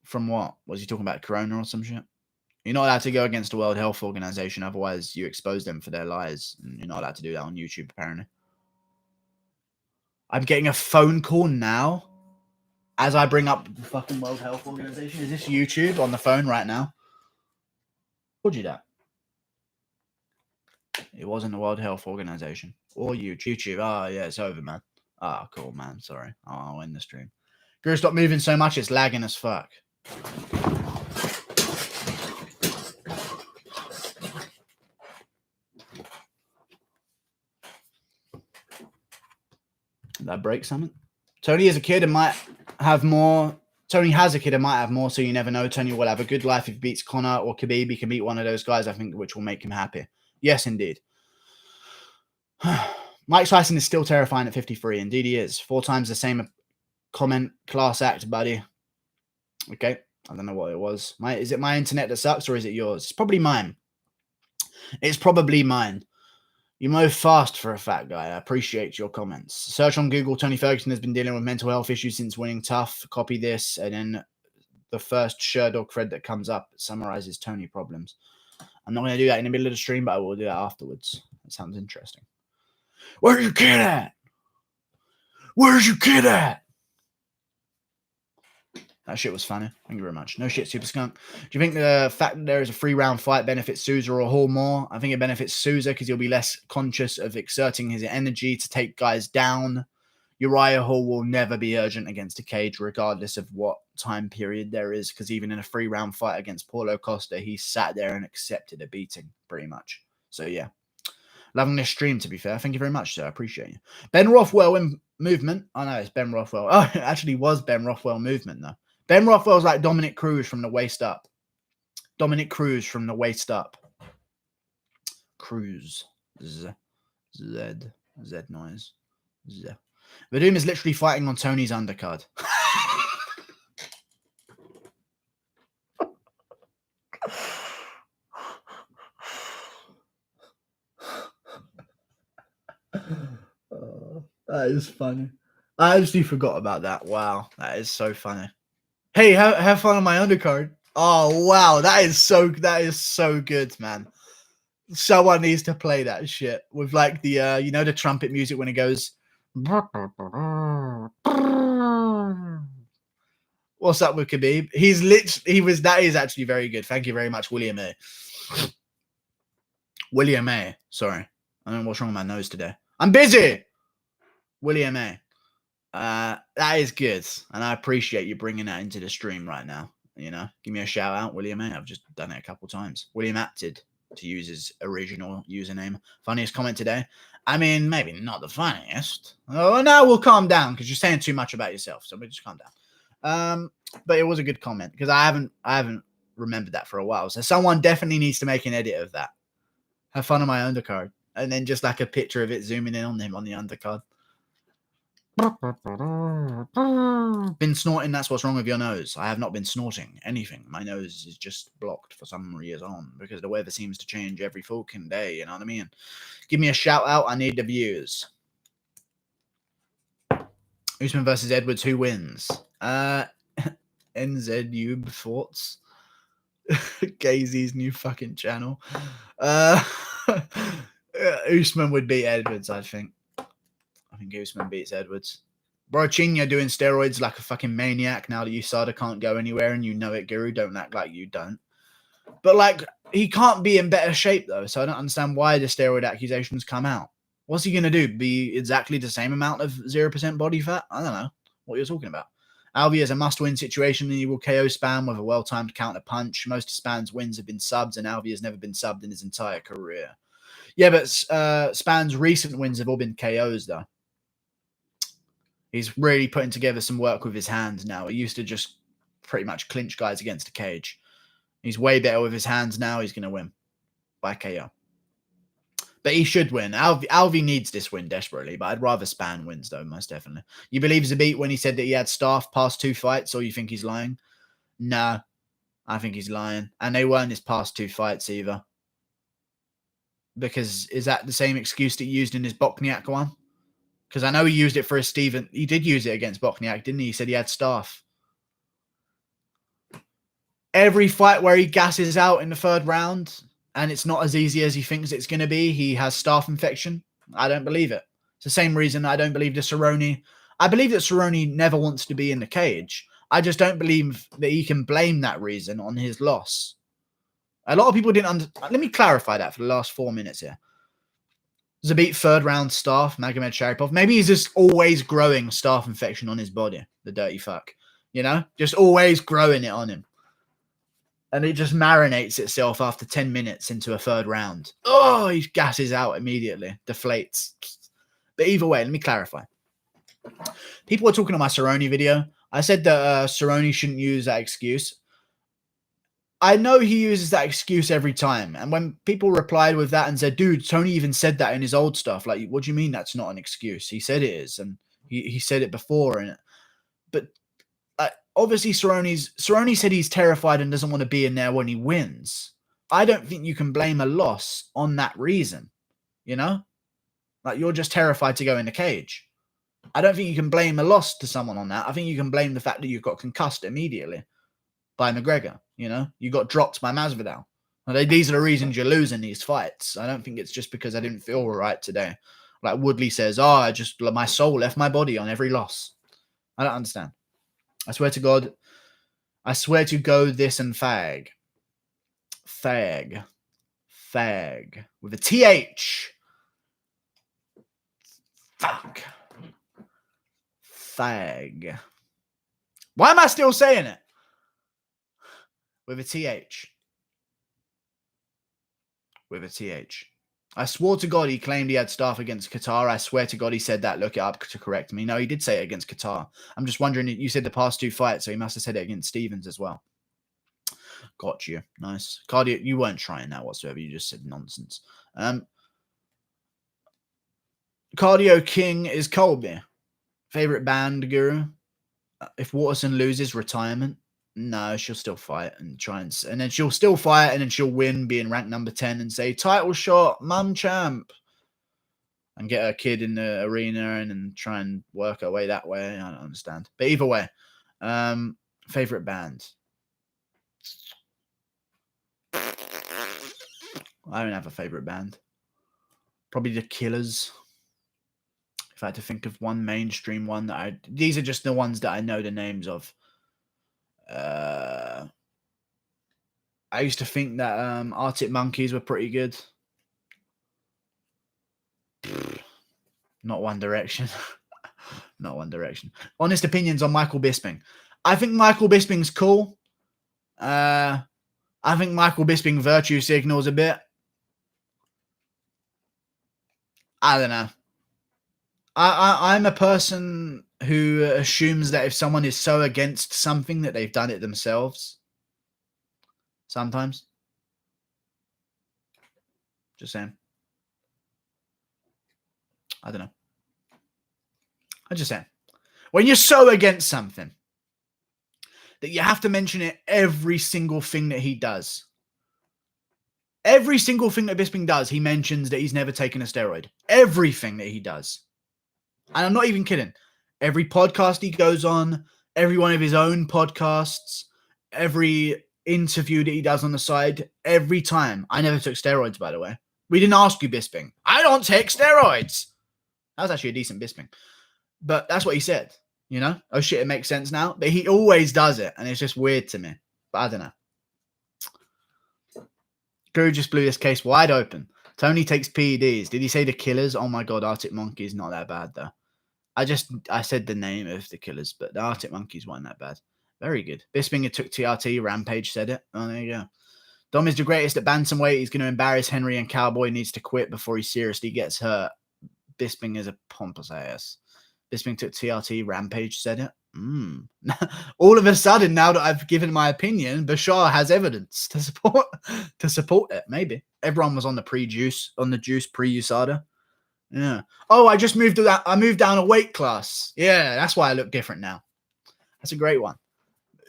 From what? Was he talking about Corona or some shit? You're not allowed to go against the World Health Organization, otherwise you expose them for their lies. And you're not allowed to do that on YouTube, apparently. I'm getting a phone call now as I bring up the fucking World Health Organization. Is this YouTube on the phone right now? Told you that. It wasn't the World Health Organization or YouTube. Oh, yeah, it's over, man. Oh, cool, man. Sorry. I'll end the stream. Guru, stop moving so much. It's lagging as fuck. Did that break something? Tony is a kid and might have more. Tony has a kid and might have more, so you never know. Tony will have a good life if he beats Conor or Khabib. He can beat one of those guys, I think, which will make him happy. Yes, indeed. Mike Tyson is still terrifying at 53. Indeed, he is. 4 times the same comment. Class act, buddy. Okay. I don't know what it was. Is it my internet that sucks or is it yours? It's probably mine. It's probably mine. You move fast for a fat guy. I appreciate your comments. Search on Google. Tony Ferguson has been dealing with mental health issues since winning Tough. Copy this, and then the first Sherdog thread that comes up summarizes Tony problems. I'm not going to do that in the middle of the stream, but I will do that afterwards. That sounds interesting. Where's your kid at? Where's your kid at? That shit was funny. Thank you very much. No shit, Super Skunk. Do you think the fact that there is a 3-round fight benefits Souza or Hall more? I think it benefits Souza because he'll be less conscious of exerting his energy to take guys down. Uriah Hall will never be urgent against a cage, regardless of what time period there is, because even in a 3-round fight against Paulo Costa, he sat there and accepted a beating, pretty much. So, yeah. Loving this stream, to be fair. Thank you very much, sir. I appreciate you. Ben Rothwell in movement. Oh, no, it's Ben Rothwell. Oh, it actually was Ben Rothwell movement, though. Ben Rothwell's like Dominic Cruz from the waist up. Dominic Cruz from the waist up. Cruz. Z noise. Z. Vadum is literally fighting on Tony's undercard. That is funny. I actually forgot about that. Wow, that is so funny. Hey, have fun on my undercard. Oh wow, that is so good, man. Someone needs to play that shit with like the you know, the trumpet music when it goes. What's up with Khabib? That is actually very good. Thank you very much, William A. William A. Sorry. I don't know what's wrong with my nose today. I'm busy. William A. That is good. And I appreciate you bringing that into the stream right now. You know, give me a shout out, William A. I've just done it a couple times. William Apted, to use his original username. Funniest comment today. I mean, maybe not the funniest. Oh, no, we'll calm down because you're saying too much about yourself. So we'll just calm down. But it was a good comment because I haven't remembered that for a while. So someone definitely needs to make an edit of that. Have fun on my undercard. And then just like a picture of it zooming in on him on the undercard. Been snorting, that's what's wrong with your nose. I have not been snorting anything. My nose is just blocked for some reason because the weather seems to change every fucking day, you know what I mean? Give me a shout out, I need the views. Usman versus Edwards, who wins? NZU thoughts. Gazy's new fucking channel. Usman would beat Edwards, I think. I think Guzman beats Edwards. Borochinha doing steroids like a fucking maniac now that USADA can't go anywhere and you know it, Guru. Don't act like you don't. But, like, he can't be in better shape, though, so I don't understand why the steroid accusations come out. What's he going to do? Be exactly the same amount of 0% body fat? I don't know what you're talking about. Alvey is a must-win situation, and he will KO Span with a well-timed counter punch. Most of Span's wins have been subs, and Alvey has never been subbed in his entire career. Yeah, but Span's recent wins have all been KOs, though. He's really putting together some work with his hands now. He used to just pretty much clinch guys against a cage. He's way better with his hands now. He's going to win by KO. But he should win. Alvey needs this win desperately, but I'd rather Span wins, though, most definitely. You believe Zabit when he said that he had staff past 2 fights, or you think he's lying? No, I think he's lying. And they weren't his past 2 fights either. Because is that the same excuse that he used in his Bokniak one? Because I know he used it for a Steven. He did use it against Bokniak, didn't he? He said he had staff. Every fight where he gasses out in the 3rd round and it's not as easy as he thinks it's going to be, he has staph infection. I don't believe it. It's the same reason I don't believe the Cerrone. I believe that Cerrone never wants to be in the cage. I just don't believe that he can blame that reason on his loss. A lot of people didn't let me clarify that for the last 4 minutes here. Zabit 3rd round staph, Magomed Sharipov. Maybe he's just always growing staph infection on his body. The dirty fuck. You know? Just always growing it on him. And it just marinates itself after 10 minutes into a 3rd round. Oh, he gasses out immediately. Deflates. But either way, let me clarify. People were talking on my Cerrone video. I said that Cerrone shouldn't use that excuse. I know he uses that excuse every time. And when people replied with that and said, dude, Tony even said that in his old stuff. Like, what do you mean that's not an excuse? He said it is. And he said it before. But obviously, Cerrone said he's terrified and doesn't want to be in there when he wins. I don't think you can blame a loss on that reason. You know? Like, you're just terrified to go in the cage. I don't think you can blame a loss to someone on that. I think you can blame the fact that you got concussed immediately by Mcgregor. You know, you got dropped by Masvidal. These are the reasons you're losing these fights. I don't think it's just because I didn't feel right today. Like Woodley says, my soul left my body on every loss. I don't understand. I swear to God, I swear to go this and fag. Fag. Fag. With a TH. Fuck. Fag. Why am I still saying it? With a TH. With a TH. I swore to God he claimed he had staff against Qatar. I swear to God he said that. Look it up to correct me. No, he did say it against Qatar. I'm just wondering, you said the past 2 fights, so he must have said it against Stevens as well. Got you. Nice. Cardio, you weren't trying that whatsoever. You just said nonsense. Cardio King is Colby. Favorite band, Guru? If Waterson loses, retirement. No, she'll still fight and try and then she'll still fight and then she'll win being ranked number 10 and say, title shot, mum champ. and get a kid in the arena and then try and work her way that way. I don't understand. But either way, favorite band. I don't have a favorite band. Probably the Killers. If I had to think of one mainstream one that these are just the ones that I know the names of. I used to think that Arctic Monkeys were pretty good. Not One Direction. Not One Direction. Honest opinions on Michael Bisping. I think Michael Bisping's cool. I think Michael Bisping virtue signals a bit. I don't know. I'm a person who assumes that if someone is so against something that they've done it themselves. Sometimes. Just saying. I don't know. I'm just saying. When you're so against something that you have to mention it every single thing that he does. Every single thing that Bisping does, he mentions that he's never taken a steroid. Everything that he does. And I'm not even kidding. Every podcast he goes on, every one of his own podcasts, every interview that he does on the side, every time. I never took steroids, by the way. We didn't ask you, Bisping. I don't take steroids. That was actually a decent Bisping. But that's what he said, you know? Oh, shit, it makes sense now. But he always does it, and it's just weird to me. But I don't know. Guru just blew this case wide open. Tony takes PEDs. Did he say the Killers? Oh, my God, Arctic Monkeys, not that bad, though. I said the name of the Killers, but the Arctic Monkeys weren't that bad. Very good. Bisping took TRT. Rampage said it. Oh, there you go. Dom is the greatest at bantamweight. He's going to embarrass Henry, and Cowboy needs to quit before he seriously gets hurt. Bisping is a pompous ass. Bisping took TRT. Rampage said it. All of a sudden, now that I've given my opinion, Bashar has evidence to support it. Maybe everyone was on the juice pre-USADA. Yeah. Oh, I just moved down a weight class. Yeah, that's why I look different now. That's a great one.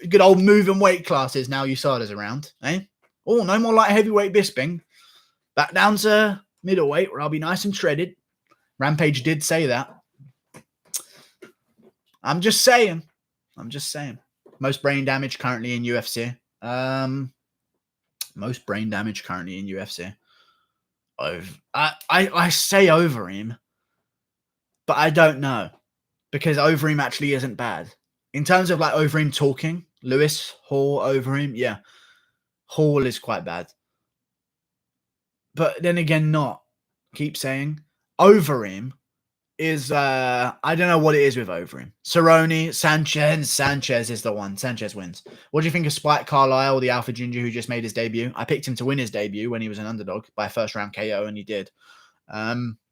Good old moving weight classes now USADA's around, eh? Oh, no more light heavyweight Bisping. Back down to middleweight where I'll be nice and shredded. Rampage did say that. I'm just saying. Most brain damage currently in UFC. Most brain damage currently in UFC. I say Overeem, but I don't know because Overeem actually isn't bad in terms of like Overeem talking. Lewis Hall Overeem, yeah, Hall is quite bad, but then again, not. Keep saying Overeem is I don't know what it is with Overeem. Cerrone, Sanchez is the one. Sanchez wins. What do you think of Spike Carlisle, the Alpha Ginger who just made his debut? I picked him to win his debut when he was an underdog by first round KO, and he did.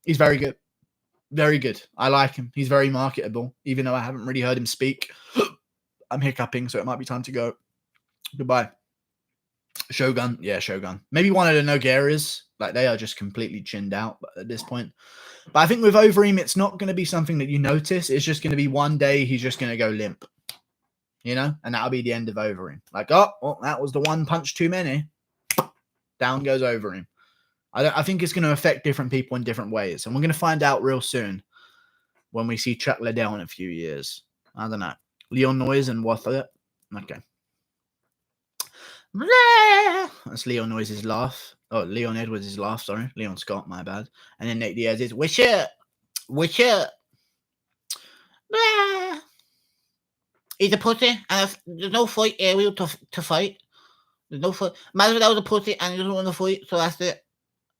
He's very good. Very good. I like him. He's very marketable, even though I haven't really heard him speak. I'm hiccuping, so it might be time to go. Goodbye. Shogun. Yeah, Shogun. Maybe one of the Nogueiras. Like, they are just completely chinned out at this point. But I think with Overeem, it's not going to be something that you notice. It's just going to be one day he's just going to go limp. You know? And that'll be the end of Overeem. Like, oh, well, that was the one punch too many. Down goes Overeem. I think it's going to affect different people in different ways. And we're going to find out real soon when we see Chuck Liddell in a few years. I don't know. Leon Noyes and Watford. Okay. That's Leon Noyes' laugh. Oh, Leon Edwards' laugh, sorry. Leon Scott, my bad. And then Nate Diaz is, wish it. He's a pussy, and there's no fight area to fight. There's no fight. Masvidal was a pussy, and he doesn't want to fight, so that's it.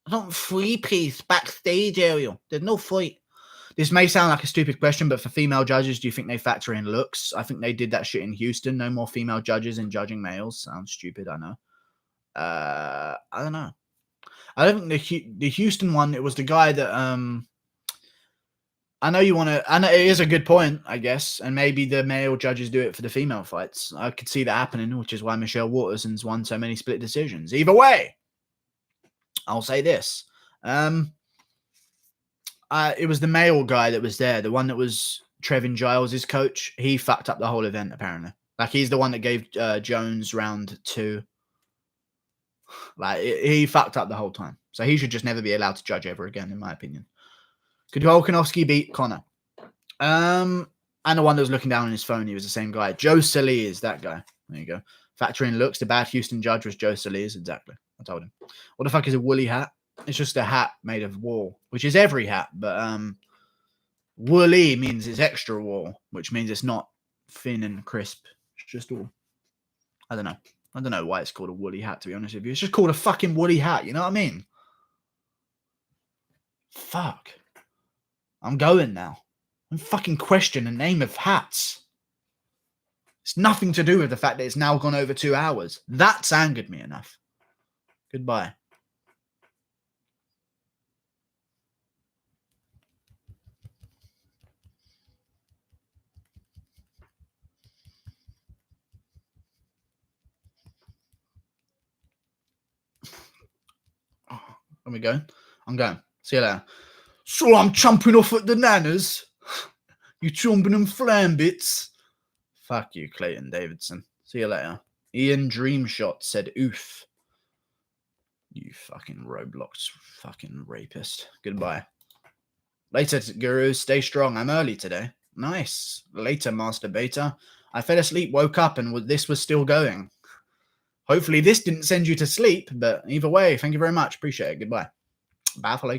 Not free-piece backstage area. There's no fight. This may sound like a stupid question, but for female judges, do you think they factor in looks? I think they did that shit in Houston. No more female judges in judging males. Sounds stupid, I know. I don't know. I don't think the Houston one, it was the guy that I know you want to, and it is a good point, I guess, and maybe the male judges do it for the female fights. I could see that happening, which is why Michelle Waterson's won so many split decisions. Either way, I'll say this. It was the male guy that was there, the one that was Trevin Giles' coach. He fucked up the whole event, apparently. Like, he's the one that gave Jones round 2. Like, he fucked up the whole time. So he should just never be allowed to judge ever again, in my opinion. Could Volkanovski beat Conor? And the one that was looking down on his phone, he was the same guy. Joe Solis, that guy. There you go. Factoring looks, the bad Houston judge was Joe Solis. Exactly. I told him. What the fuck is a woolly hat? It's just a hat made of wool, which is every hat, but woolly means it's extra wool, which means it's not thin and crisp. It's just all. I don't know. I don't know why it's called a woolly hat, to be honest with you. It's just called a fucking woolly hat. You know what I mean? Fuck. I'm going now. Don't fucking question the name of hats. It's nothing to do with the fact that it's now gone over 2 hours. That's angered me enough. Goodbye. There we go. I'm going. See you later. So I'm chomping off at the nanas. You chomping them flam bits. Fuck you, Clayton Davidson. See you later. Ian Dreamshot said, oof. You fucking Roblox fucking rapist. Goodbye. Later, Guru. Stay strong. I'm early today. Nice. Later, Master Beta. I fell asleep, woke up, and this was still going. Hopefully this didn't send you to sleep, but either way, thank you very much. Appreciate it. Goodbye. Bye for later.